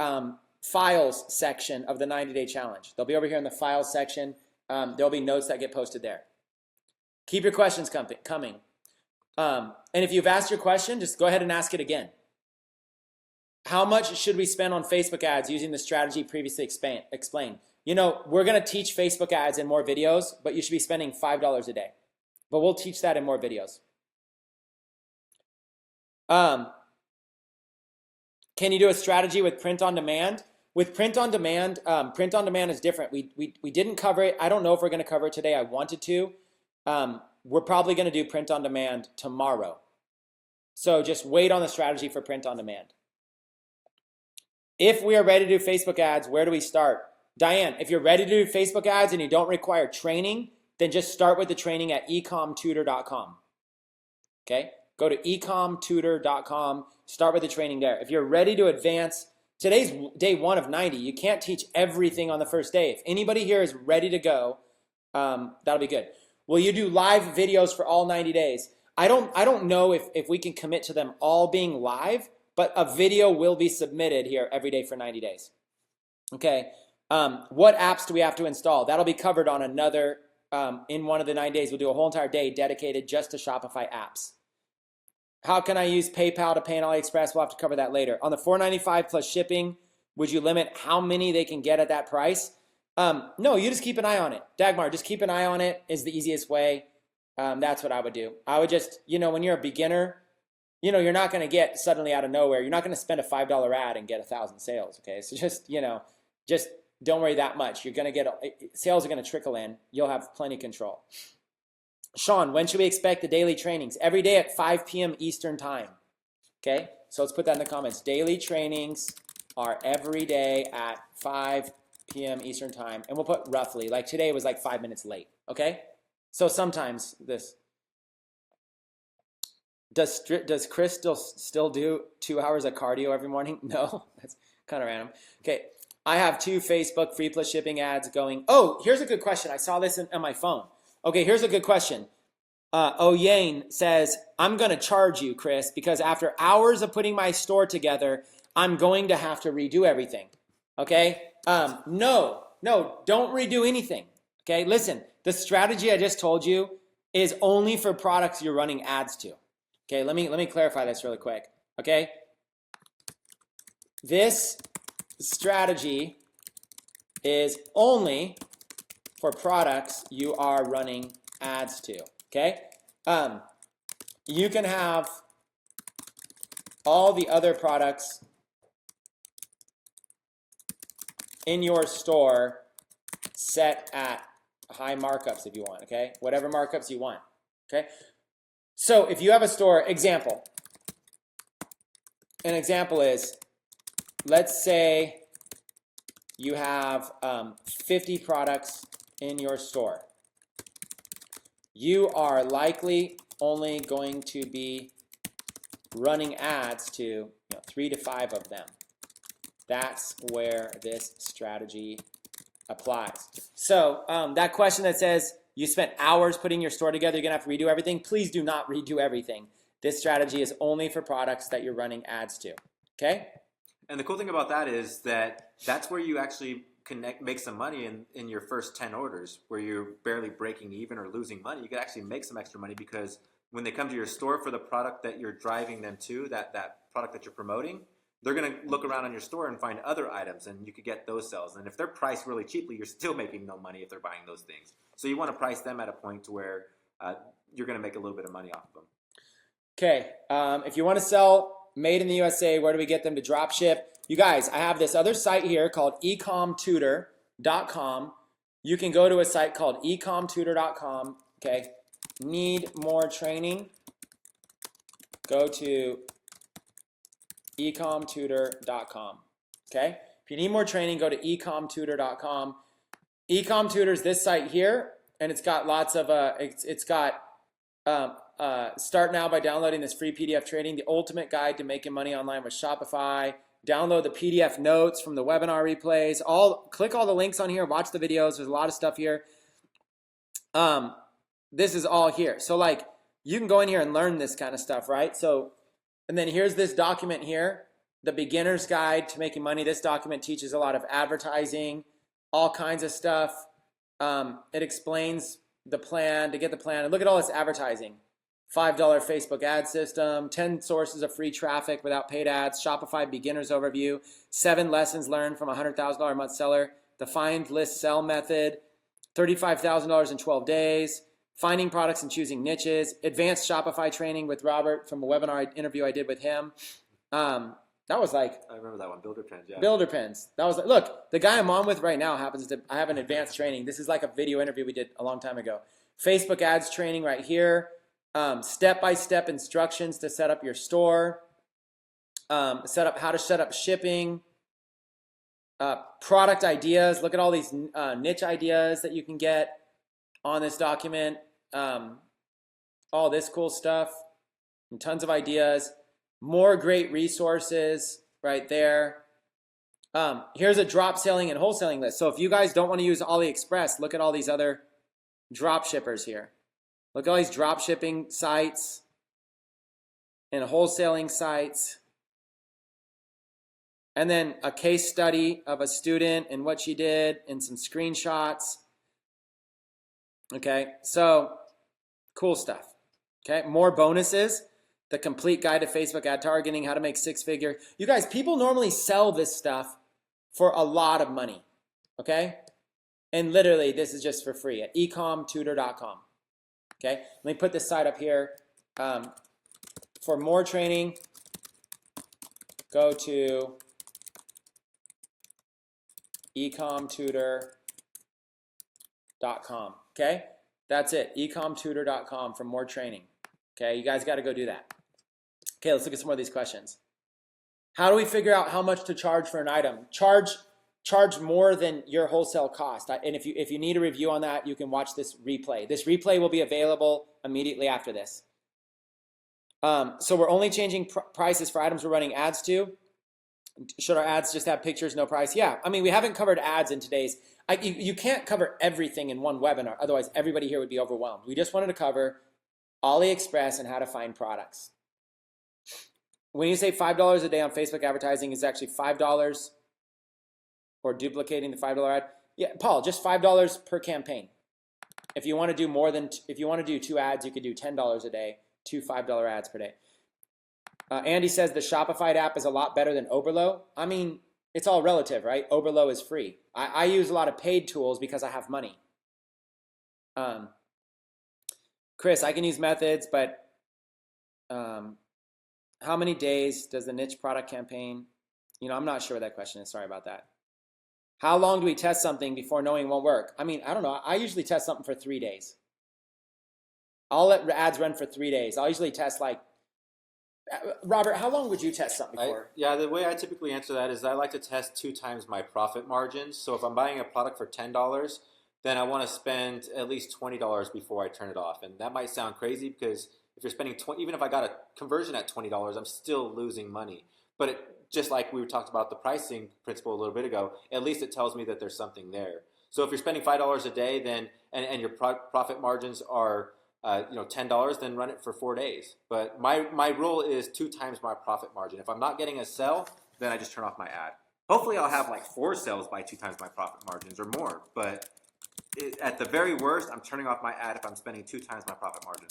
files section of the 90-day challenge. They'll be over here in the files section. There'll be notes that get posted there. Keep your questions coming. And if you've asked your question, just go ahead and ask it again. How much should we spend on Facebook ads using the strategy previously explained? We're going to teach Facebook ads in more videos, but you should be spending $5 a day. But we'll teach that in more videos. Can you do a strategy with print on demand? With print on demand is different. We didn't cover it. I don't know if we're going to cover it today. I wanted to. We're probably going to do print on demand tomorrow. So just wait on the strategy for print on demand. If we are ready to do Facebook ads, where do we start? Diane, if you're ready to do Facebook ads and you don't require training, then just start with the training at ecommtutor.com. Okay? Go to ecommtutor.com, start with the training there. If you're ready to advance, today's day 1 of 90. You can't teach everything on the first day. If anybody here is ready to go, that'll be good. Will you do live videos for all 90 days? I don't know if we can commit to them all being live, but a video will be submitted here every day for 90 days. Okay. What apps do we have to install? That'll be covered on another, in one of the 9 days. We'll do a whole entire day dedicated just to Shopify apps. How can I use PayPal to pay on AliExpress? We'll have to cover that later. On the $4.95 plus shipping, would you limit how many they can get at that price? No, you just keep an eye on it. Dagmar, just keep an eye on it is the easiest way. That's what I would do. I would just, when you're a beginner, you know, you're not going to get suddenly out of nowhere. You're not going to spend a $5 ad and get 1,000 sales. Okay, so just, you know, just don't worry that much. You're going to get sales are going to trickle in. You'll have plenty of control. Sean, when should we expect the daily trainings? Every day at 5 p.m. Eastern time. Okay, so let's put that in the comments. Daily trainings are every day at 5 p.m. Eastern time, and we'll put roughly. Like today was like 5 minutes late. Okay, so sometimes this. Does Chris still do 2 hours of cardio every morning? No, that's kind of random. Okay, I have 2 Facebook free plus shipping ads going. Oh, here's a good question. I saw this on my phone. Okay, here's a good question. Oyane says, I'm going to charge you, Chris, because after hours of putting my store together, I'm going to have to redo everything. Okay? No, don't redo anything. Okay, listen, the strategy I just told you is only for products you're running ads to. Okay, let me clarify this really quick. Okay? This strategy is only for products you are running ads to. Okay? You can have all the other products in your store set at high markups if you want, okay? Whatever markups you want, okay? So if you have a store, an example is, let's say you have 50 products in your store. You are likely only going to be running ads to 3 to 5 of them. That's where this strategy applies. So that question that says you spent hours putting your store together, you're gonna have to redo everything. Please do not redo everything. This strategy is only for products that you're running ads to. Okay? And the cool thing about that is that that's where you actually make some money in your first 10 orders, where you're barely breaking even or losing money. You can actually make some extra money because when they come to your store for the product that you're driving them to, that product that you're promoting, they're going to look around on your store and find other items, and you could get those sales. And if they're priced really cheaply, you're still making no money if they're buying those things. So you want to price them at a point to where you're going to make a little bit of money off of them. Okay, if you want to sell made in the USA, where do we get them to drop ship? You guys, I have this other site here called eCommTutor.com. You can go to a site called eCommTutor.com. Okay, need more training? Go to eCommTutor.com. Okay, if you need more training, go to eCommTutor.com. eCommTutor is this site here, and it's got lots of start now by downloading this free PDF training, the ultimate guide to making money online with Shopify. Download the PDF notes from the webinar replays. Click all the links on here. Watch the videos. There's a lot of stuff here. This is all here. So like you can go in here and learn this kind of stuff, right? So, and then here's this document here, the beginner's guide to making money. This document teaches a lot of advertising, all kinds of stuff. It explains the plan, to get the plan. And look at all this advertising. $5 Facebook ad system, 10 sources of free traffic without paid ads, Shopify beginner's overview, 7 lessons learned from a $100,000 a month seller, the find, list, sell method, $35,000 in 12 days, finding products and choosing niches, advanced Shopify training with Robert from a webinar interview I did with him. That was like, I remember that one, Builder Pins. Yeah. Builder Pins. That was like, look, the guy I'm on with right now happens to, I have an advanced training. This is like a video interview we did a long time ago. Facebook ads training right here. Step-by-step instructions to set up your store, how to set up shipping, product ideas. Look at all these niche ideas that you can get on this document. All this cool stuff, and tons of ideas. More great resources right there. Here's a drop selling and wholesaling list. So if you guys don't want to use AliExpress, look at all these other drop shippers here. Look at all these drop shipping sites and wholesaling sites. And then a case study of a student and what she did and some screenshots. Okay, so cool stuff. Okay, more bonuses. The complete guide to Facebook ad targeting, how to make 6-figure. You guys, people normally sell this stuff for a lot of money. Okay? And literally, this is just for free at eCommTutor.com. Okay, let me put this site up here. for more training, go to ecommtutor.com. Okay? That's it. ecommtutor.com for more training. Okay? You guys got to go do that. Okay, let's look at some more of these questions. How do we figure out how much to charge for an item? Charge more than your wholesale cost. And if you need a review on that, you can watch this replay. This replay will be available immediately after this. So we're only changing prices for items we're running ads to. Should our ads just have pictures, no price? Yeah. I mean, we haven't covered ads in today's. You can't cover everything in one webinar. Otherwise, everybody here would be overwhelmed. We just wanted to cover AliExpress and how to find products. When you say $5 a day on Facebook advertising, is actually $5 or duplicating the $5 ad? Yeah, Paul, just $5 per campaign. If you want to do if you want to do 2 ads, you could do $10 a day, 2 $5 ads per day. Andy says the Shopify app is a lot better than Oberlo. I mean, it's all relative, right? Oberlo is free. I use a lot of paid tools because I have money. Chris, I can use methods, but how many days does the niche product campaign? I'm not sure what that question is. Sorry about that. How long do we test something before knowing it won't work? I mean, I don't know. I usually test something for 3 days. I'll let ads run for 3 days. I'll usually test Robert, how long would you test something for? The way I typically answer that is I like to test 2 times my profit margins. So if I'm buying a product for $10, then I want to spend at least $20 before I turn it off. And that might sound crazy because if you're spending even if I got a conversion at $20, I'm still losing money. But just like we talked about the pricing principle a little bit ago, at least it tells me that there's something there. So if you're spending $5 a day, then and your profit margins are $10, then run it for 4 days. But my rule is 2 times my profit margin. If I'm not getting a sell, then I just turn off my ad. Hopefully I'll have 4 sales by 2 times my profit margins or more. But at the very worst, I'm turning off my ad if I'm spending 2 times my profit margin.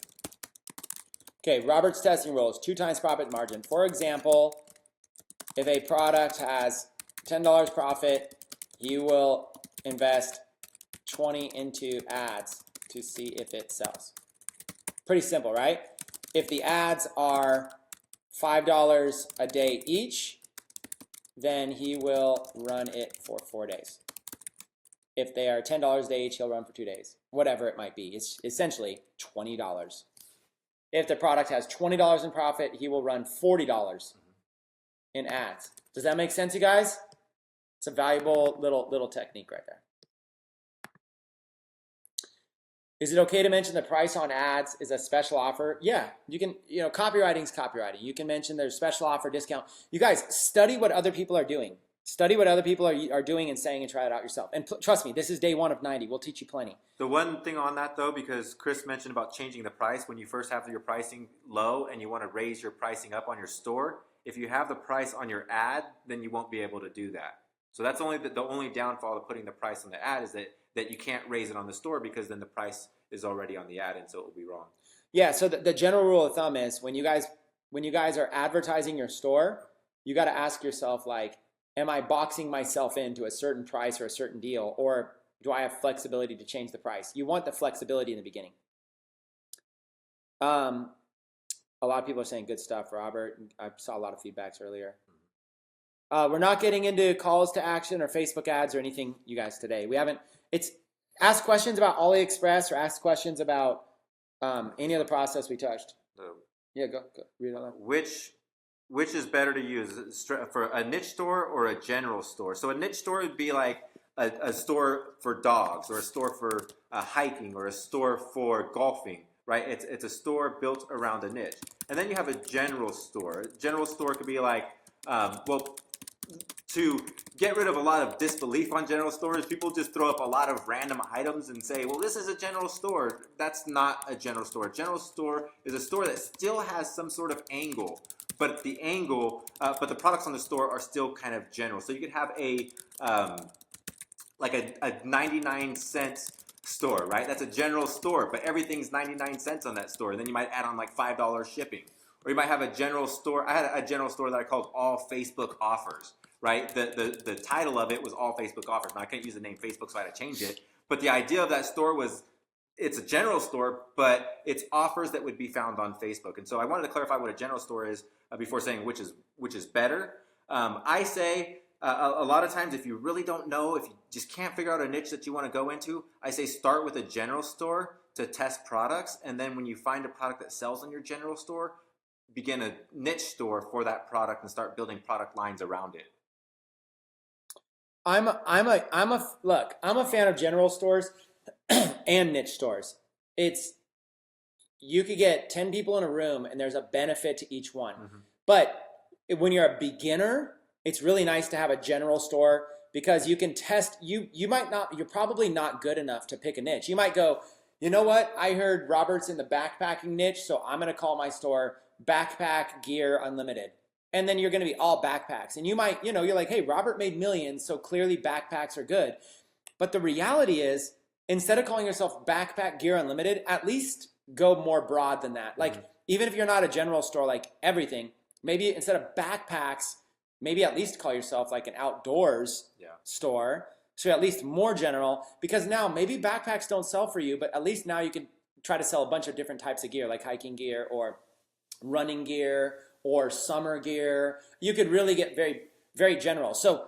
Okay, Robert's testing rule is 2 times profit margin. For example, if a product has $10 profit, you will invest 20 into ads to see if it sells. Pretty simple, right? If the ads are $5 a day each, then he will run it for 4 days. If they are $10 a day each, he'll run for 2 days. Whatever it might be. It's essentially $20. If the product has $20 in profit, he will run $40 in ads. Does that make sense, you guys? It's a valuable little technique right there. Is it okay to mention the price on ads is a special offer? Yeah, you can, copywriting is copywriting. You can mention there's special offer, discount. You guys, study what other people are doing. Study what other people are doing and saying and try it out yourself. And trust me, this is day 1 of 90. We'll teach you plenty. The one thing on that, though, because Chris mentioned about changing the price when you first have your pricing low and you want to raise your pricing up on your store, if you have the price on your ad, then you won't be able to do that. So that's only the only downfall of putting the price on the ad is that you can't raise it on the store because then the price is already on the ad, and so it will be wrong. Yeah, so the general rule of thumb is when you guys are advertising your store, you got to ask yourself, am I boxing myself into a certain price or a certain deal, or do I have flexibility to change the price? You want the flexibility in the beginning. A lot of people are saying good stuff, Robert. I saw a lot of feedbacks earlier. We're not getting into calls to action or Facebook ads or anything, you guys, today. We haven't. It's ask questions about AliExpress or ask questions about any other process we touched. Yeah, go read all that. Which is better to use for a niche store or a general store? So a niche store would be like a store for dogs or a store for hiking or a store for golfing, right? It's a store built around a niche. And then you have a general store. A general store could be like, to get rid of a lot of disbelief on general stores, people just throw up a lot of random items and say, well, this is a general store. That's not a general store. A general store is a store that still has some sort of angle, but the products on the store are still kind of general. So you could have a 99-cent store, right? That's a general store, but everything's 99 cents on that store. And then you might add on $5 shipping. Or you might have a general store. I had a general store that I called All Facebook Offers, right? The title of it was All Facebook Offers. Now, I couldn't use the name Facebook, so I had to change it. But the idea of that store was it's a general store, but it's offers that would be found on Facebook. And so I wanted to clarify what a general store is before saying which is better. I say a lot of times if you really don't know, if you just can't figure out a niche that you want to go into, I say start with a general store to test products. And then when you find a product that sells in your general store, begin a niche store for that product and start building product lines around it. I'm a fan of general stores and niche stores. You could get 10 people in a room and there's a benefit to each one. But when you're a beginner, it's really nice to have a general store because you can test, you're probably not good enough to pick a niche. You might go, you know what? I heard Robert's in the backpacking niche, so I'm going to call my store Backpack Gear Unlimited. And then you're going to be all backpacks. And you might, you're like, hey, Robert made millions, so clearly backpacks are good. But the reality is, instead of calling yourself Backpack Gear Unlimited, at least go more broad than that. Like, even if you're not a general store, like everything, maybe instead of backpacks, maybe at least call yourself like an outdoors store. So at least more general, because now maybe backpacks don't sell for you, but at least now you can try to sell a bunch of different types of gear, like hiking gear or running gear or summer gear. You could really get very, very general. So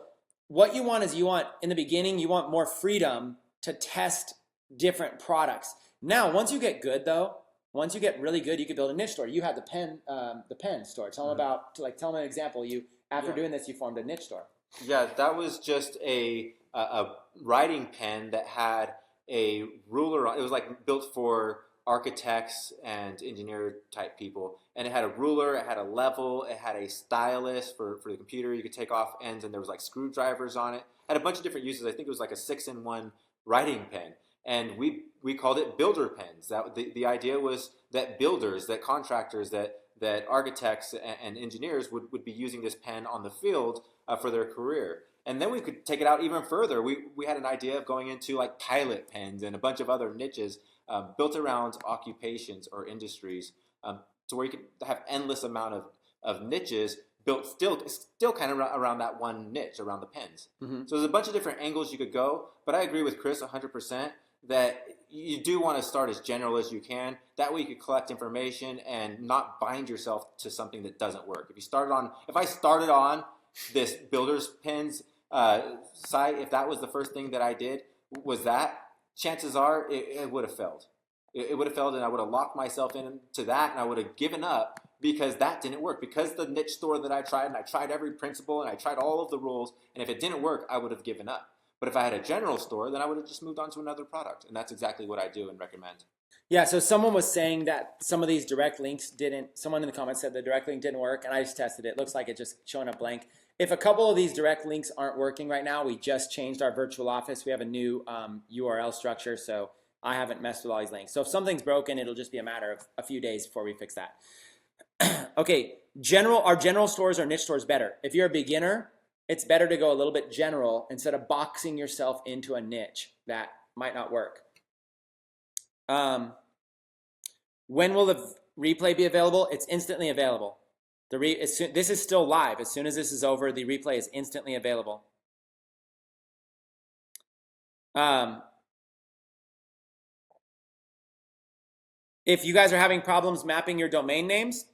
what you want is in the beginning, you want more freedom to test different products. Now, once you get good though, once you get really good, you could build a niche store. You had the pen store. Tell them an example. After doing this, you formed a niche store. Yeah, that was just a writing pen that had a ruler on it. Was like built for architects and engineer type people, and it had a ruler, it had a level, it had a stylus for the computer. You could take off ends, and there was like screwdrivers on it. It had a bunch of different uses. I think it was like a 6-in-1 writing pen, and we called it builder pens. That the idea was that builders, that contractors, that architects and engineers would be using this pen on the field for their career. And then we could take it out even further. We had an idea of going into like pilot pens and a bunch of other niches built around occupations or industries, to where you could have endless amount of niches built still kind of around that one niche, around the pens. So there's a bunch of different angles you could go, but I agree with Chris 100% that you do want to start as general as you can. That way you could collect information and not bind yourself to something that doesn't work. If I started on this builder's pens site, if that was the first thing that I did, chances are it would have failed. It would have failed, and I would have locked myself into that, and I would have given up because that didn't work. Because the niche store that I tried every principle, and I tried all of the rules, and if it didn't work, I would have given up. But if I had a general store, then I would have just moved on to another product, and that's exactly what I do and recommend. Yeah, so someone was saying that some of these direct links someone in the comments said the direct link didn't work, and I just tested it. It looks like it's just showing up blank. If a couple of these direct links aren't working right now, we just changed our virtual office. We have a new URL structure, so I haven't messed with all these links. So if something's broken, it'll just be a matter of a few days before we fix that. Okay, are general stores or niche stores better? If you're a beginner, it's better to go a little bit general instead of boxing yourself into a niche that might not work. When will the replay be available? It's instantly available. This is still live. As soon as this is over, the replay is instantly available. If you guys are having problems mapping your domain names,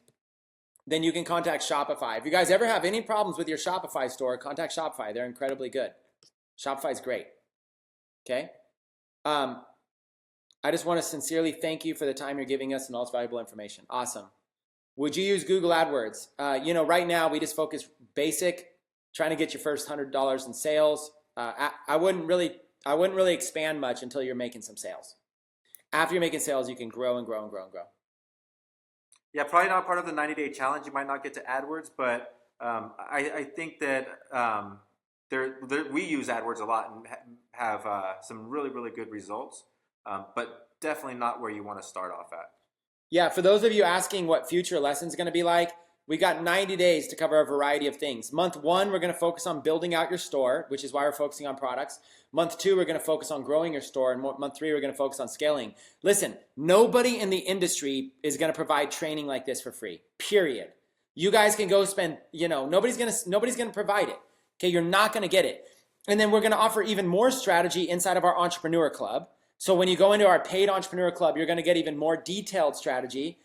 then you can contact Shopify. If you guys ever have any problems with your Shopify store, contact Shopify. They're incredibly good. Shopify is great. Okay? I just want to sincerely thank you for the time you're giving us and all this valuable information. Awesome. Would you use Google AdWords? Right now we just focus basic, trying to get your first $100 in sales. I wouldn't really expand much until you're making some sales. After you're making sales, you can grow and grow and grow and grow. Yeah, probably not part of the 90-day challenge. You might not get to AdWords, but I think that we use AdWords a lot and have some really, really good results, but definitely not where you want to start off at. Yeah, for those of you asking what future lessons are going to be like, we got 90 days to cover a variety of things. Month 1, we're going to focus on building out your store, which is why we're focusing on products. Month 2, we're going to focus on growing your store. And month 3, we're going to focus on scaling. Listen, nobody in the industry is going to provide training like this for free, period. You guys can go spend, nobody's going to provide it. Okay, you're not going to get it. And then we're going to offer even more strategy inside of our entrepreneur club. So when you go into our paid entrepreneur club, you're going to get even more detailed strategy.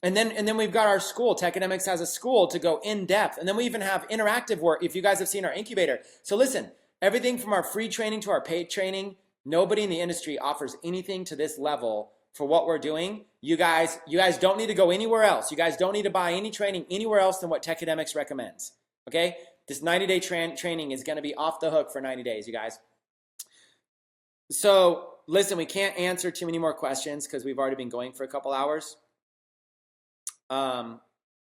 And then we've got our school. Techademics has a school to go in depth. And then we even have interactive work if you guys have seen our incubator. So listen, everything from our free training to our paid training, nobody in the industry offers anything to this level for what we're doing. You guys don't need to go anywhere else. You guys don't need to buy any training anywhere else than what Techademics recommends. Okay? This 90-day training is going to be off the hook for 90 days, you guys. So listen, we can't answer too many more questions because we've already been going for a couple hours. Let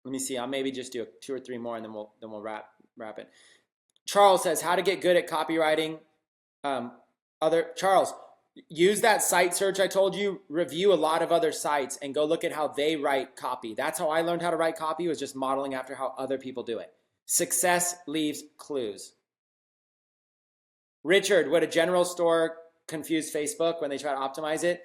me see. I'll maybe just do 2 or 3 more, and then we'll wrap it. Charles says how to get good at copywriting. Charles, use that site search I told you. Review a lot of other sites and go look at how they write copy. That's how I learned how to write copy, was just modeling after how other people do it. Success leaves clues. Richard, would a general store confuse Facebook when they try to optimize it?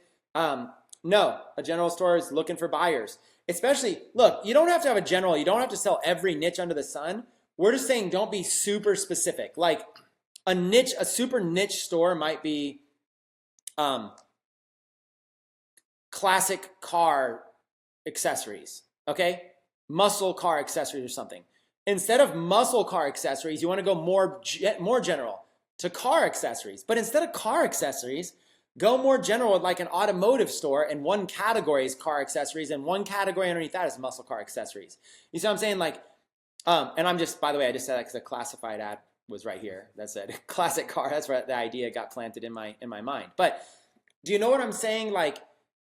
No, a general store is looking for buyers. Especially, look, you don't have to have a general. You don't have to sell every niche under the sun. We're just saying don't be super specific. Like a super niche store might be classic car accessories, okay? Muscle car accessories or something. Instead of muscle car accessories, you want to go more general to car accessories. But instead of car accessories, go more general with like an automotive store, and one category is car accessories, and one category underneath that is muscle car accessories. You see what I'm saying? Like, and I'm just, by the way, I just said that because a classified ad was right here that said classic car. That's where the idea got planted in my mind. But do you know what I'm saying? Like,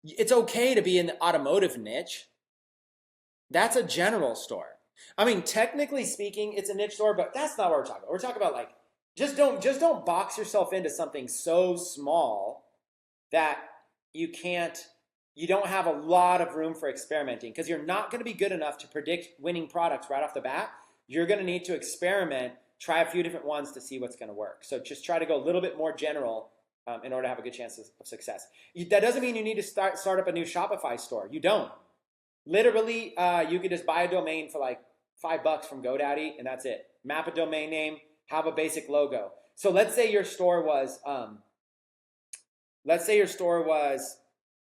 it's okay to be in the automotive niche. That's a general store. I mean, technically speaking, it's a niche store, but that's not what we're talking about. We're talking about like, just don't box yourself into something so small that you don't have a lot of room for experimenting, because you're not going to be good enough to predict winning products right off the bat. You're going to need to experiment, try a few different ones to see what's going to work. So just try to go a little bit more general in order to have a good chance of success. That doesn't mean you need to start up a new Shopify store. You don't. Literally, you could just buy a domain for like $5 from GoDaddy, and that's it. Map a domain name, have a basic logo. So let's say your store was,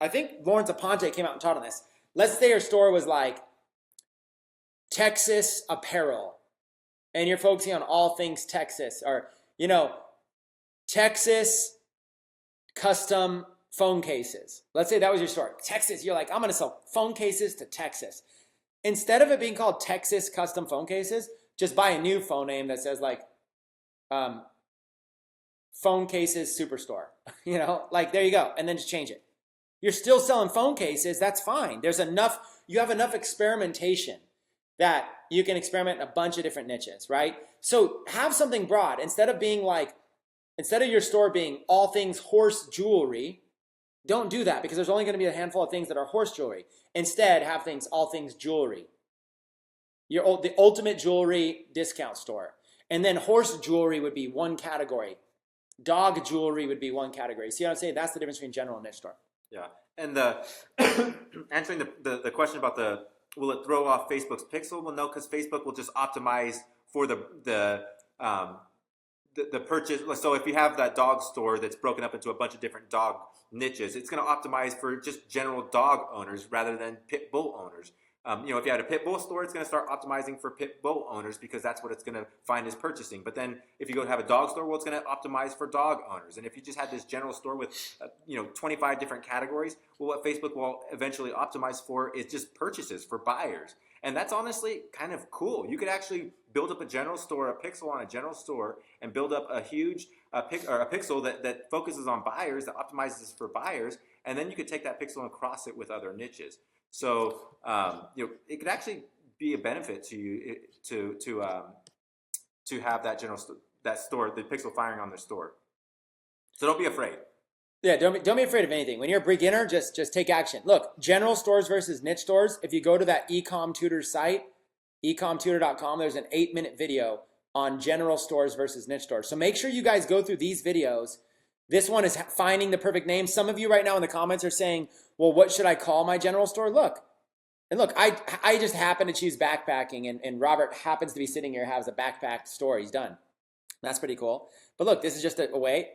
I think Lawrence Aponte came out and taught on this. Let's say your store was like Texas apparel, and you're focusing on all things Texas, or, Texas custom phone cases. Let's say that was your store. Texas, you're like, I'm going to sell phone cases to Texas. Instead of it being called Texas custom phone cases, just buy a new phone name that says like, phone cases superstore, like there you go. And then just change it. You're still selling phone cases. That's fine. You have enough experimentation that you can experiment in a bunch of different niches, right? So have something broad. Instead of your store being all things horse jewelry, don't do that, because there's only going to be a handful of things that are horse jewelry. Instead, have all things jewelry. The ultimate jewelry discount store. And then horse jewelry would be one category. Dog jewelry would be one category. See what I'm saying? That's the difference between general and niche store. Yeah. And answering the question about will it throw off Facebook's pixel? Well, no, because Facebook will just optimize for the purchase. So if you have that dog store that's broken up into a bunch of different dog niches, it's going to optimize for just general dog owners rather than pit bull owners. If you had a pit bull store, it's going to start optimizing for pit bull owners, because that's what it's going to find is purchasing. But then if you go to have a dog store, well, it's going to optimize for dog owners. And if you just had this general store with 25 different categories, well, what Facebook will eventually optimize for is just purchases for buyers. And that's honestly kind of cool. You could actually build up a general store, a pixel on a general store, and build up a huge a pixel that focuses on buyers, that optimizes for buyers, and then you could take that pixel and cross it with other niches. So it could actually be a benefit to you to have that that store, the pixel firing on their store. So don't be afraid. Yeah, don't be afraid of anything. When you're a beginner, just take action. Look, general stores versus niche stores. If you go to that eComm tutor site, ecommtutor.com, there's an 8-minute video on general stores versus niche stores. So make sure you guys go through these videos. This one is finding the perfect name. Some of you right now in the comments are saying, well, what should I call my general store? Look, I just happen to choose backpacking, and Robert happens to be sitting here, has a backpack store. He's done. That's pretty cool. But look, this is just a way.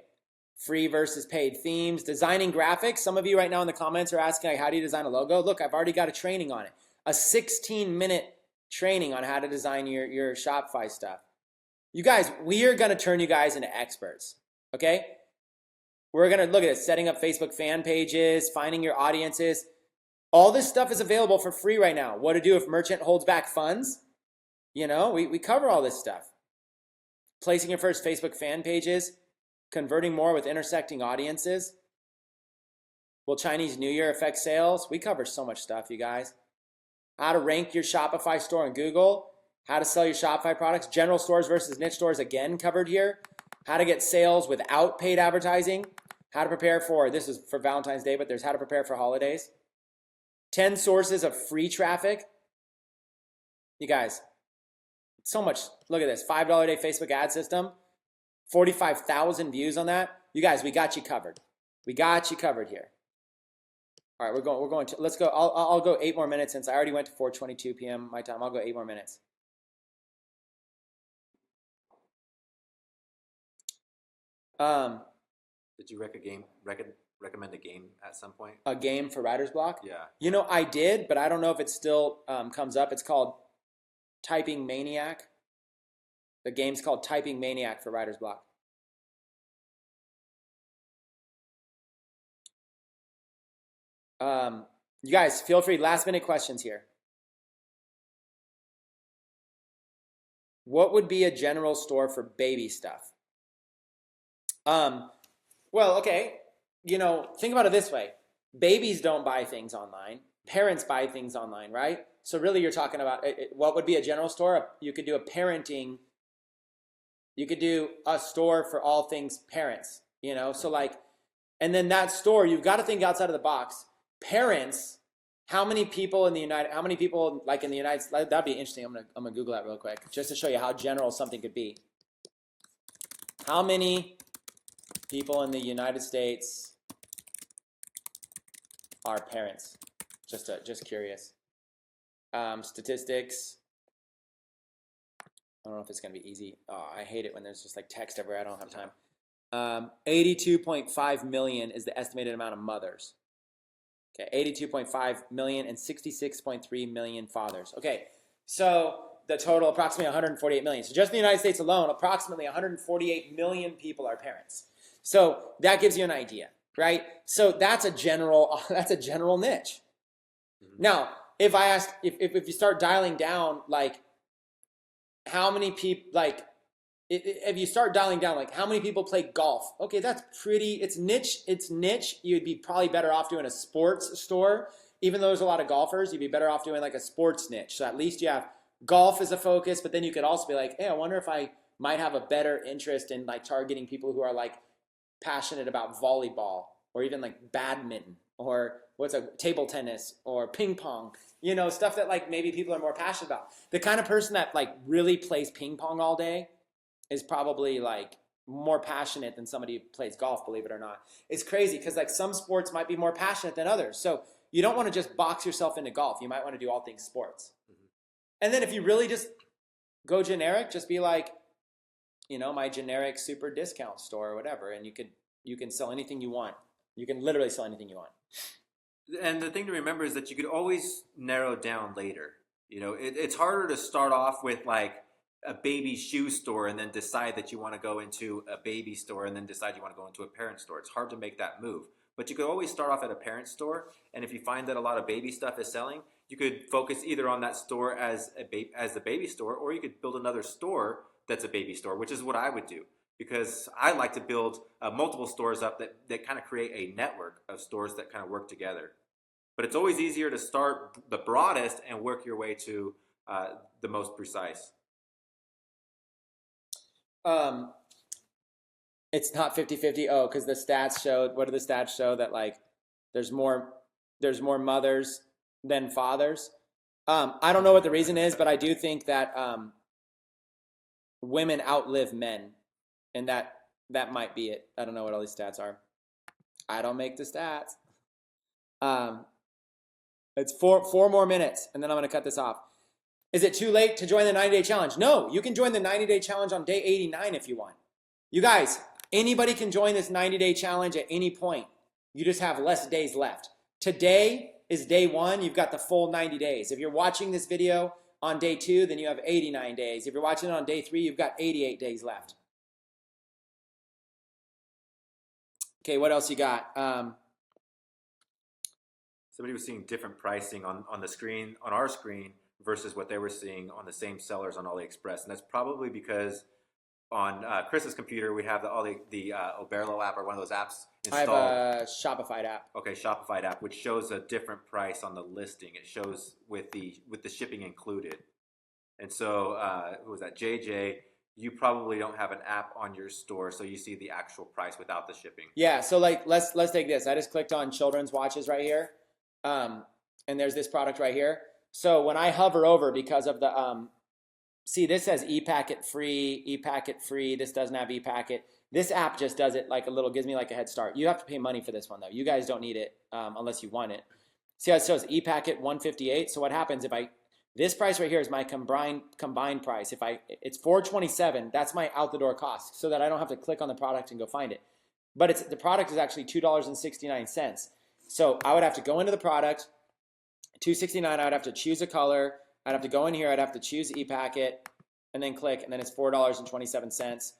free versus paid themes, designing graphics. Some of you right now in the comments are asking, like, how do you design a logo? Look, I've already got a training on it. A 16-minute training on how to design your Shopify stuff. You guys, we are going to turn you guys into experts, okay? We're going to look at it, setting up Facebook fan pages, finding your audiences. All this stuff is available for free right now. What to do if merchant holds back funds? You know, we cover all this stuff. Placing your first Facebook fan pages, converting more with intersecting audiences. Will Chinese New Year affect sales? We cover so much stuff, you guys. How to rank your Shopify store on Google. How to sell your Shopify products. General stores versus niche stores, again, covered here. How to get sales without paid advertising. How to prepare for, this is for Valentine's Day, but there's how to prepare for holidays. 10 sources of free traffic. You guys, so much. Look at this. $5 a day Facebook ad system. 45,000 views on that. You guys, we got you covered. We got you covered here. All right, we're going to, let's go. I'll go 8 more minutes since I already went to 4:22 p.m. my time. I'll go 8 more minutes. Did you recommend a game at some point? A game for writer's block? Yeah. You know, I did, but I don't know if it still comes up. It's called Typing Maniac. The game's called Typing Maniac for writer's block. You guys, feel free. Last minute questions here. What would be a general store for baby stuff? Well, okay. You know, think about it this way. Babies don't buy things online. Parents buy things online, right? So really you're talking about what would be a general store? You could do a parenting. You could do a store for all things parents, you know? So like, and then that store, you've got to think outside of the box. Parents, how many people in the United States, that'd be interesting. I'm gonna Google that real quick just to show you how general something could be. How many people in the United States are parents? Just curious. Statistics. I don't know if it's gonna be easy. Oh, I hate it when there's just like text everywhere. I don't have time. 82.5 million is the estimated amount of mothers. Okay, 82.5 million and 66.3 million fathers. Okay, so the total approximately 148 million. So just in the United States alone, approximately 148 million people are parents. So that gives you an idea, right? So that's a general niche. Mm-hmm. Now, if I ask, if you start dialing down, like how many people, like if you start dialing down, like how many people play golf? Okay, that's pretty, it's niche. You'd be probably better off doing a sports store. Even though there's a lot of golfers, you'd be better off doing like a sports niche. So at least you have golf as a focus, but then you could also be like, hey, I wonder if I might have a better interest in like targeting people who are like passionate about volleyball or even like badminton or table tennis or ping pong, you know, stuff that like maybe people are more passionate about. The kind of person that like really plays ping pong all day is probably like more passionate than somebody who plays golf, believe it or not. It's crazy because like some sports might be more passionate than others. So you don't want to just box yourself into golf. You might want to do all things sports. Mm-hmm. And then if you really just go generic, just be like, you know, my generic super discount store or whatever. And you can sell anything you want. You can literally sell anything you want. And the thing to remember is that you could always narrow down later. You know, it's harder to start off with like a baby shoe store and then decide that you want to go into a baby store and then decide you want to go into a parent store. It's hard to make that move. But you could always start off at a parent store, and if you find that a lot of baby stuff is selling, you could focus either on that store as the baby store, or you could build another store that's a baby store, which is what I would do. Because I like to build multiple stores up that kind of create a network of stores that kind of work together. But it's always easier to start the broadest and work your way to the most precise. It's not 50-50. Oh, because the stats showed, what do the stats show? That like there's more mothers than fathers. I don't know what the reason is, but I do think that women outlive men, and that might be it. I don't know what all these stats are. I don't make the stats. It's four more minutes, and then I'm going to cut this off. Is it too late to join the 90-day challenge? No, you can join the 90-day challenge on day 89 if you want. You guys, Anybody can join this 90-day challenge at any point. You just have less days left. Today is day 1. You've got the full 90 days. If you're watching this video on day 2, then you have 89 days. If you're watching it on day 3, you've got 88 days left. Okay, what else you got? Somebody was seeing different pricing on the screen, on our screen, versus what they were seeing on the same sellers on AliExpress. And that's probably because on Chris's computer, we have the Oberlo app, or one of those apps installed. I have a Shopify app. Okay, Shopify app, which shows a different price on the listing. It shows with the shipping included. And so, who was that? JJ, you probably don't have an app on your store, so you see the actual price without the shipping. Yeah, so like let's take this. I just clicked on children's watches right here. And there's this product right here. So when I hover over, because of the see, this says ePacket free, this doesn't have ePacket. This app just does it like a little, gives me like a head start. You have to pay money for this one though. You guys don't need it unless you want it. See how it shows ePacket 158. So what happens if this price right here is my combined price. It's $427, that's my out the door cost, so that I don't have to click on the product and go find it. But the product is actually $2.69. So I would have to go into the product, $2.69, I would have to choose a color, I'd have to go in here, I'd have to choose ePacket, and then click, and then it's $4.27.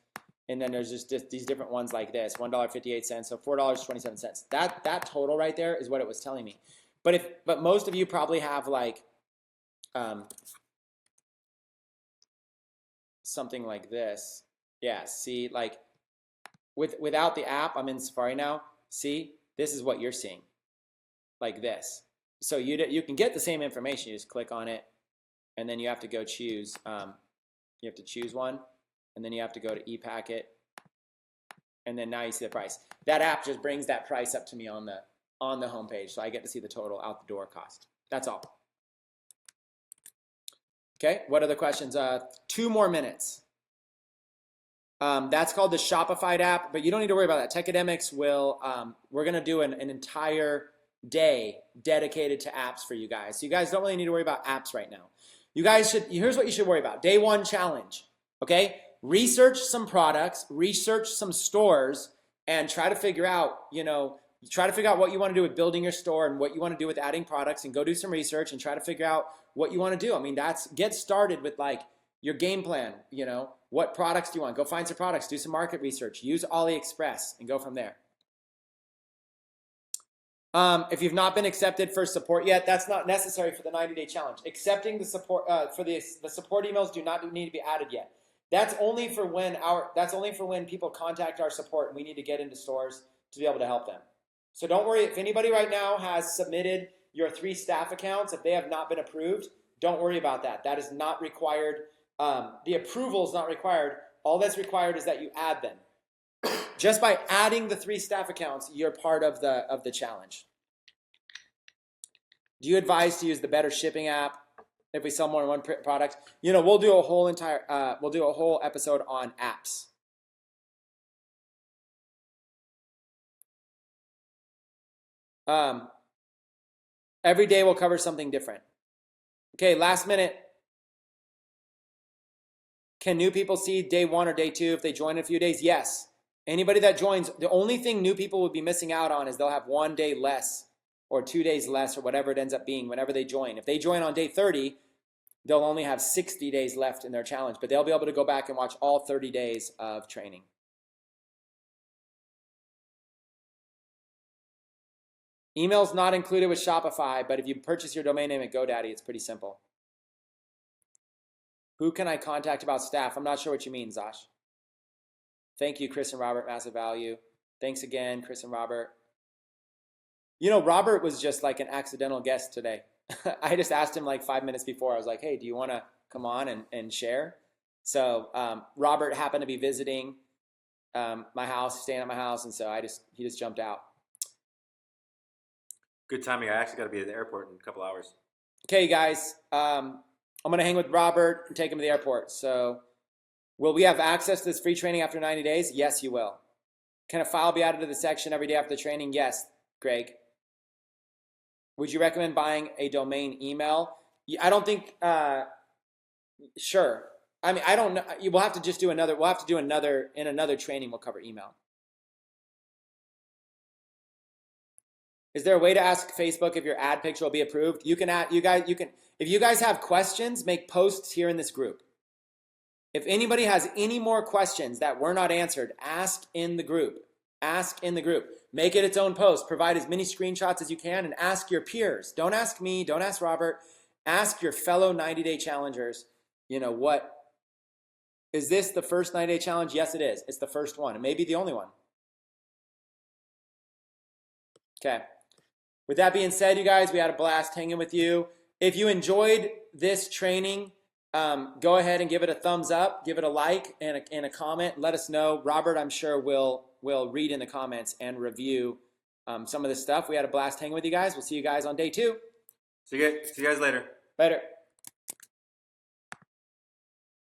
And then there's just these different ones like this, $1.58, so $4.27. That total right there is what it was telling me. But most of you probably have like something like this. Yeah, see, like without the app, I'm in Safari now. See, this is what you're seeing, like this. So you can get the same information. You just click on it, and then you have to go choose. You have to choose one, and then you have to go to ePacket, and then now you see the price. That app just brings that price up to me on the homepage, so I get to see the total out the door cost. That's all. Okay, what other questions? 2 more minutes. That's called the Shopify app, but you don't need to worry about that. Techademics will, we're going to do an entire day dedicated to apps for you guys. So you guys don't really need to worry about apps right now. You guys here's what you should worry about. Day 1 challenge, okay? Research some products, research some stores, and try to figure out, what you want to do with building your store and what you want to do with adding products, and go do some research and try to figure out what you want to do. I mean, get started with like your game plan, what products do you want? Go find some products, do some market research, use AliExpress, and go from there. If you've not been accepted for support yet, that's not necessary for the 90-day challenge. Accepting the support for the support emails do not need to be added yet. That's only for when people contact our support and we need to get into stores to be able to help them. So don't worry, if anybody right now has submitted your 3 staff accounts, if they have not been approved, don't worry about that. That is not required. The approval is not required. All that's required is that you add them. Just by adding the 3 staff accounts, you're part of the challenge. Do you advise to use the Better Shipping app if we sell more than one product? We'll do a whole episode on apps. Every day we'll cover something different. Okay, last minute. Can new people see day 1 or day 2 if they join in a few days? Yes. Anybody that joins, the only thing new people would be missing out on is they'll have 1 day less or 2 days less or whatever it ends up being whenever they join. If they join on day 30, they'll only have 60 days left in their challenge, but they'll be able to go back and watch all 30 days of training. Email's not included with Shopify, but if you purchase your domain name at GoDaddy, it's pretty simple. Who can I contact about staff? I'm not sure what you mean, Zosh. Thank you, Chris and Robert. Massive value. Thanks again, Chris and Robert. Robert was just like an accidental guest today. I just asked him like 5 minutes before. I was like, hey, do you want to come on and share? So Robert happened to be visiting my house, staying at my house, and so he just jumped out. Good timing. I actually got to be at the airport in a couple hours. Okay, guys. I'm going to hang with Robert and take him to the airport. So will we have access to this free training after 90 days? Yes, you will. Can a file be added to the section every day after the training? Yes, Greg. Would you recommend buying a domain email? I don't think, sure. I mean, I don't know. We'll have to just do another. We'll have to do another in another training. We'll cover email. Is there a way to ask Facebook if your ad picture will be approved? You can add. You can. If you guys have questions, make posts here in this group. If anybody has any more questions that were not answered, ask in the group. Ask in the group. Make it its own post. Provide as many screenshots as you can and ask your peers. Don't ask me. Don't ask Robert. Ask your fellow 90-day challengers. You know what? Is this the first 90-day challenge? Yes, it is. It's the first one. It may be the only one. Okay. With that being said, you guys, we had a blast hanging with you. If you enjoyed this training, go ahead and give it a thumbs up, give it a like and a comment. Let us know. Robert, I'm sure will read in the comments and review some of this stuff. We had a blast hanging with you guys. We'll see you guys on day 2. See you guys later. Later.